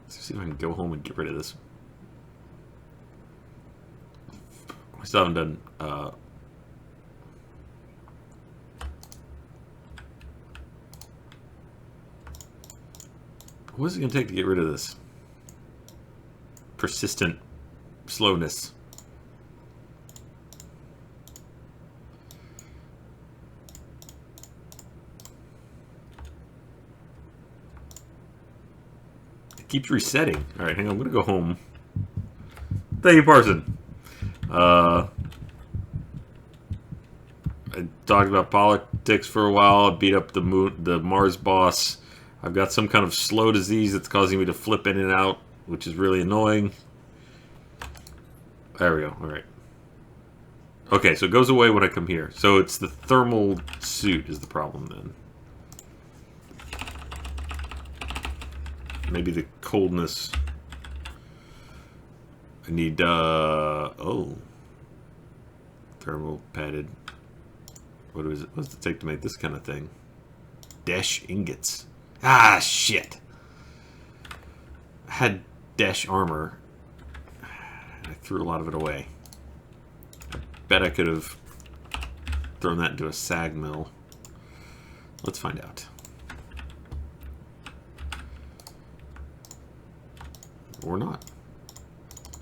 Let's see if I can go home and get rid of this. I still haven't done what is it going to take to get rid of this persistent slowness? It keeps resetting. Alright, hang on. I'm going to go home. Thank you, Parson. I talked about politics for a while. I beat up the Mars boss. I've got some kind of slow disease that's causing me to flip in and out, which is really annoying. There we go. All right. Okay, so it goes away when I come here. So it's the thermal suit is the problem then. Maybe the coldness. I need, oh. Thermal padded. What does it take to make this kind of thing? Dash ingots. Ah, shit. I had dash armor. I threw a lot of it away. I bet I could have thrown that into a sag mill. Let's find out. Or not.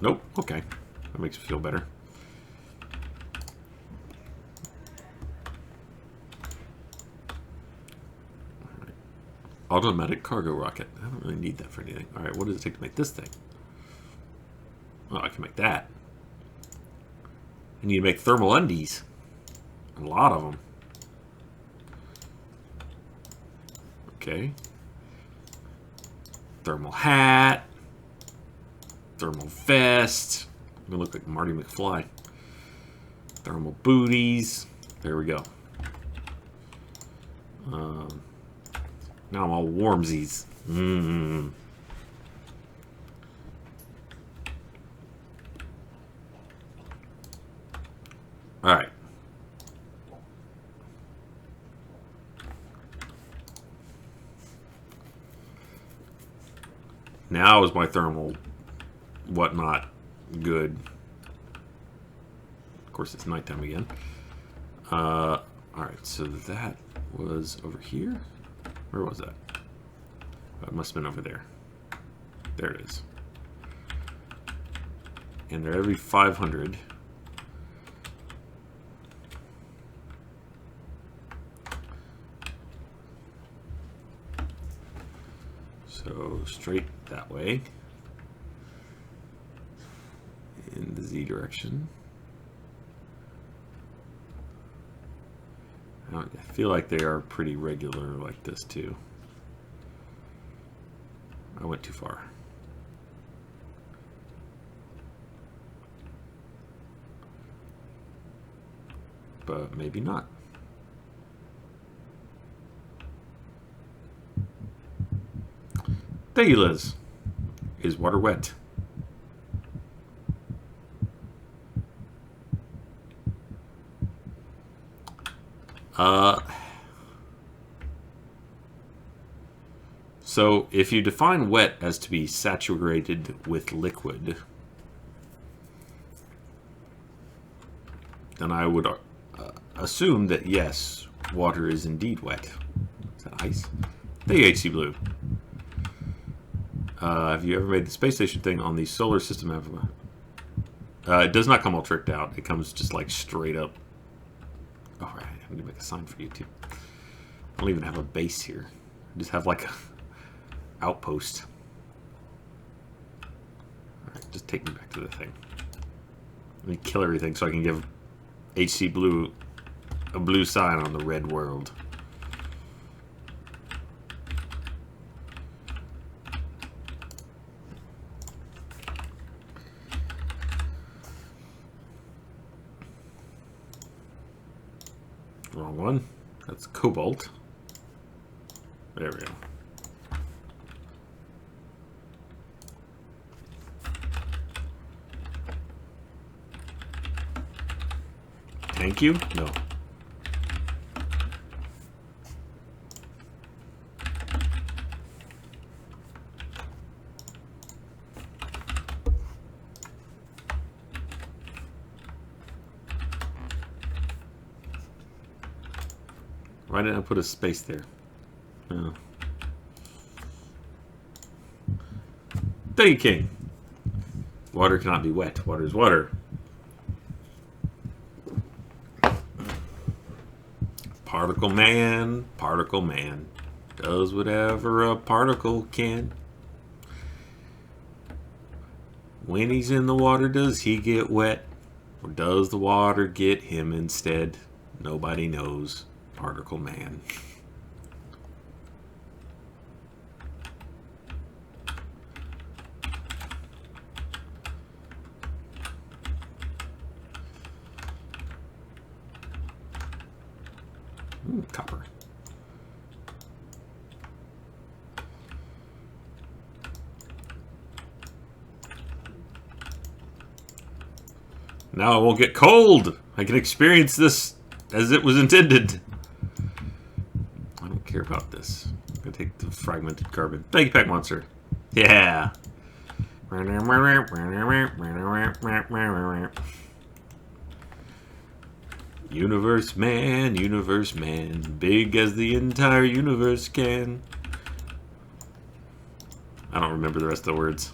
Nope. Okay. That makes me feel better. Alright. Automatic cargo rocket. I don't really need that for anything. Alright, what does it take to make this thing? Oh, I can make that. I need to make thermal undies. A lot of them. Okay. Thermal hat. Thermal vest. I'm gonna look like Marty McFly. Thermal booties. There we go. Now I'm all warmsies. All right. Now is my thermal whatnot good. Of course, it's nighttime again. All right, so that was over here. Where was that? It must have been over there. There it is. And they're every 500. So straight that way. In the Z direction. I feel like they are pretty regular like this too. I went too far. But maybe not. Thank you, Liz. Is water wet? So if you define wet as to be saturated with liquid, then I would assume that yes, water is indeed wet. Is that ice? The HC Blue. Have you ever made the space station thing on the solar system ever? It does not come all tricked out. It comes just like straight up. Oh, right. I need to make a sign for you too. I don't even have a base here. I just have like a outpost. Alright, just take me back to the thing. Let me kill everything so I can give HC Blue a blue sign on the red world. Wrong one. That's cobalt. There we go. Thank you? No. Why didn't I put a space there? Oh. Thank you, King. Water cannot be wet. Water is water. Particle man, does whatever a particle can. When he's in the water, does he get wet? Or does the water get him instead? Nobody knows. Particle man. Copper. Now I won't get cold. I can experience this as it was intended. I don't care about this. I'm gonna take the fragmented carbon. Thank you, Pack Monster. Yeah. Universe man, big as the entire universe can. I don't remember the rest of the words.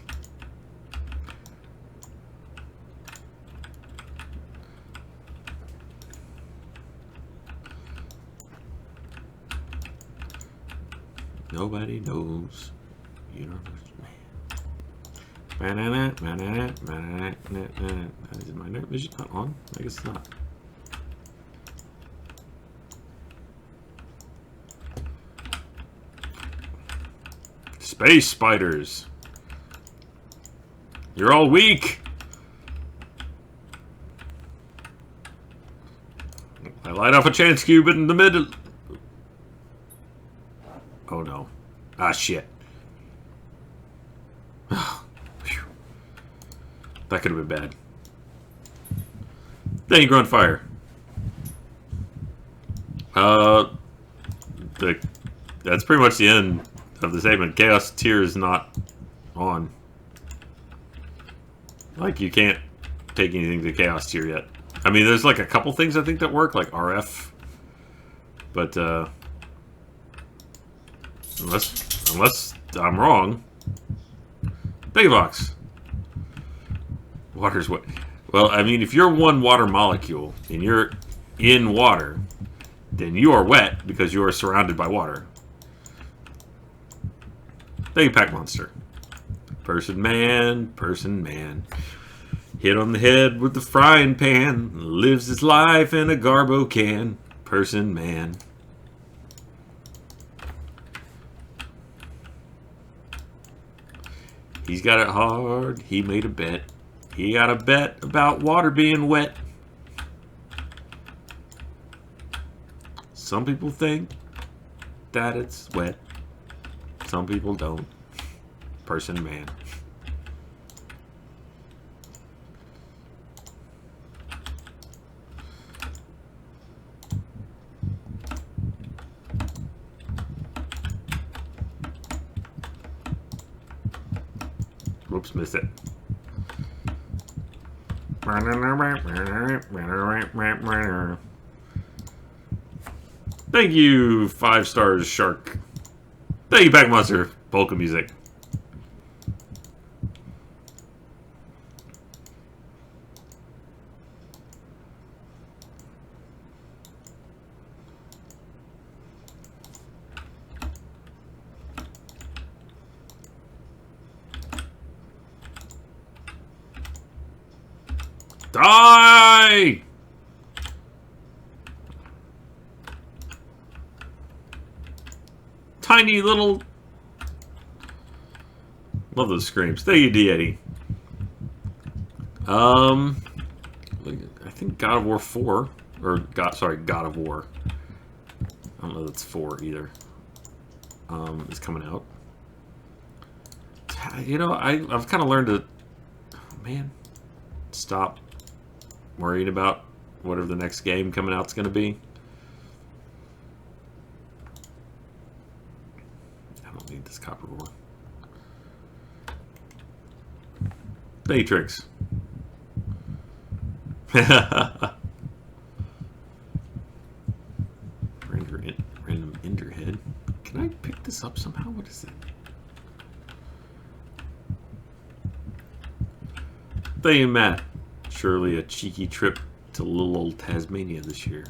Nobody knows. Universe man. Is my night vision not on? I guess it's not. Space spiders. You're all weak. I light off a chance cube in the middle. Oh no. Ah, shit. That could have been bad. Then you grow on fire. That's pretty much the end of the segment. Chaos tier is not on. Like, you can't take anything to Chaos tier yet. I mean, there's like a couple things I think that work, like RF. But, unless I'm wrong. Megabox. Water's wet. Well, I mean, if you're one water molecule and you're in water, then you are wet because you are surrounded by water. Thank you, Pack Monster. Person man, person man. Hit on the head with the frying pan. Lives his life in a Garbo can. Person man. He's got it hard. He made a bet. He got a bet about water being wet. Some people think that it's wet. Some people don't. Person man. Whoops, missed it. Thank you, 5 stars, Shark. Thank you, Pack Monster. Polka music. Die! Tiny little... Love those screams. Thank you, D-Eddie. I think God of War 4. Or, God of War. I don't know if it's 4 either. Is coming out. You know, I've kind of learned to... Oh, man. Stop worrying about whatever the next game coming out is going to be. I don't need this copper ore. Matrix. Random ender head. Can I pick this up somehow? What is it? Thank you, Matt. Surely a cheeky trip to little old Tasmania this year.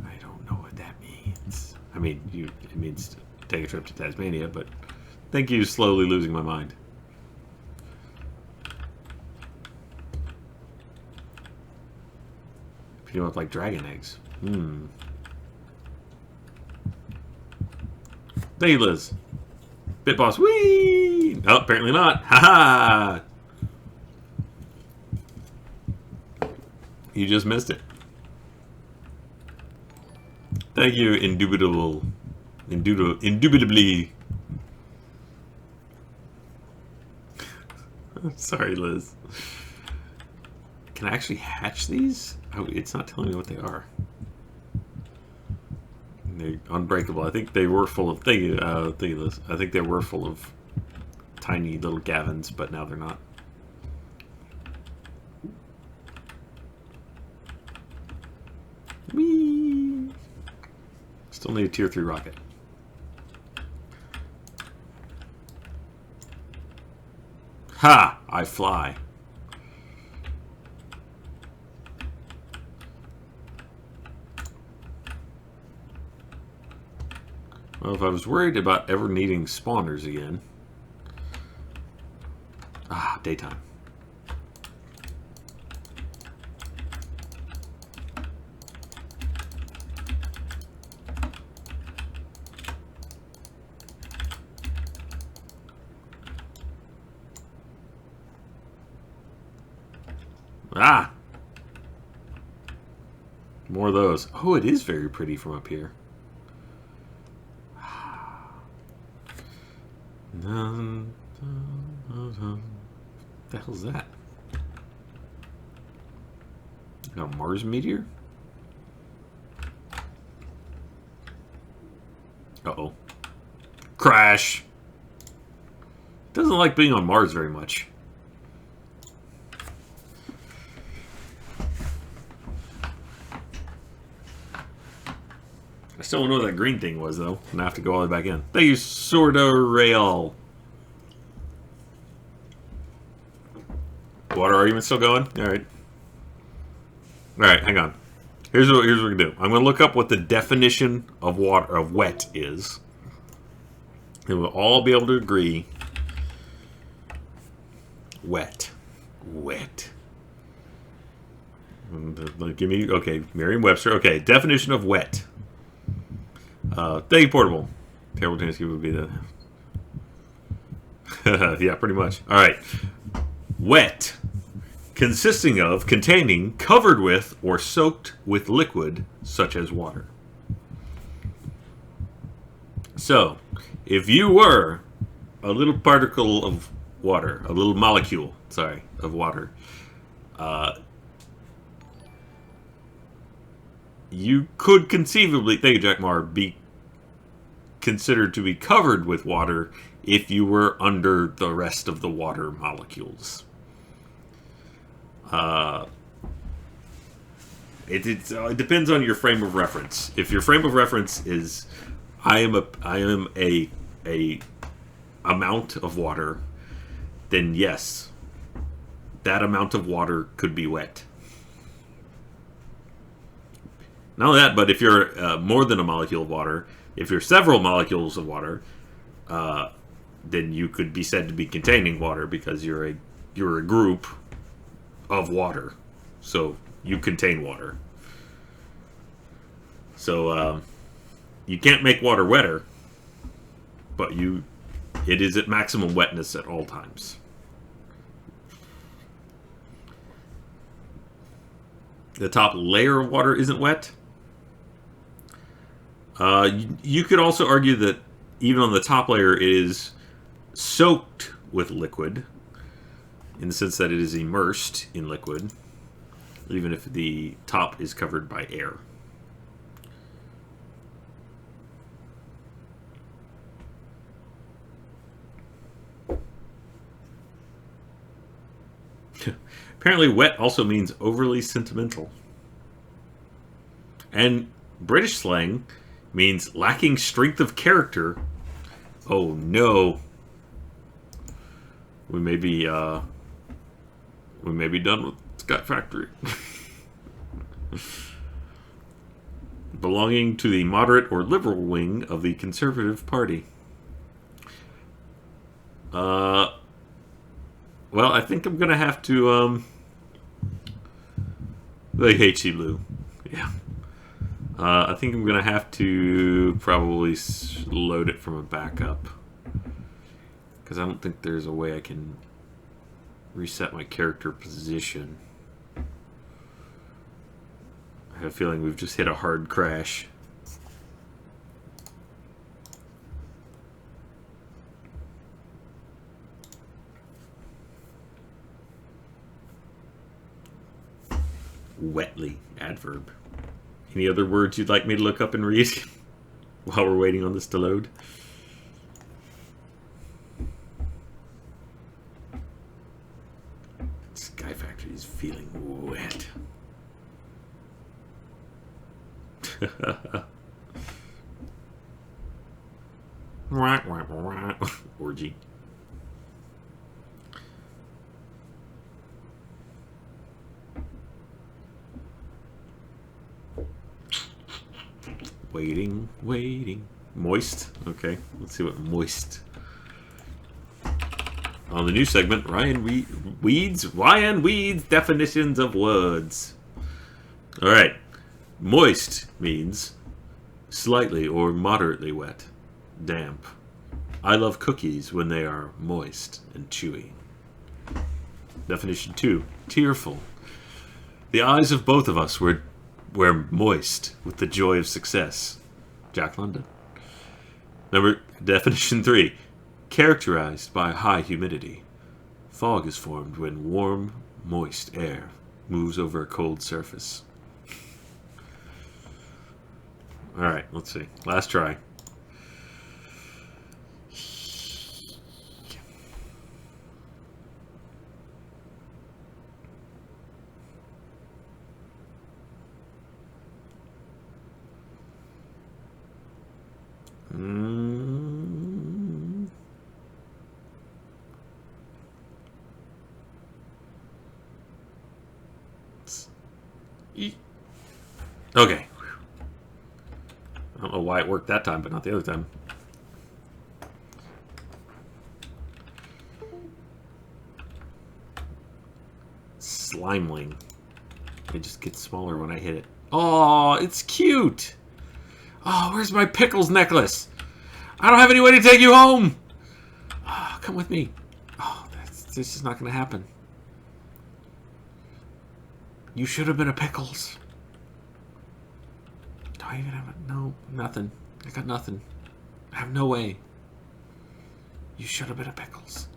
I don't know what that means. I mean, it means to take a trip to Tasmania, but thank you, slowly losing my mind. If you want like dragon eggs. Thank you, Liz. Bitboss, whee! Oh, apparently not. Haha! You just missed it. Thank you, indubitably. Sorry, Liz. Can I actually hatch these? Oh, it's not telling me what they are. They're unbreakable. I think they were full of... Thank you, Liz. I think they were full of tiny little Gavins, but now they're not. Whee! Still need a tier 3 rocket. Ha! I fly. Well, if I was worried about ever needing spawners again, Ah, daytime. Ah! More of those. Oh, it is very pretty from up here. What the hell's that? A Mars meteor? Uh-oh. Crash! Doesn't like being on Mars very much. I still don't know what that green thing was, though. And I have to go all the way back in. Thank you, Sorta Rail. Water argument still going? Alright. Alright, hang on. Here's what we're gonna do. I'm gonna look up what the definition of water of wet is. And we'll all be able to agree. Wet. Wet. Give me okay, Merriam-Webster. Okay, definition of wet. Thank you, Portable. Terrible Tansky would be the yeah, pretty much. Alright. Wet. Consisting of, containing, covered with, or soaked with liquid, such as water. So, if you were a little particle of water, a little molecule, sorry, of water, you could conceivably, thank you, Jack Marr, be considered to be covered with water if you were under the rest of the water molecules. It depends on your frame of reference. If your frame of reference is, I am a amount of water, then yes, that amount of water could be wet. Not only that, but if you're more than a molecule of water, if you're several molecules of water, then you could be said to be containing water because you're a group of water, so you contain water. So you can't make water wetter, but it is at maximum wetness at all times. The top layer of water isn't wet. You could also argue that even on the top layer it is soaked with liquid, in the sense that it is immersed in liquid, even if the top is covered by air. Apparently wet also means overly sentimental. And British slang means lacking strength of character. Oh no. We may be done with Skyfactory. Belonging to the moderate or liberal wing of the Conservative Party. Well, I think I'm gonna have to they hate you, Lou. Yeah. I think I'm gonna have to probably load it from a backup, because I don't think there's a way I can reset my character position. I have a feeling we've just hit a hard crash. Wetly, adverb. Any other words you'd like me to look up and read while we're waiting on this to load? Skyfactory is feeling wet. Orgy. Waiting. Moist. Okay, let's see what moist. On the new segment, Ryan Weeds definitions of words. Alright. Moist means slightly or moderately wet, damp. I love cookies when they are moist and chewy. Definition 2. Tearful. The eyes of both of us were moist with the joy of success. Jack London. Definition 3. Characterized by high humidity. Fog is formed when warm, moist air moves over a cold surface. Alright, let's see. Last try. Okay. I don't know why it worked that time, but not the other time. Slimeling. It just gets smaller when I hit it. Oh, it's cute! Oh, where's my pickles necklace? I don't have any way to take you home! Oh, come with me. Oh, this is not going to happen. You should have been a pickles. Do I even have it? No, nothing. I got nothing. I have no way. You should have been a pickles.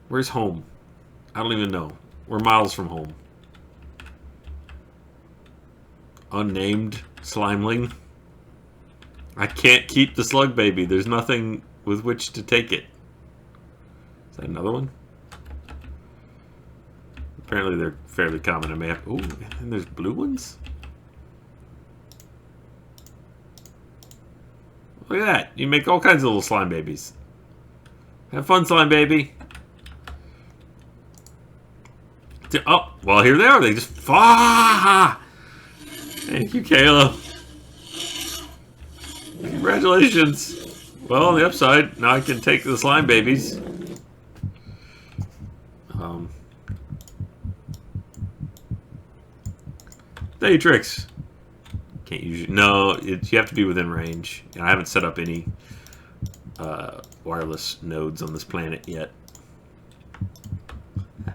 Where's home? I don't even know. We're miles from home. Unnamed slimeling. I can't keep the slug baby. There's nothing with which to take it. Is that another one? Apparently they're fairly common. I may have... Ooh, and there's blue ones? Look at that. You make all kinds of little slime babies. Have fun, slime baby. Oh, well, here they are. They just... Ah! Thank you, Kayla. Congratulations. Well, on the upside, now I can take the slime babies. Hey, tricks. Can't use... No, you have to be within range. I haven't set up any wireless nodes on this planet yet. I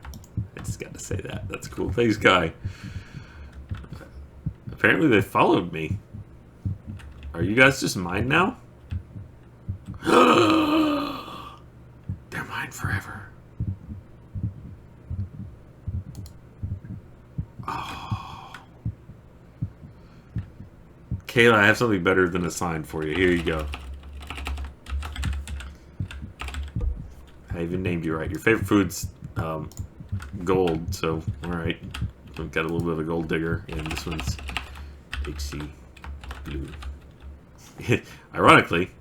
just got to say that. That's cool. Thanks, Guy. Apparently they followed me. Are you guys just mine now? They're mine forever. Oh. Kayla, I have something better than a sign for you. Here you go. I even named you right. Your favorite food's gold, so alright. We've got a little bit of a gold digger, and this one's HC blue. Ironically,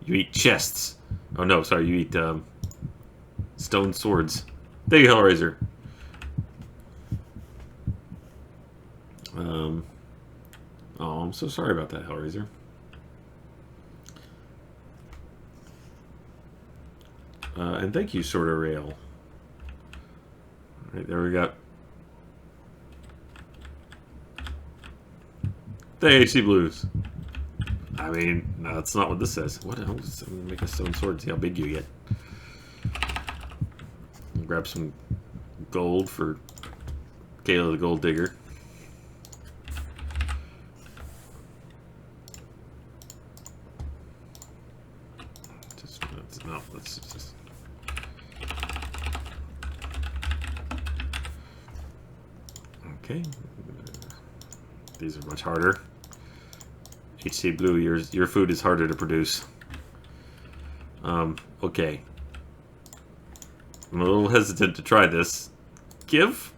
you eat chests. Oh no, sorry, you eat stone swords. Thank you, Hellraiser. Oh, I'm so sorry about that, Hellraiser. And thank you, Sorta Rail. Alright, there we go. The AC Blues. I mean, no, that's not what this says. What else? I'm gonna make a stone sword, see how big you get. Grab some gold for Kayla the Gold Digger. No, let's just... Okay. These are much harder. HC Blue, your food is harder to produce. Okay. I'm a little hesitant to try this. Give?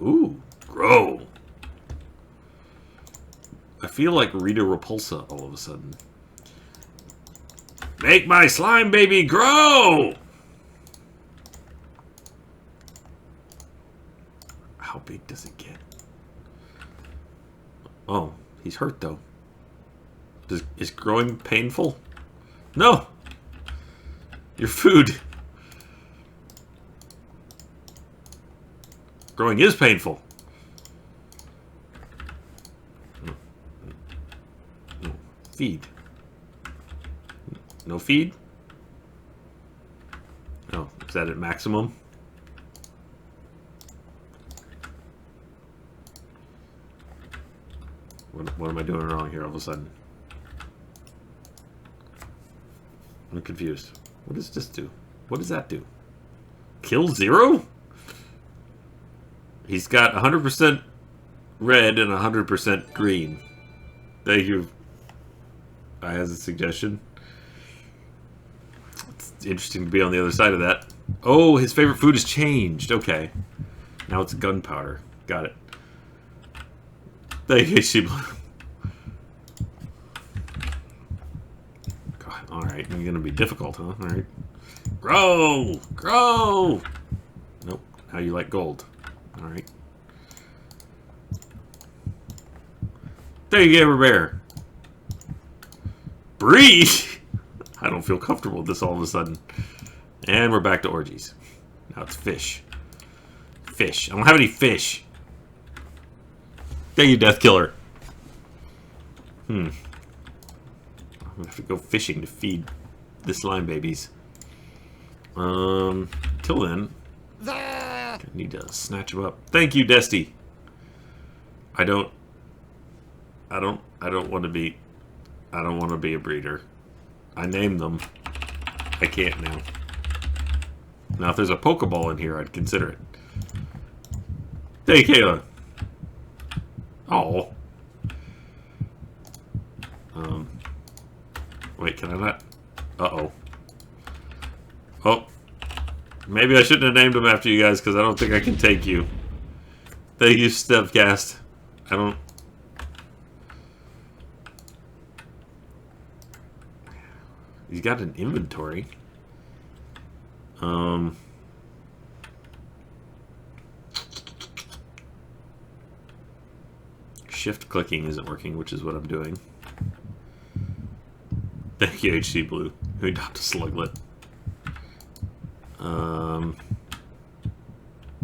Ooh, grow. I feel like Rita Repulsa all of a sudden. Make my slime baby grow! How big does it get? Oh, he's hurt though. Is growing painful? No! Your food Growing is painful. Feed. No feed? Oh, is that at maximum? What am I doing wrong here all of a sudden? I'm confused. What does this do? What does that do? Kill 0? He's got 100% red and 100% green. Thank you. I has a suggestion. It's interesting to be on the other side of that. Oh, his favorite food has changed. Okay. Now it's gunpowder. Got it. Thank you, Shibla. God, alright. It's going to be difficult, huh? Alright. Grow! Grow! Nope. How you like gold. Alright. There you go, bear. Breathe! I don't feel comfortable with this all of a sudden. And we're back to orgies. Now it's fish. Fish. I don't have any fish. There you, Death Killer. I'm gonna have to go fishing to feed the slime babies. Till then, I need to snatch them up. Thank you, Desty. I don't want to be. I don't want to be a breeder. I named them. I can't now. Now, if there's a Pokeball in here, I'd consider it. Hey, Kayla. Oh. Wait, can I not? Uh-oh. Oh. Maybe I shouldn't have named them after you guys, because I don't think I can take you. Thank you, Stepcast. I don't... He's got an inventory. Shift clicking isn't working, which is what I'm doing. Thank you, HC Blue, who adopted a sluglet.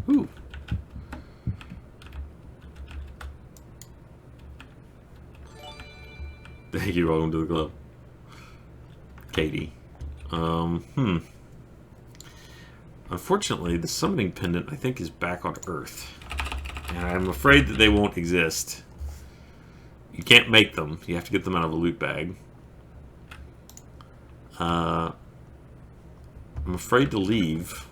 Ooh. Thank you, welcome to the club. Katie. Unfortunately, the summoning pendant, I think, is back on Earth. And I'm afraid that they won't exist. You can't make them. You have to get them out of a loot bag. I'm afraid to leave.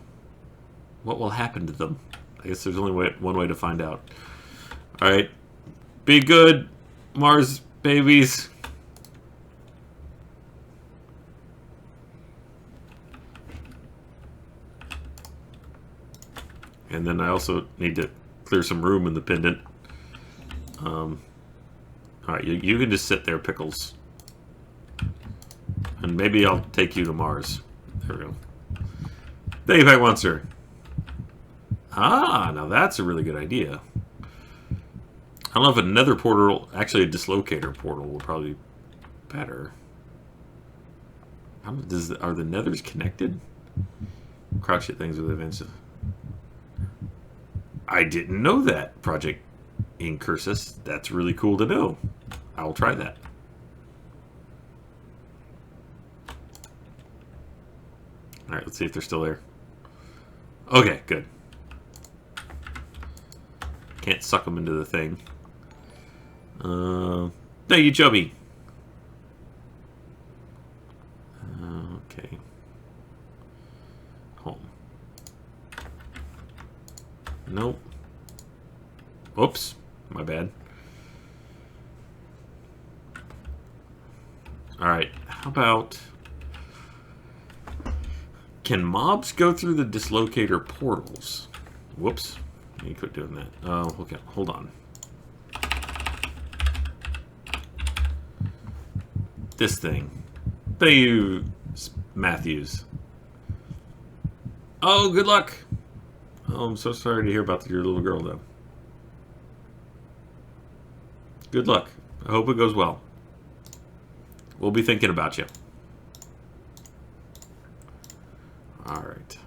What will happen to them? I guess there's only one way to find out. Alright. Be good, Mars babies. And then I also need to clear some room in the pendant. Alright, you can just sit there, Pickles. And maybe I'll take you to Mars. There we go. Thank you, Pack Monster. Ah, now that's a really good idea. I don't know if a nether portal, actually a dislocator portal will probably be better. Are the nethers connected? Crouch hit things with advanced. I didn't know that, Project Incursus. That's really cool to know. I'll try that. Alright, let's see if they're still there. Okay, good. Can't suck them into the thing. Thank you, Chubby. Okay. Home. Nope. Oops. My bad. Alright, how about... Can mobs go through the dislocator portals? Whoops. You quit doing that. Oh, okay. Hold on. This thing. Thank you, Matthews. Oh, good luck. Oh, I'm so sorry to hear about your little girl, though. Good luck. I hope it goes well. We'll be thinking about you. Alright.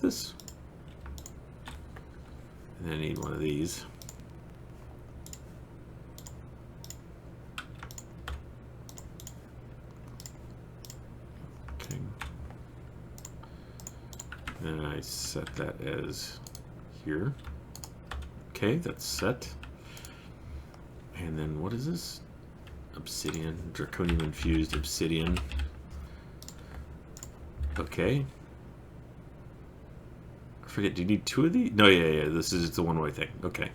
this? And then I need one of these. Okay. And I set that as here. Okay, that's set. And then what is this? Obsidian, draconium infused obsidian. Okay. I forget, do you need 2 of these? No, yeah, this is the one-way thing. Okay.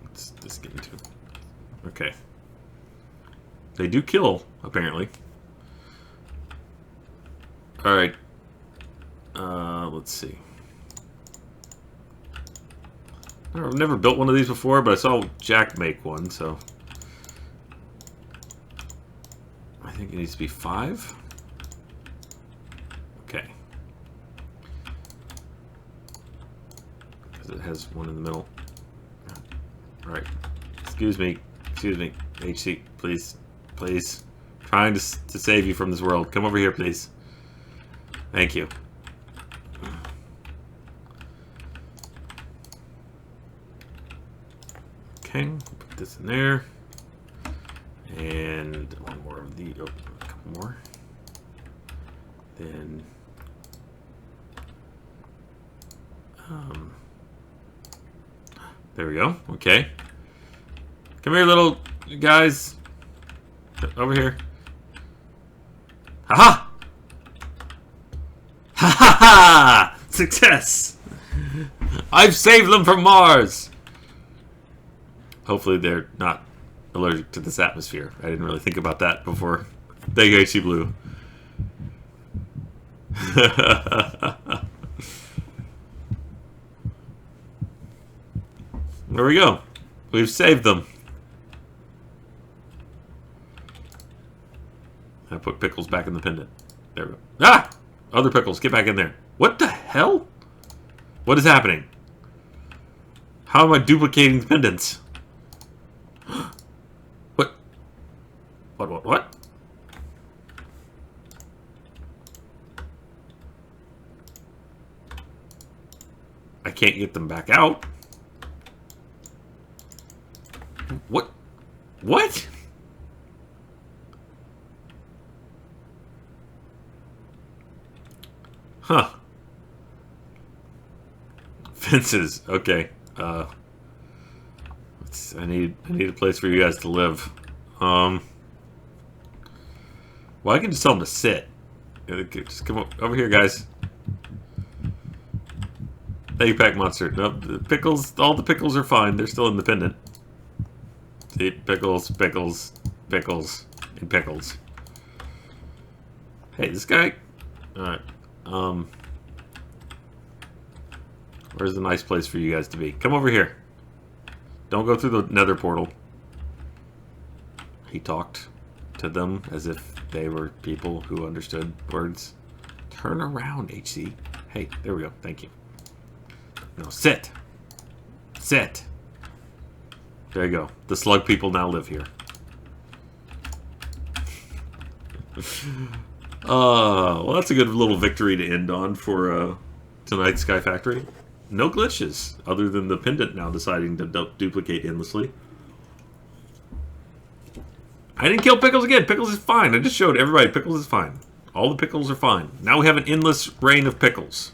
Let's just get into it. Okay. They do kill, apparently. Alright. Let's see. I've never built one of these before, but I saw Jack make one, so I think it needs to be 5. Okay. Because it has one in the middle. Right. Excuse me, HC, please, please. Trying to save you from this world. Come over here, please. Thank you. Okay, put this in there. And one more of the, oh, a couple more. Then, there we go. Okay. Come here, little guys. Over here. Ha-ha! Ha-ha-ha! Success! I've saved them from Mars! Hopefully they're not allergic to this atmosphere. I didn't really think about that before. Thank you, HC Blue. There we go. We've saved them. I put Pickles back in the pendant. There we go. Ah! Other Pickles, get back in there. What the hell? What is happening? How am I duplicating the pendants? What? What? I can't get them back out. What? What? Huh. Fences. Okay. I need a place for you guys to live. Well, I can just tell them to sit. Just come over here, guys. Thank you, Pack Monster. Nope, the pickles. All the pickles are fine. They're still independent. See, pickles, pickles, pickles, and pickles. Hey, this guy. All right. Where's a nice place for you guys to be? Come over here. Don't go through the nether portal. He talked to them as if they were people who understood words. Turn around, HC. Hey, there we go. Thank you. No, sit. Sit. There you go. The slug people now live here. Well, that's a good little victory to end on for tonight's Skyfactory. No glitches, other than the pendant now deciding to duplicate endlessly. I didn't kill Pickles again. Pickles is fine. I just showed everybody Pickles is fine. All the Pickles are fine. Now we have an endless reign of Pickles.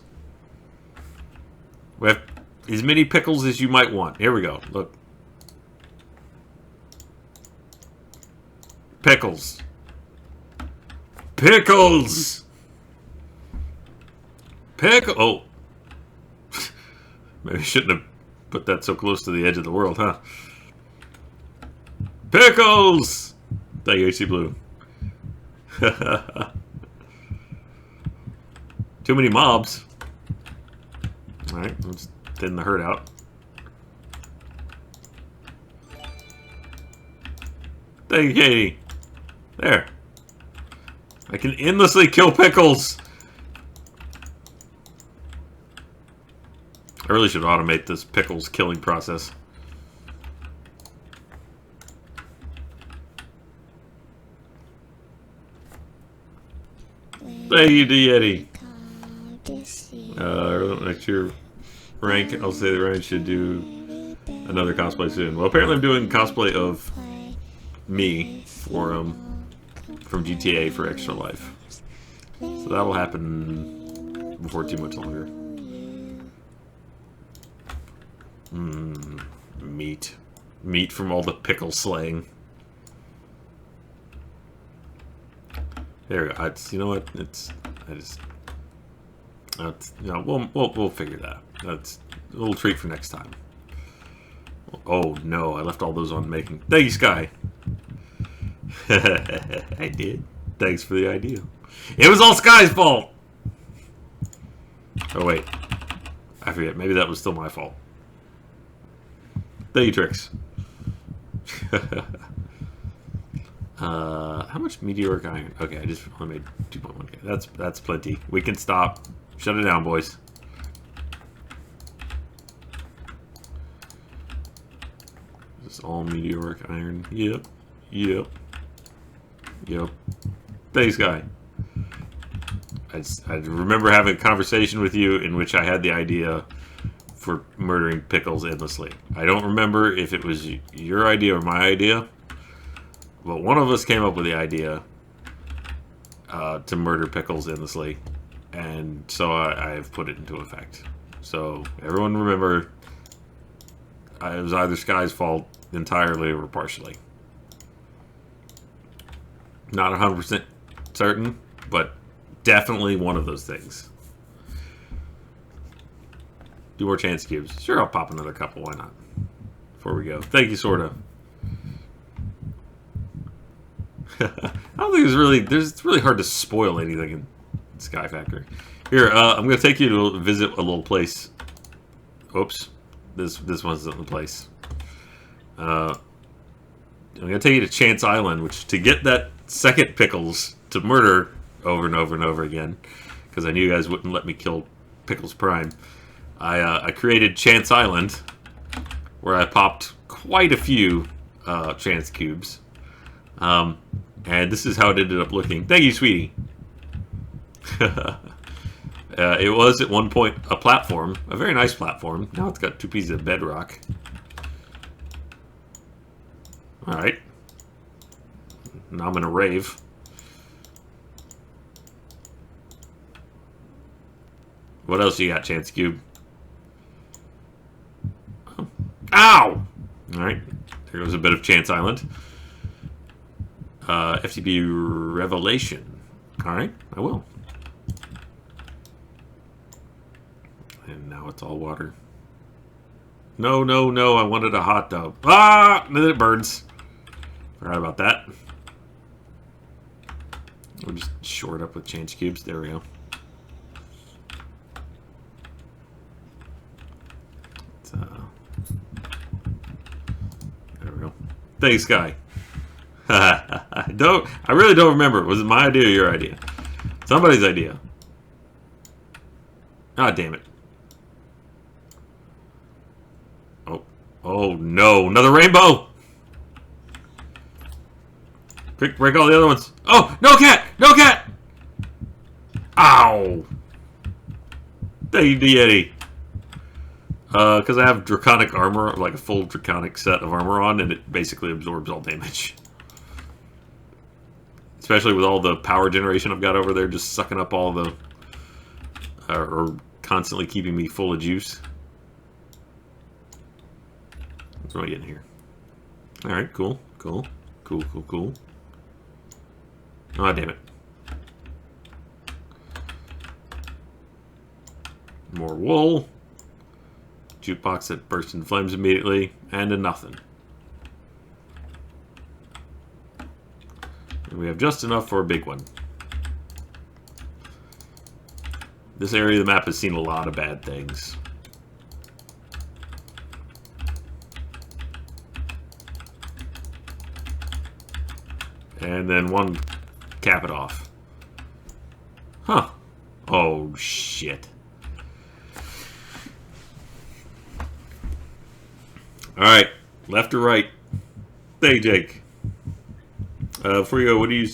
We have as many Pickles as you might want. Here we go. Look. Pickles. Pickles! Oh. Maybe I shouldn't have put that so close to the edge of the world, huh? Pickles! Thank you, AC Blue. Too many mobs. Alright, I'm just thin the herd out. Thank you, Katie. There. I can endlessly kill Pickles. I really should automate this Pickles killing process. Hey, the Yeti. Next year rank, I'll say the rank should do another cosplay soon. Well, apparently I'm doing cosplay of me for from GTA for Extra Life. So that'll happen before too much longer. Meat. Meat from all the pickle slaying. There we go. You know what? You know, we'll figure that out. That's a little treat for next time. Oh no, I left all those on making. Thank you, Sky. I did. Thanks for the idea. It was all Sky's fault. Oh wait, I forget. Maybe that was still my fault. Thank you, Tricks. How much meteoric iron? Okay, I just only made 2.1k. That's plenty. We can stop. Shut it down, boys. Is this all meteoric iron? Yep. Yep. Yep. Thanks, guy. I remember having a conversation with you in which I had the idea for murdering pickles endlessly. I don't remember if it was your idea or my idea, but one of us came up with the idea to murder pickles endlessly, and so I've put it into effect. So everyone remember, it was either Sky's fault entirely or partially. Not 100% certain, but definitely one of those things. Do more chance cubes. Sure, I'll pop another couple. Why not? Before we go. Thank you, sorta. I don't think it's really hard to spoil anything in Skyfactory. Here, I'm going to take you to visit a little place. Oops. This one's not the place. I'm going to take you to Chance Island, which to get that second Pickles to murder over and over and over again, because I knew you guys wouldn't let me kill Pickles Prime. I created Chance Island, where I popped quite a few Chance Cubes. And this is how it ended up looking. Thank you, sweetie. It was at one point a platform, a very nice platform. Now it's got 2 pieces of bedrock. Alright. Now I'm in a rave. What else you got, Chance Cube? Oh. Ow! Alright. There goes a bit of Chance Island. FTB Revelation. Alright, I will. And now it's all water. No, no, no, I wanted a hot dog. Ah! And then it burns. Forgot about that. We'll just short up with Chance Cubes. There we go. There we go. Thanks, Guy. I really don't remember. Was it my idea or your idea? Somebody's idea. Ah, damn it. Oh no, another rainbow! Quick, break all the other ones. Oh, no cat! No cat! Ow! Hey, Yeti. Because I have draconic armor, like a full draconic set of armor on, and it basically absorbs all damage. Especially with all the power generation I've got over there, just sucking up all the... or constantly keeping me full of juice. What am I getting here? Alright, cool, cool. Cool, cool, cool. Oh, damn it. More wool. Jukebox that bursts into flames immediately. And a nothing. And we have just enough for a big one. This area of the map has seen a lot of bad things. And then one cap it off. Huh. Oh, shit. Alright. Left or right? Hey, Jake. Before you go, what do you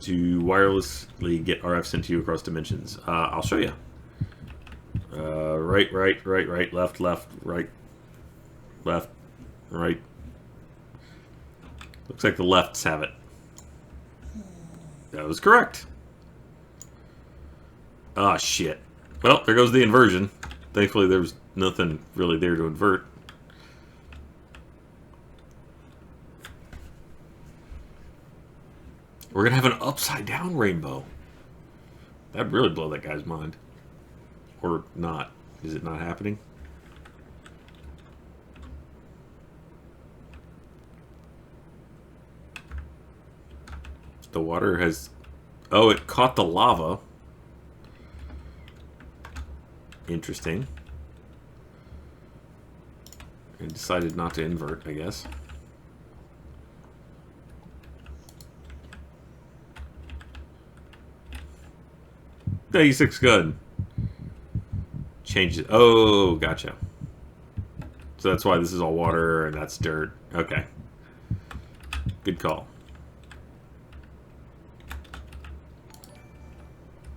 to wirelessly get RF sent to you across dimensions. I'll show you. Right, left, right, left, right. Looks like the lefts have it. That was correct. Ah, shit. Well, there goes the inversion. Thankfully, there was nothing really there to invert. We're gonna have an upside-down rainbow. That'd really blow that guy's mind. Or not. Is it not happening? The water has... Oh, it caught the lava. Interesting. And decided not to invert, I guess. Six good. Change it. Oh, gotcha. So that's why this is all water and that's dirt. Okay. Good call.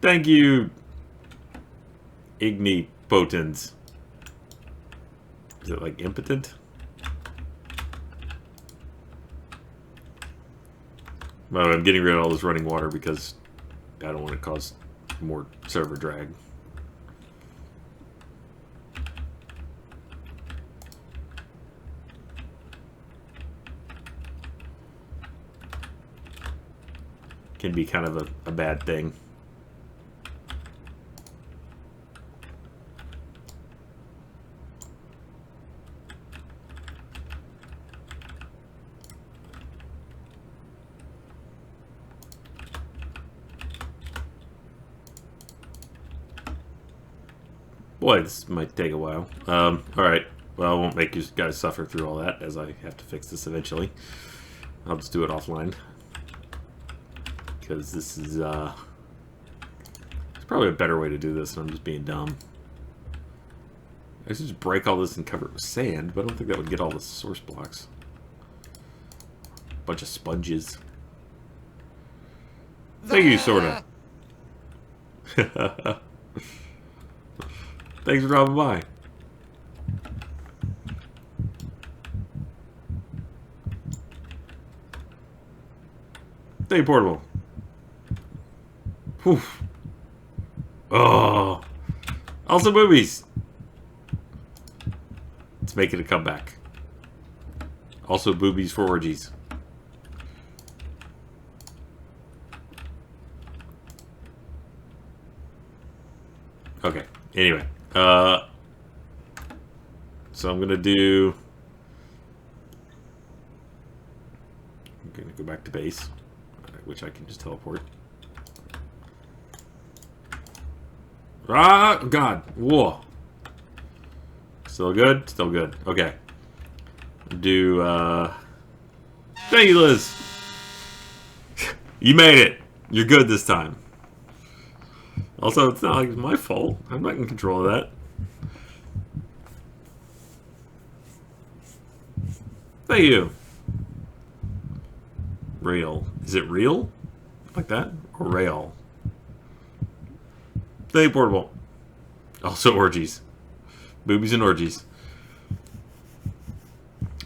Thank you, Ignipotens. Is it like impotent? Well, I'm getting rid of all this running water because I don't want to cause more server drag. Can be kind of a bad thing. Boy, this might take a while. Alright. Well, I won't make you guys suffer through all that, as I have to fix this eventually. I'll just do it offline. Because this is, it's probably a better way to do this, and I'm just being dumb. I should just break all this and cover it with sand, but I don't think that would get all the source blocks. Bunch of sponges. Thank you, sorta. Thanks for dropping by. Stay portable. Whew. Oh. Also boobies. Let's make it a comeback. Also boobies for orgies. Okay. Anyway. So I'm gonna do... I'm gonna go back to base, which I can just teleport. Ah, God. Whoa. Still good? Still good. Okay. Do, thank you, Liz. You made it. You're good this time. Also, it's not like it's my fault. I'm not in control of that. Thank you. Real. Is it real? Like that? Or rail? Stay portable. Also orgies. Boobies and orgies.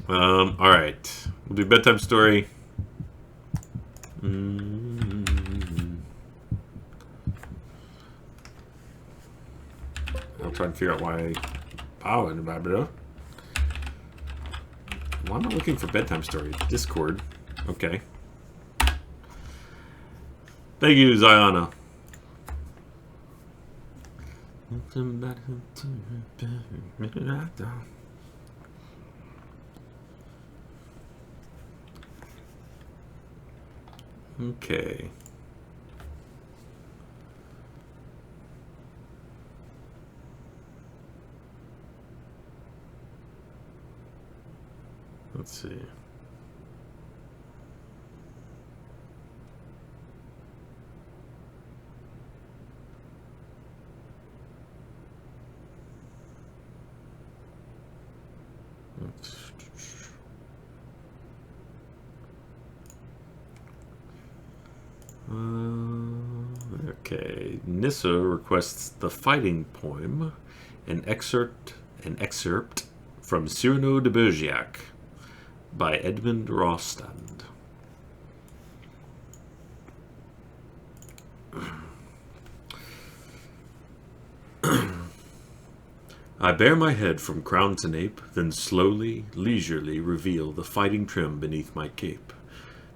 Alright. We'll do bedtime story. I'll try and figure out why... Oh, in the Babylon. Why am I looking for bedtime story? Discord. Okay. Thank you, Ziana. Okay. Let's see. Okay, Nissa requests the fighting poem, an excerpt from Cyrano de Bergerac by Edmond Rostand. I bare my head from crown to nape, then slowly, leisurely reveal the fighting trim beneath my cape.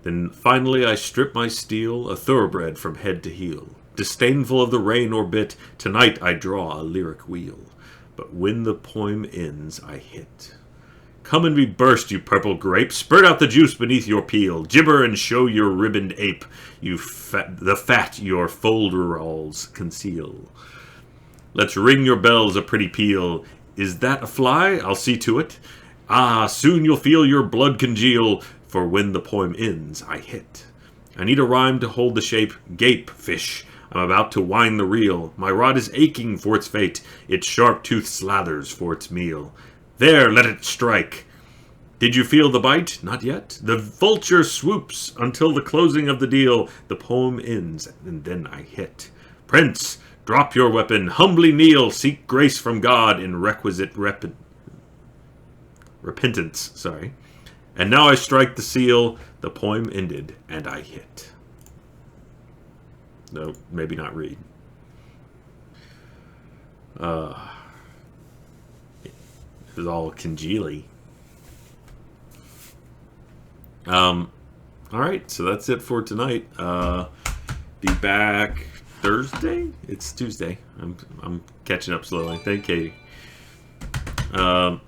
Then finally I strip my steel, a thoroughbred from head to heel. Disdainful of the rein or bit, tonight I draw a lyric wheel. But when the poem ends, I hit. Come and be burst, you purple grape! Spurt out the juice beneath your peel! Gibber and show your ribboned ape! The fat your folderols conceal. Let's ring your bells a pretty peal. Is that a fly? I'll see to it. Ah, soon you'll feel your blood congeal, for when the poem ends, I hit. I need a rhyme to hold the shape. Gape, fish. I'm about to wind the reel. My rod is aching for its fate. Its sharp tooth slathers for its meal. There, let it strike. Did you feel the bite? Not yet. The vulture swoops until the closing of the deal. The poem ends, and then I hit. Prince, drop your weapon. Humbly kneel. Seek grace from God in requisite repentance. Sorry. And now I strike the seal. The poem ended, and I hit. No, maybe not read. It was all congealy. Alright, so that's it for tonight. Be back Thursday? It's Tuesday. I'm catching up slowly. Thank Katie. Thank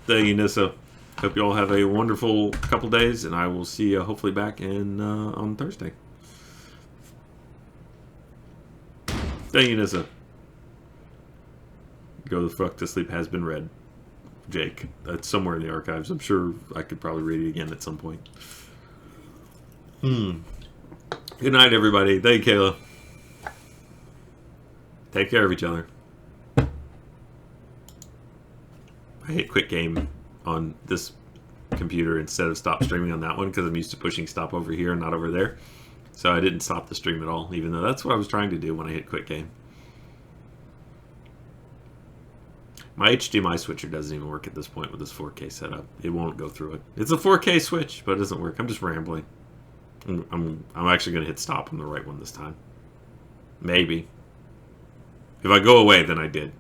you, Nissa. Hope you all have a wonderful couple days, and I will see you hopefully back on Thursday. Thank you, Nissa. Go the fuck to sleep has been read. Jake. That's somewhere in the archives. I'm sure I could probably read it again at some point. Good night, everybody. Thank you, Kayla. Take care of each other. I hit quit game on this computer instead of stop streaming on that one because I'm used to pushing stop over here and not over there. So I didn't stop the stream at all, even though that's what I was trying to do when I hit quit game. My HDMI switcher doesn't even work at this point with this 4K setup. It won't go through it. It's a 4K switch, but it doesn't work. I'm just rambling. I'm actually going to hit stop on the right one this time. Maybe. If I go away, then I did.